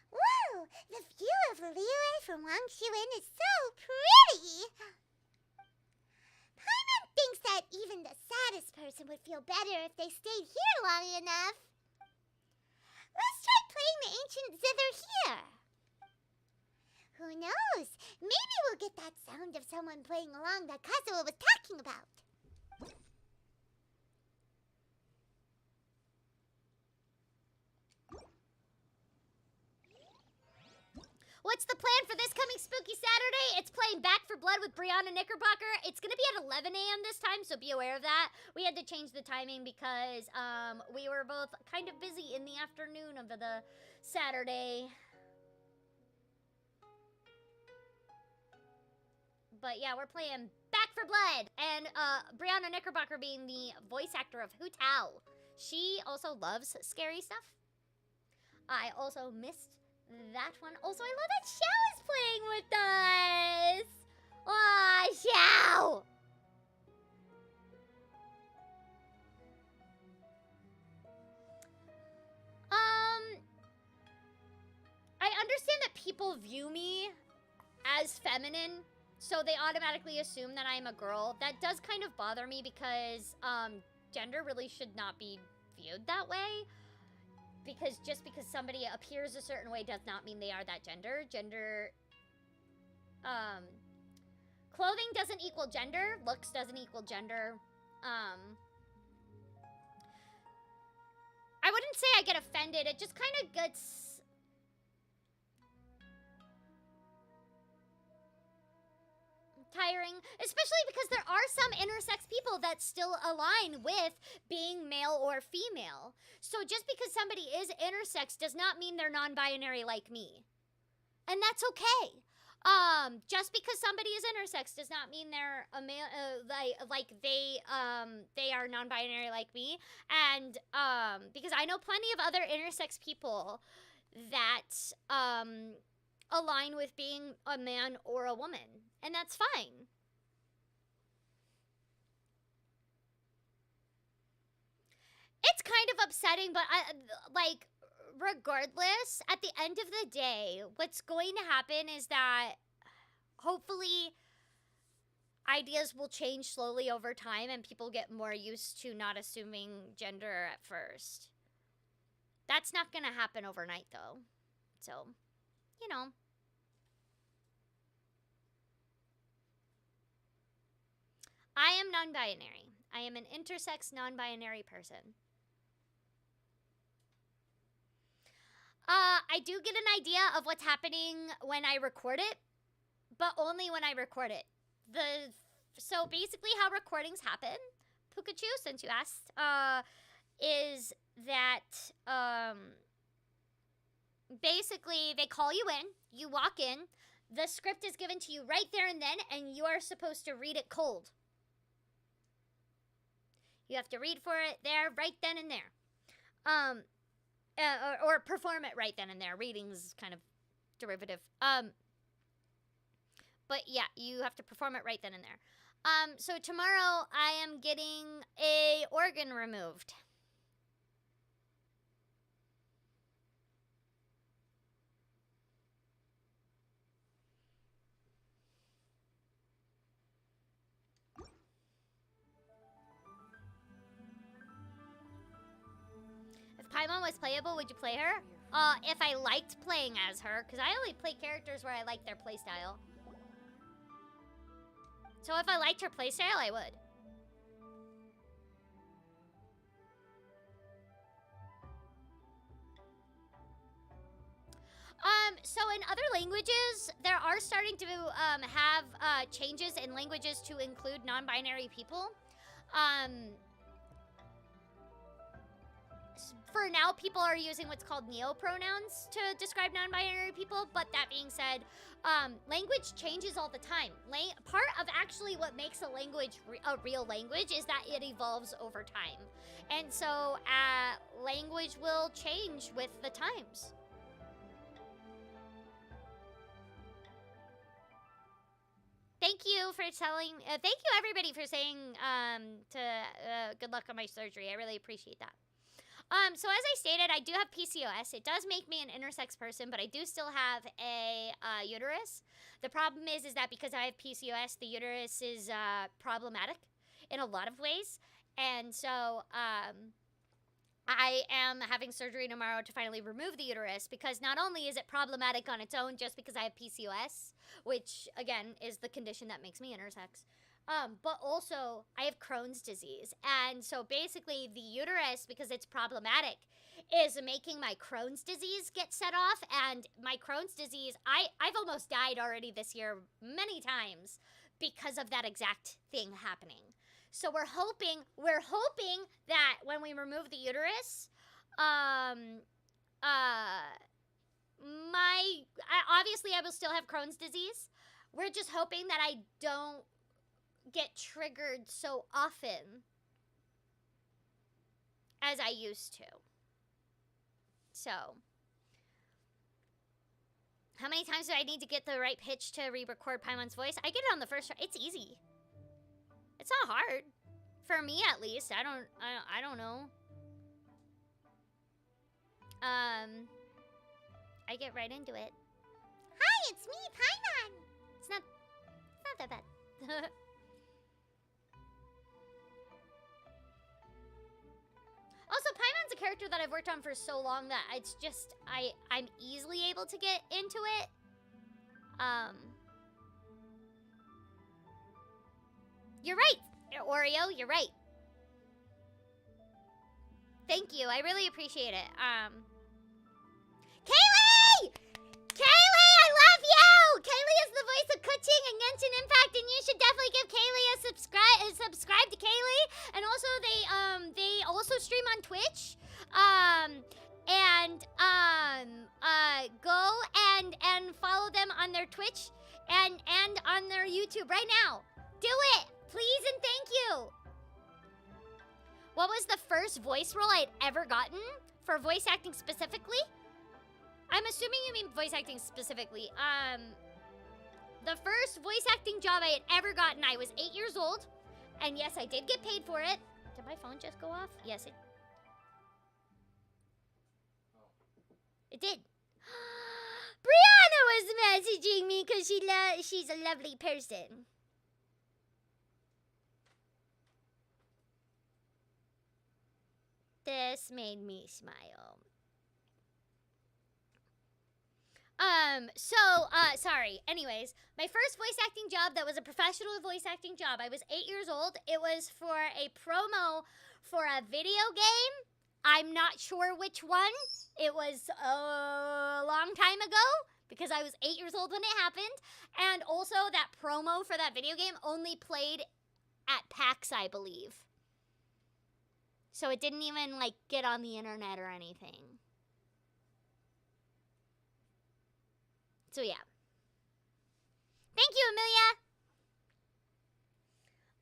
[SPEAKER 2] Whoa! The view of Liyue from Longshu is so pretty! Paimon thinks that even the saddest person would feel better if they stayed here long enough. Let's try playing the ancient zither here. Who knows? Maybe we'll get that sound of someone playing along that Kazuo was talking about.
[SPEAKER 1] What's the plan for this coming Spooky Saturday? It's playing Back for Blood with Brianna Knickerbocker. It's going to be at 11 a.m. this time, so be aware of that. We had to change the timing because we were both kind of busy in the afternoon of the Saturday. But yeah, we're playing Back for Blood. And Brianna Knickerbocker being the voice actor of Hu Tao. She also loves scary stuff. I also missed that one. Also, I love that Xiao is playing with us. Aw, Xiao. I understand that people view me as feminine, so they automatically assume that I'm a girl. That does kind of bother me because gender really should not be viewed that way. Because just because somebody appears a certain way does not mean they are that gender. Clothing doesn't equal gender. Looks doesn't equal gender. I wouldn't say I get offended. It just kind of gets tiring, especially because there are some intersex people that still align with being male or female. So just because somebody is intersex does not mean they're non-binary like me. And that's okay. just because somebody is intersex does not mean they're a male, like they are non-binary like me. And because I know plenty of other intersex people that align with being a man or a woman, and that's fine. It's kind of upsetting, but like, regardless, at the end of the day, what's going to happen is that hopefully ideas will change slowly over time and people get more used to not assuming gender at first. That's not going to happen overnight, though. So, you know. I am non-binary. I am an intersex non-binary person. I do get an idea of what's happening when I record it, but only when I record it. So basically how recordings happen, Pikachu, since you asked, is that basically they call you in, you walk in, the script is given to you right there and then, and you are supposed to read it cold. You have to read for it there, right then and there. Or perform it right then and there. Reading's kind of derivative. But yeah, you have to perform it right then and there. So tomorrow I am getting a organ removed. If Paimon was playable, would you play her? If I liked playing as her, because I only play characters where I like their playstyle. So if I liked her playstyle, I would. So in other languages, there are starting to have changes in languages to include non-binary people. For now, people are using what's called neo-pronouns to describe non-binary people, but that being said, language changes all the time. Part of actually what makes a language a real language is that it evolves over time. And so language will change with the times. Thank you for telling, thank you everybody for saying good luck on my surgery. I really appreciate that. So as I stated, I do have PCOS. It does make me an intersex person, but I do still have a uterus. The problem is that because I have PCOS, the uterus is problematic in a lot of ways. And so I am having surgery tomorrow to finally remove the uterus, because not only is it problematic on its own just because I have PCOS, which again is the condition that makes me intersex, but also I have Crohn's disease. And so basically the uterus, because it's problematic, is making my Crohn's disease get set off. And my Crohn's disease, I've almost died already this year many times because of that exact thing happening. So we're hoping that when we remove the uterus, obviously I will still have Crohn's disease. We're just hoping that I don't get triggered so often as I used to. So, how many times do I need to get the right pitch to re-record Paimon's voice? I get it on the first try. It's easy. It's not hard. For me, at least. I don't know. I get right into it.
[SPEAKER 2] Hi, it's me, Paimon.
[SPEAKER 1] It's not that bad. Also, Paimon's a character that I've worked on for so long that it's just, I'm easily able to get into it. You're right, Oreo, you're right. Thank you, I really appreciate it. Kaylee! Kaylee, I love you! Kaylee is the voice of Kuching in Genshin Impact, and you should definitely give Kaylee a subscribe to Kaylee. And also, they also stream on Twitch. Go and follow them on their Twitch. and on their YouTube right now. Do it, please and thank you. What was the first voice role I'd ever gotten for voice acting specifically? I'm assuming you mean voice acting specifically. The first voice acting job I had ever gotten, I was 8 years old. And yes, I did get paid for it. Did my phone just go off? Yes, it did. Brianna was messaging me because she's a lovely person. This made me smile. Sorry. Anyways, my first voice acting job that was a professional voice acting job, I was 8 years old. It was for a promo for a video game. I'm not sure which one. It was a long time ago because I was 8 years old when it happened. And also that promo for that video game only played at PAX, I believe. So it didn't even like get on the internet or anything. So yeah. Thank you,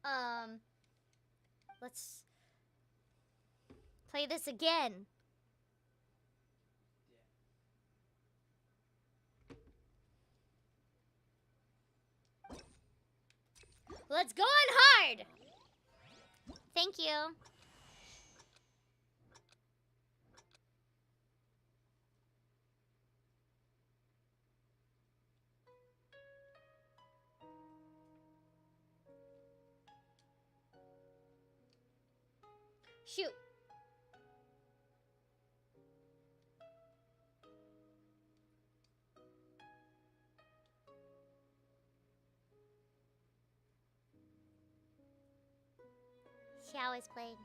[SPEAKER 1] Amelia. Let's play this again. Let's go on hard. Thank you. Shoot. Xiao is playing.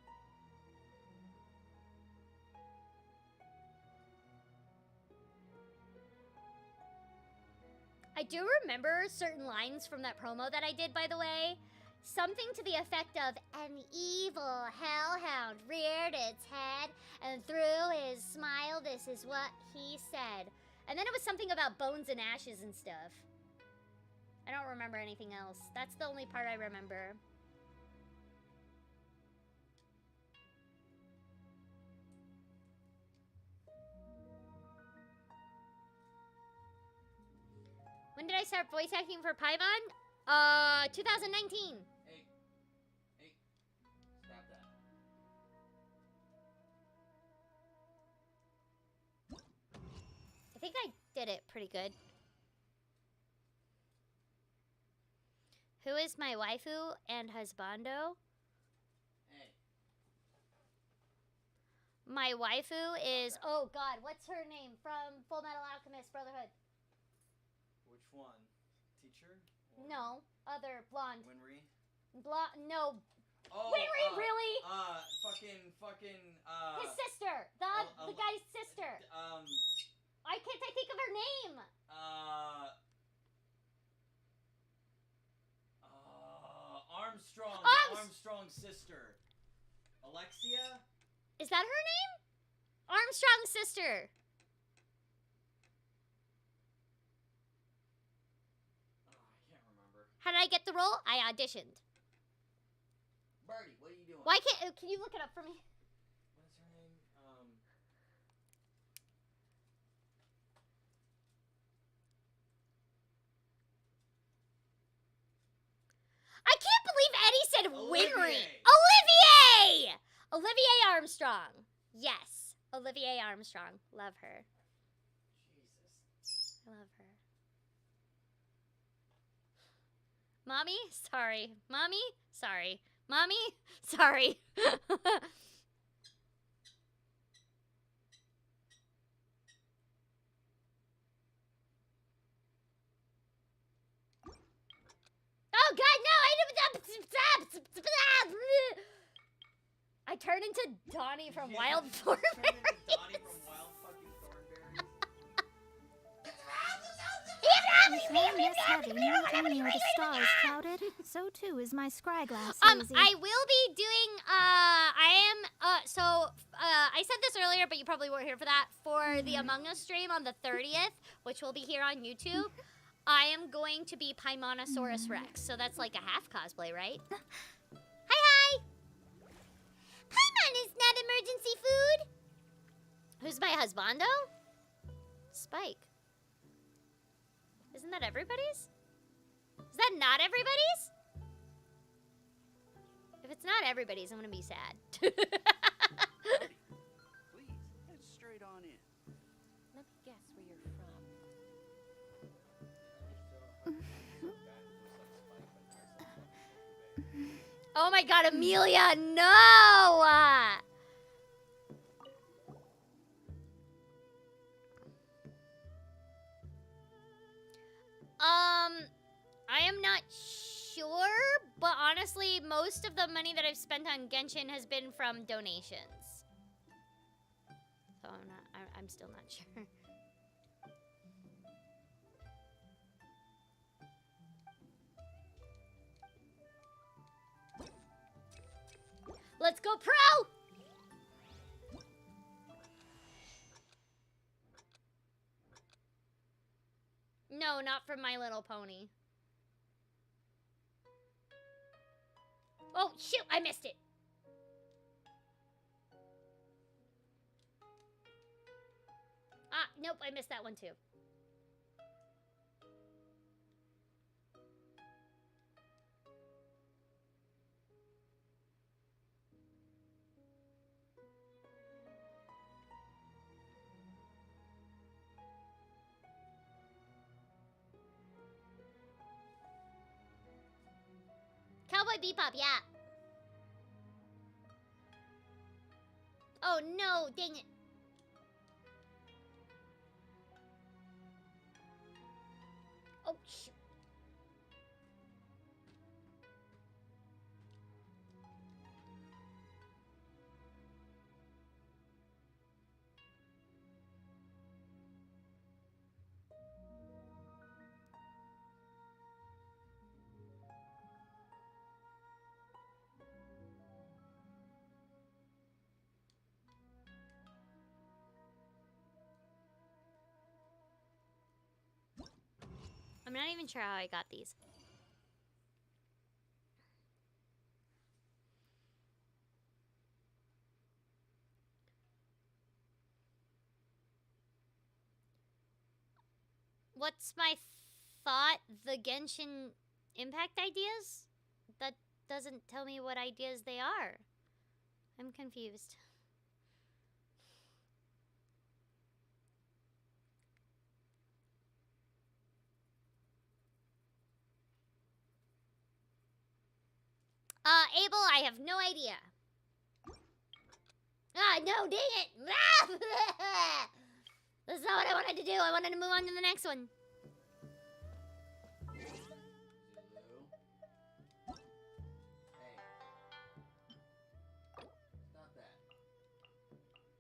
[SPEAKER 1] I do remember certain lines from that promo that I did, by the way. Something to the effect of, an evil hellhound reared its head, and through his smile, this is what he said. And then it was something about bones and ashes and stuff. I don't remember anything else. That's the only part I remember. When did I start voice acting for Paimon? 2019.
[SPEAKER 4] Hey, stop that.
[SPEAKER 1] I think I did it pretty good. Who is my waifu and husbando?
[SPEAKER 4] Hey.
[SPEAKER 1] My waifu is, oh god, what's her name from Full Metal Alchemist Brotherhood?
[SPEAKER 4] Which one? Teacher? Or
[SPEAKER 1] No, other blonde.
[SPEAKER 4] Winry?
[SPEAKER 1] Blonde, no.
[SPEAKER 4] Oh,
[SPEAKER 1] Winry, really?
[SPEAKER 4] Fucking,
[SPEAKER 1] His sister, the guy's sister. Why can't I think of her name?
[SPEAKER 4] Armstrong. Armstrong's sister. Alexia?
[SPEAKER 1] Is that her name? Armstrong's sister.
[SPEAKER 4] I can't remember.
[SPEAKER 1] How did I get the role? I auditioned.
[SPEAKER 4] Birdie, what are you doing?
[SPEAKER 1] Why can't, can you look it up for me?
[SPEAKER 4] What is her name?
[SPEAKER 1] I can't believe Eddie said Winry. Olivia Armstrong. Yes. Olivia Armstrong. Love her.
[SPEAKER 4] Jesus.
[SPEAKER 1] I love her. Mommy? Sorry. Mommy? Sorry. Mommy? Sorry. Oh god, no! I turned into Donnie from Wild Thornberrys.
[SPEAKER 4] Donnie from Wild fucking Thornberrys.
[SPEAKER 5] With one less heavy, not only are the stars clouded, so too is my scryglass hazy.
[SPEAKER 1] I will be doing, I said this earlier, but you probably weren't here for that, for the Among Us stream on the 30th, which will be here on YouTube. I am going to be Paimonosaurus Rex, so that's like a half cosplay, right? Hi! Paimon is not emergency food! Who's my husbando? Spike. Isn't that everybody's? Is that not everybody's? If it's not everybody's, I'm gonna be sad.
[SPEAKER 17] Please, head straight on in.
[SPEAKER 16] Let me guess where you're from.
[SPEAKER 1] Oh my god, Amelia, no! I am not sure, but honestly, most of the money that I've spent on Genshin has been from donations. So I'm still not sure. Let's go pro! No, not from My Little Pony. Oh, shoot, I missed it. Ah, nope, I missed that one too. Cowboy Bebop, yeah. Oh no, dang it. Oh, shoot. I'm not even sure how I got these. What's my thought? The Genshin Impact ideas? That doesn't tell me what ideas they are. I'm confused. Abel, I have no idea. Ah, no, dang it! That's not what I wanted to do. I wanted to move on to the next one.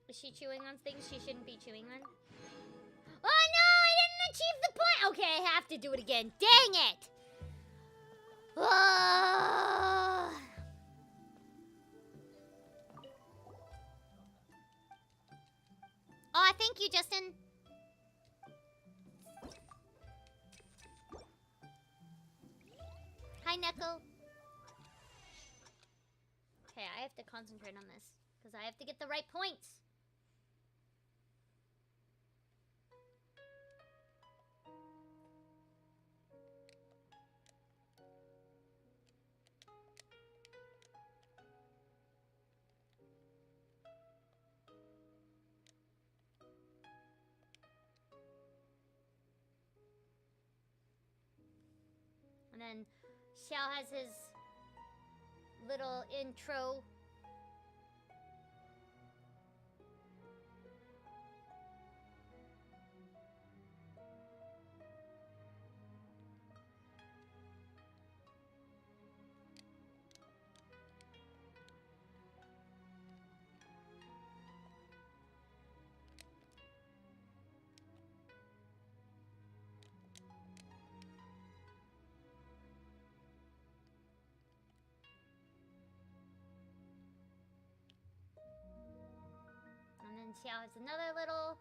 [SPEAKER 1] Is she chewing on things she shouldn't be chewing on? Oh no, I didn't achieve the point! Okay, I have to do it again. Dang it! Oh, thank you, Justin. Hi, Neko. Okay, I have to concentrate on this, because I have to get the right points. And then Xiao has his little intro. And then Xiao has another little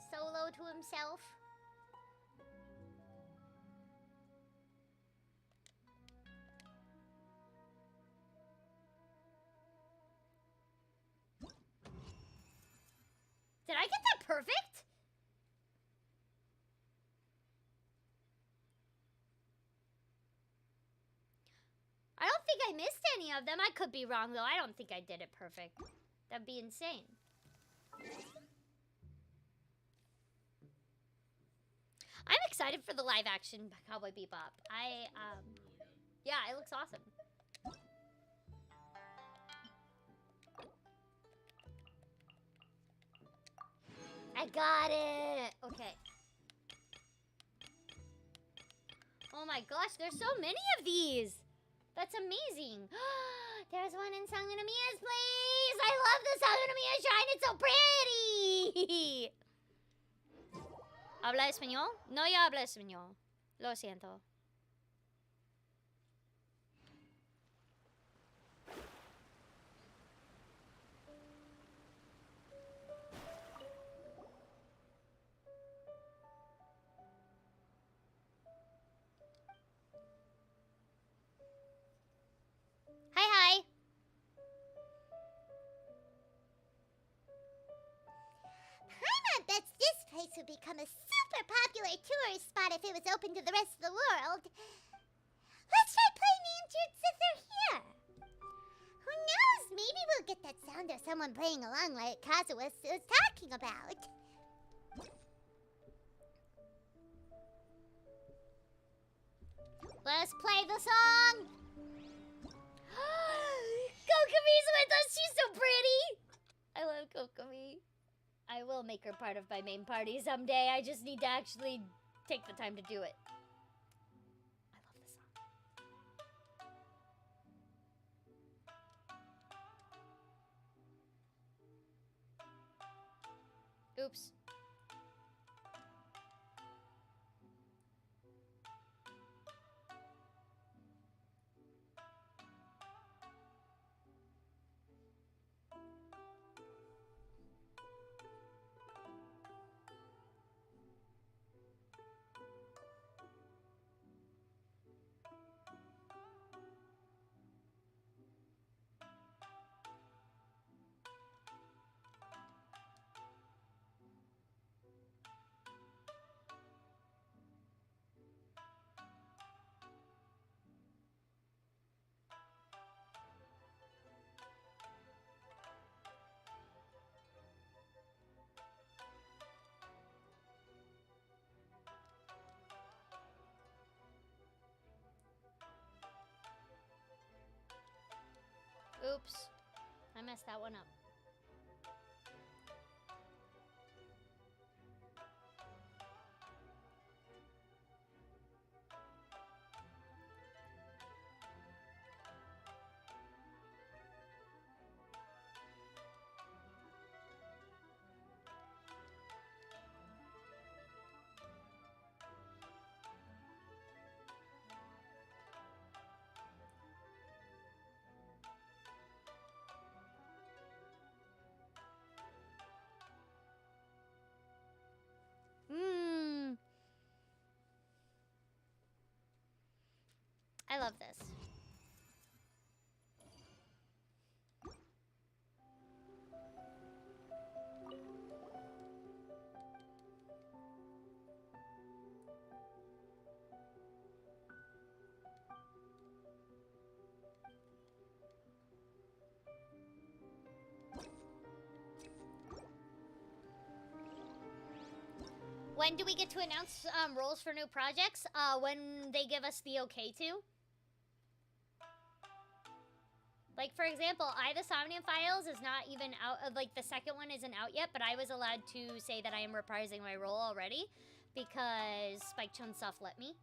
[SPEAKER 1] solo to himself. Did I get that perfect? I don't think I missed any of them. I could be wrong, though. I don't think I did it perfect. That'd be insane. I'm excited for the live action Cowboy Bebop. Yeah, it looks awesome. I got it. Okay. Oh my gosh, there's so many of these. That's amazing. There's one in Sangonamiya's place. I love the Sangonamiya shrine. It's so pretty. ¿Habla español? No, yo hablo español. Lo siento. Hi, hi.
[SPEAKER 2] Paimon bets this place would become a super popular tourist spot if it was open to the rest of the world. Let's try playing the entrance if they're here. Who knows? Maybe we'll get that sound of someone playing along like Kazuha was talking about.
[SPEAKER 1] Let's play the song. Kokomi's with us. She's so pretty. I love Kokomi. I will make her part of my main party someday. I just need to actually take the time to do it. I love this song. Oops. Oops. I messed that one up. I love this. When do we get to announce roles for new projects? When they give us the okay to. Like, for example, the Somnium Files is not even out. Like, the second one isn't out yet, but I was allowed to say that I am reprising my role already because Spike Chunsoft let me.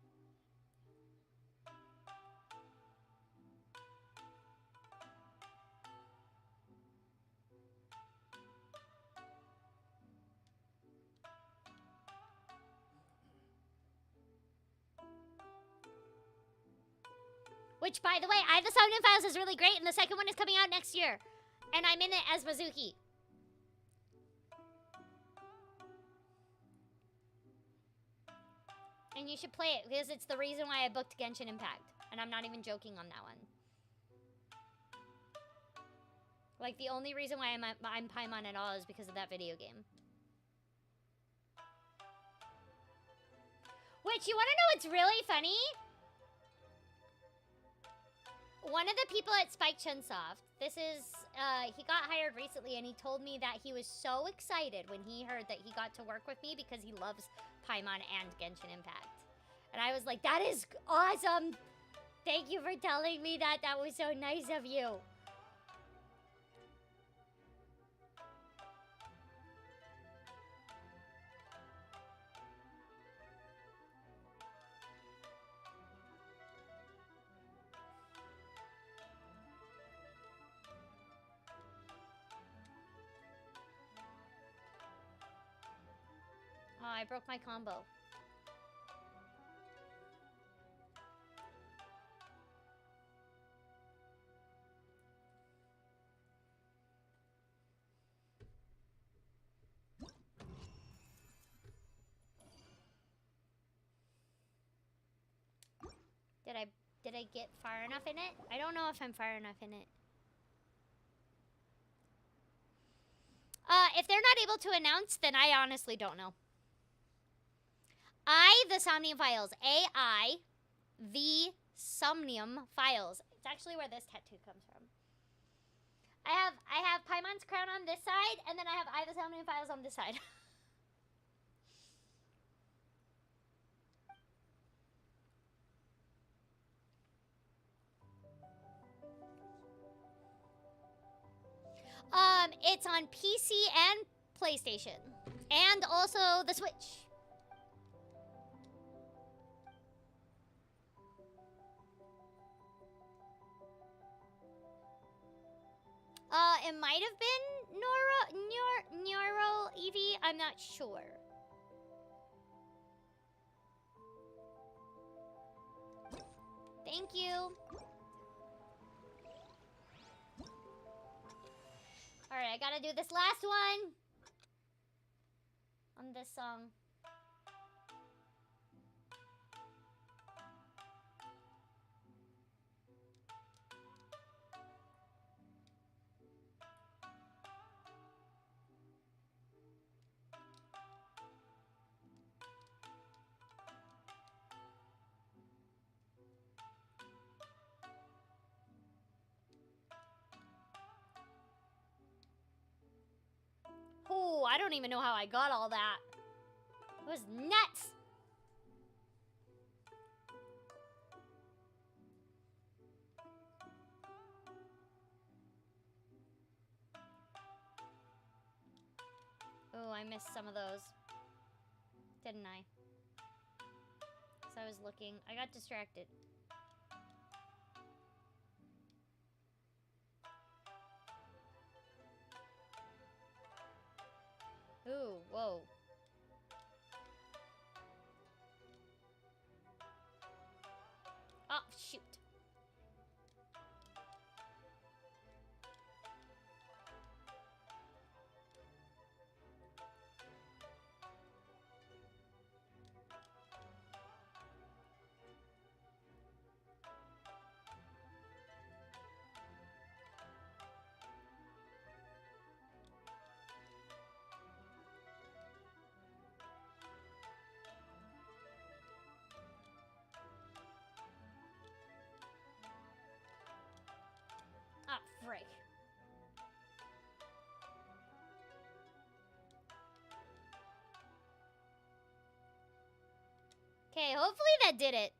[SPEAKER 1] Which, by the way, the Somnium Files is really great, and the second one is coming out next year. And I'm in it as Mizuki. And you should play it, because it's the reason why I booked Genshin Impact. And I'm not even joking on that one. Like, the only reason why I'm Paimon at all is because of that video game. Which, you want to know what's really funny? One of the people at Spike Chunsoft, this is, he got hired recently, and he told me that he was so excited when he heard that he got to work with me because he loves Paimon and Genshin Impact. And I was like, that is awesome! Thank you for telling me that. That was so nice of you. Oh, I broke my combo. Did I get far enough in it? I don't know if I'm far enough in it. If they're not able to announce, then I honestly don't know. The Somnium Files. A-I, the Somnium Files. It's actually where this tattoo comes from. I have Paimon's crown on this side, and then I have the Somnium Files on this side. It's on PC and PlayStation. And also the Switch. It might have been Neuro Eevee. I'm not sure. Thank you. Alright, I gotta do this last one. On this song. Ooh, I don't even know how I got all that. It was nuts. Oh, I missed some of those. Didn't I? So I was looking. I got distracted. Ooh, whoa. Oh, shoot. Ah, frick. Okay, hopefully that did it.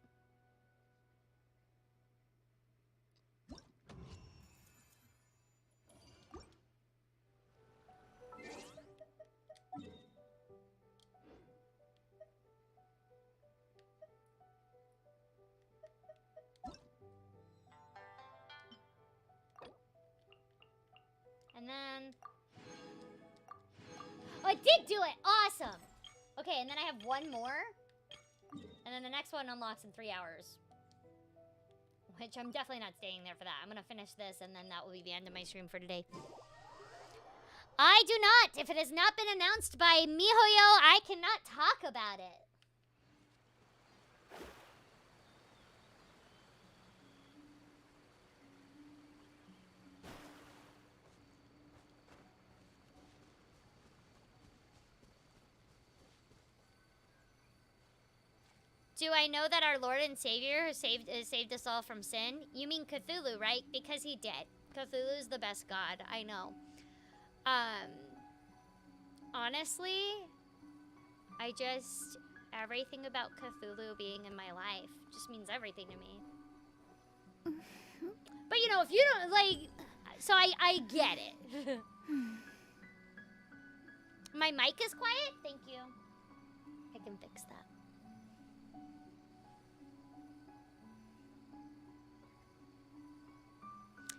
[SPEAKER 1] And then... Oh, I did do it! Awesome! Okay, and then I have one more. And then the next one unlocks in 3 hours. Which I'm definitely not staying there for that. I'm gonna finish this, and then that will be the end of my stream for today. I do not! If it has not been announced by MiHoYo, I cannot talk about it. Do I know that our Lord and Savior who saved us all from sin? You mean Cthulhu, right? Because he did. Cthulhu's the best god. I know. Honestly, everything about Cthulhu being in my life just means everything to me. But you know, if you don't, like, so I get it. My mic is quiet? Thank you. I can fix that.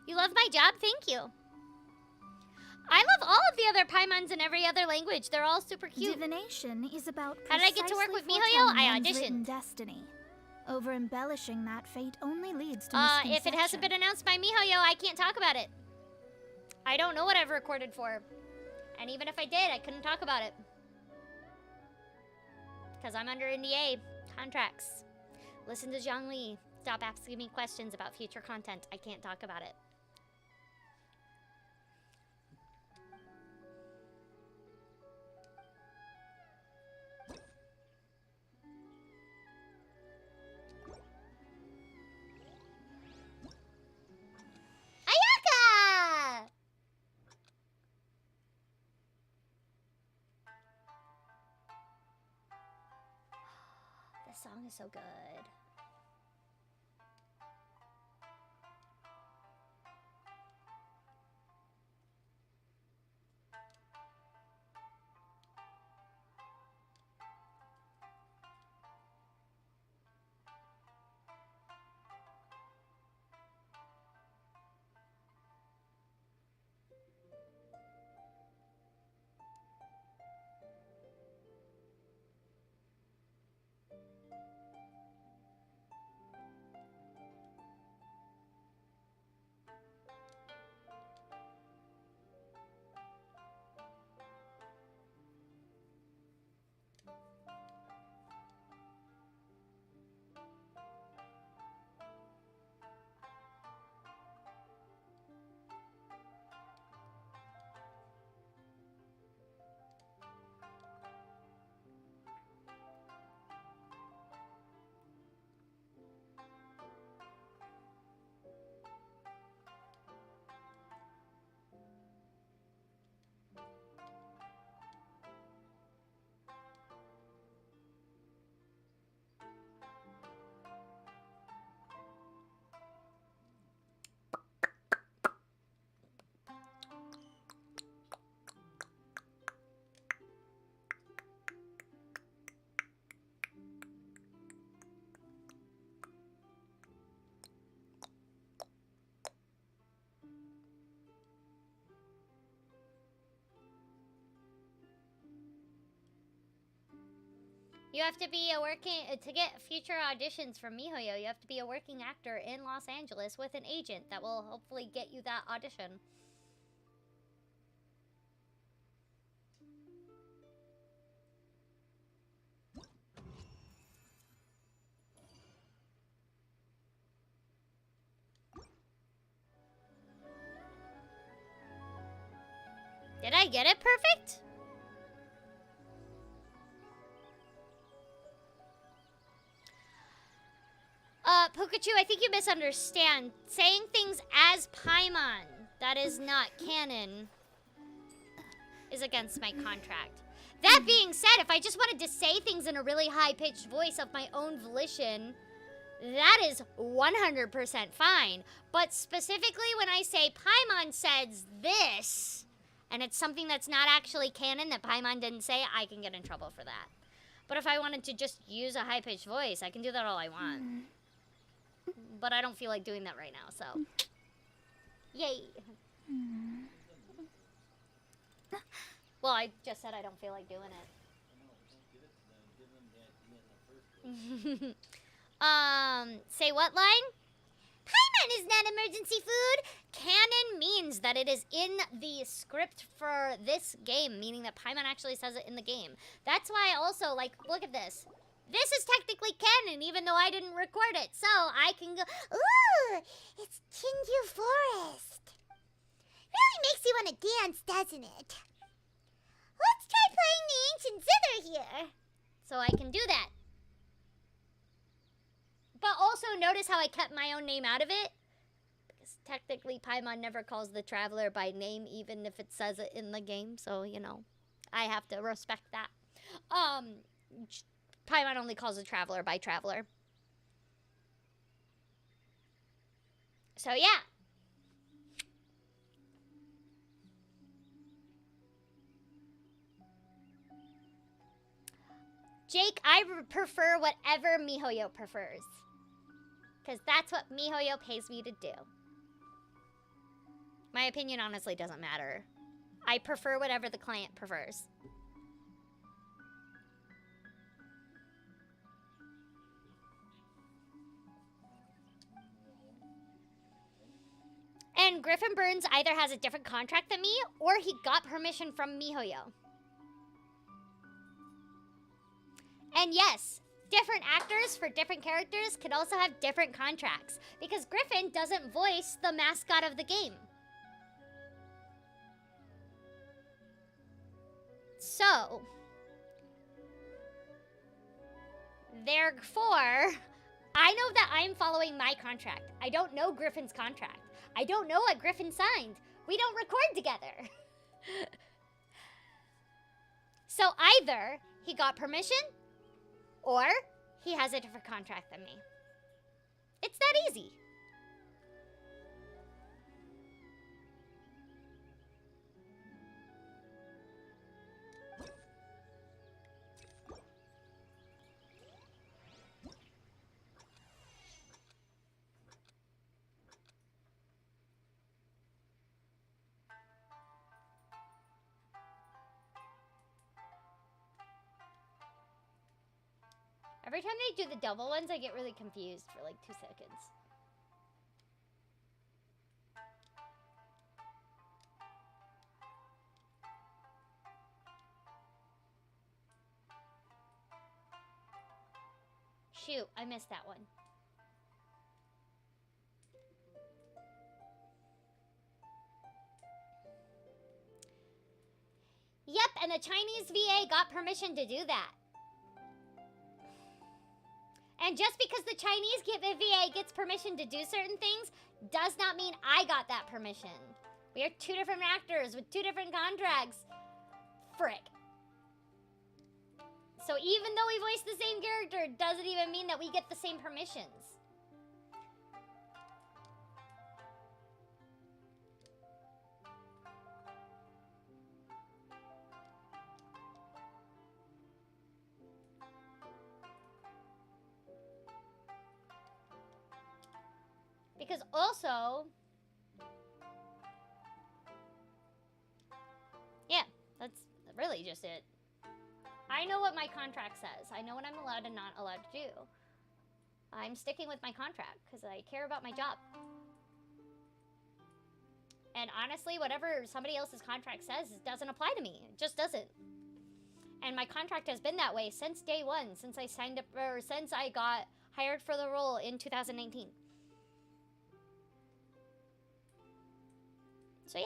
[SPEAKER 1] You love my job? Thank you. I love all of the other Paimons in every other language. They're all super cute.
[SPEAKER 5] Divination is about
[SPEAKER 1] How did I get to work with
[SPEAKER 5] precisely
[SPEAKER 1] MiHoYo?
[SPEAKER 5] foretelling
[SPEAKER 1] I
[SPEAKER 5] one's written
[SPEAKER 1] auditioned.
[SPEAKER 5] destiny. Over embellishing that fate only leads to
[SPEAKER 1] If it hasn't been announced by MiHoYo, I can't talk about it. I don't know what I've recorded for. And even if I did, I couldn't talk about it. Because I'm under NDA contracts. Listen to Zhongli. Stop asking me questions about future content. I can't talk about it. Ayaka! This song is so good. You have to be to get future auditions from MiHoYo, you have to be a working actor in Los Angeles with an agent that will hopefully get you that audition. Did I get it perfect? Pikachu, I think you misunderstand. Saying things as Paimon that is not canon is against my contract. That being said, if I just wanted to say things in a really high-pitched voice of my own volition, that is 100% fine. But specifically when I say Paimon says this, and it's something that's not actually canon that Paimon didn't say, I can get in trouble for that. But if I wanted to just use a high-pitched voice, I can do that all I want. But I don't feel like doing that right now, so. Yay. Well, I just said I don't feel like doing it. Say what line? Paimon is not emergency food. Canon means that it is in the script for this game, meaning that Paimon actually says it in the game. That's why also, like, look at this. This is technically canon, even though I didn't record it. So I can go, ooh, it's Chinju Forest. Really makes you want to dance, doesn't it? Let's try playing the ancient zither here. So I can do that. Also, notice how I kept my own name out of it? Because technically, Paimon never calls the Traveler by name, even if it says it in the game. So, you know, I have to respect that. Paimon only calls the Traveler by Traveler. So, yeah. Jake, I prefer whatever MiHoYo prefers. Because that's what MiHoYo pays me to do. My opinion honestly doesn't matter. I prefer whatever the client prefers. And Griffin Burns either has a different contract than me, or he got permission from MiHoYo. And yes, different actors for different characters can also have different contracts, because Griffin doesn't voice the mascot of the game. So, therefore, I know that I'm following my contract. I don't know Griffin's contract. I don't know what Griffin signed. We don't record together. So either he got permission, or he has a different contract than me. It's that easy. Every time they do the double ones, I get really confused for like 2 seconds. Shoot, I missed that one. Yep, and the Chinese VA got permission to do that. And just because the Chinese VA gets permission to do certain things does not mean I got that permission. We are 2 different actors with 2 different contracts. Frick. So even though we voice the same character, it doesn't even mean that we get the same permissions. Because also, yeah, that's really just it. I know what my contract says. I know what I'm allowed and not allowed to do. I'm sticking with my contract because I care about my job. And honestly, whatever somebody else's contract says doesn't apply to me. It just doesn't. And my contract has been that way since day one, since I signed up, or since I got hired for the role in 2019. So yeah.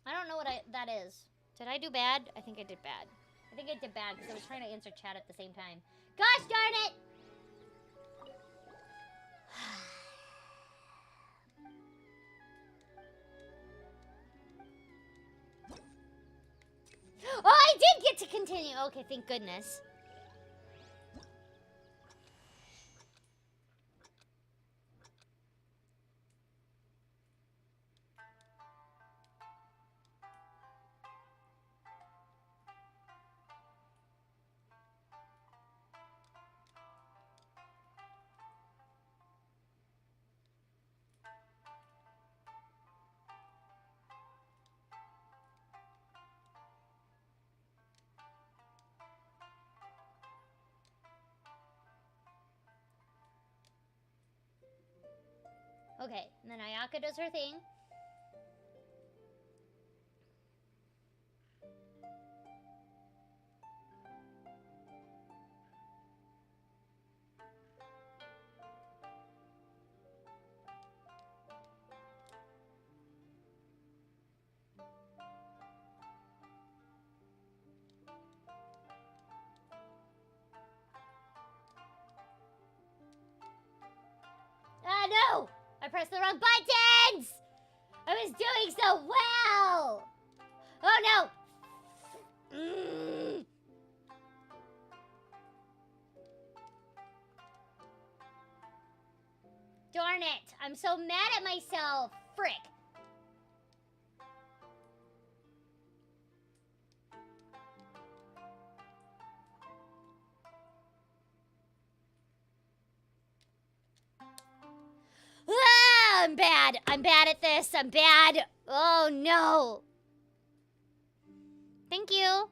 [SPEAKER 1] I don't know what that is. Did I do bad? I think I did bad. I think I did bad because I was trying to answer chat at the same time. Gosh darn it! Oh, I did get to continue! Okay, thank goodness. Okay, and then Ayaka does her thing. no! I pressed the wrong buttons! I was doing so well! Oh no! Darn it! I'm so mad at myself! Frick! Ah, I'm bad. I'm bad at this. I'm bad. Oh no. Thank you. Oh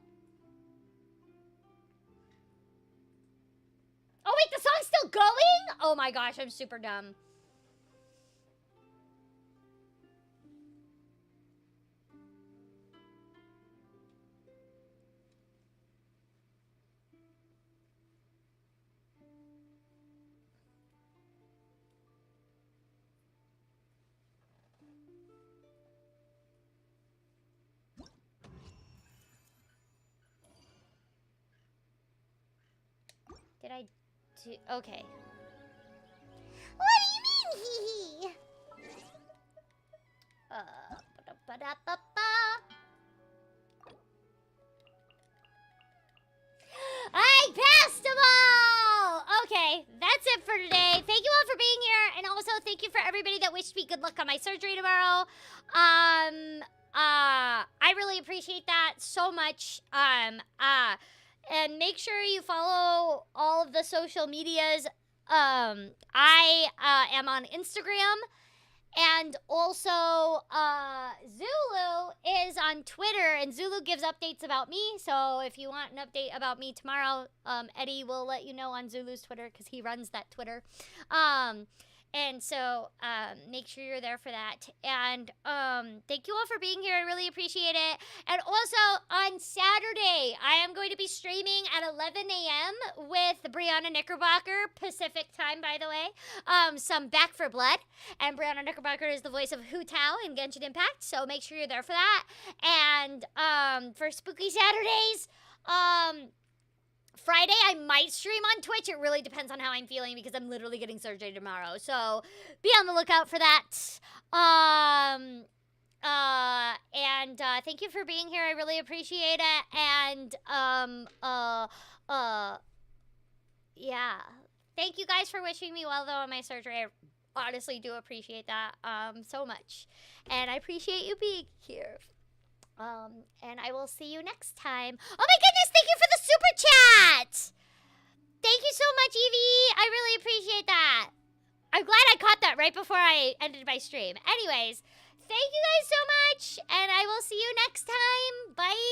[SPEAKER 1] wait, the song's still going? Oh my gosh, I'm super dumb. Did I do... Okay.
[SPEAKER 2] What do you mean, hee-hee?
[SPEAKER 1] Ba-da-ba-da-ba. I passed them all! Okay, that's it for today. Thank you all for being here, and also thank you for everybody that wished me good luck on my surgery tomorrow. I really appreciate that so much. And make sure you follow all of the social medias. I am on Instagram. And also, Zulu is on Twitter, and Zulu gives updates about me. So if you want an update about me tomorrow, Eddie will let you know on Zulu's Twitter because he runs that Twitter. And so make sure you're there for that. And thank you all for being here. I really appreciate it. And also on Saturday, I am going to be streaming at 11 a.m. with Brianna Knickerbocker, Pacific time, by the way. Some Back for Blood. And Brianna Knickerbocker is the voice of Hu Tao in Genshin Impact. So make sure you're there for that. And for Spooky Saturdays, Friday, I might stream on Twitch. It really depends on how I'm feeling because I'm literally getting surgery tomorrow. So be on the lookout for that. And thank you for being here. I really appreciate it. And yeah. Thank you guys for wishing me well though on my surgery. I honestly do appreciate that so much. And I appreciate you being here. And I will see you next time. Oh my goodness, thank you for the super chat! Thank you so much, Evie. I really appreciate that. I'm glad I caught that right before I ended my stream. Anyways, thank you guys so much, and I will see you next time. Bye!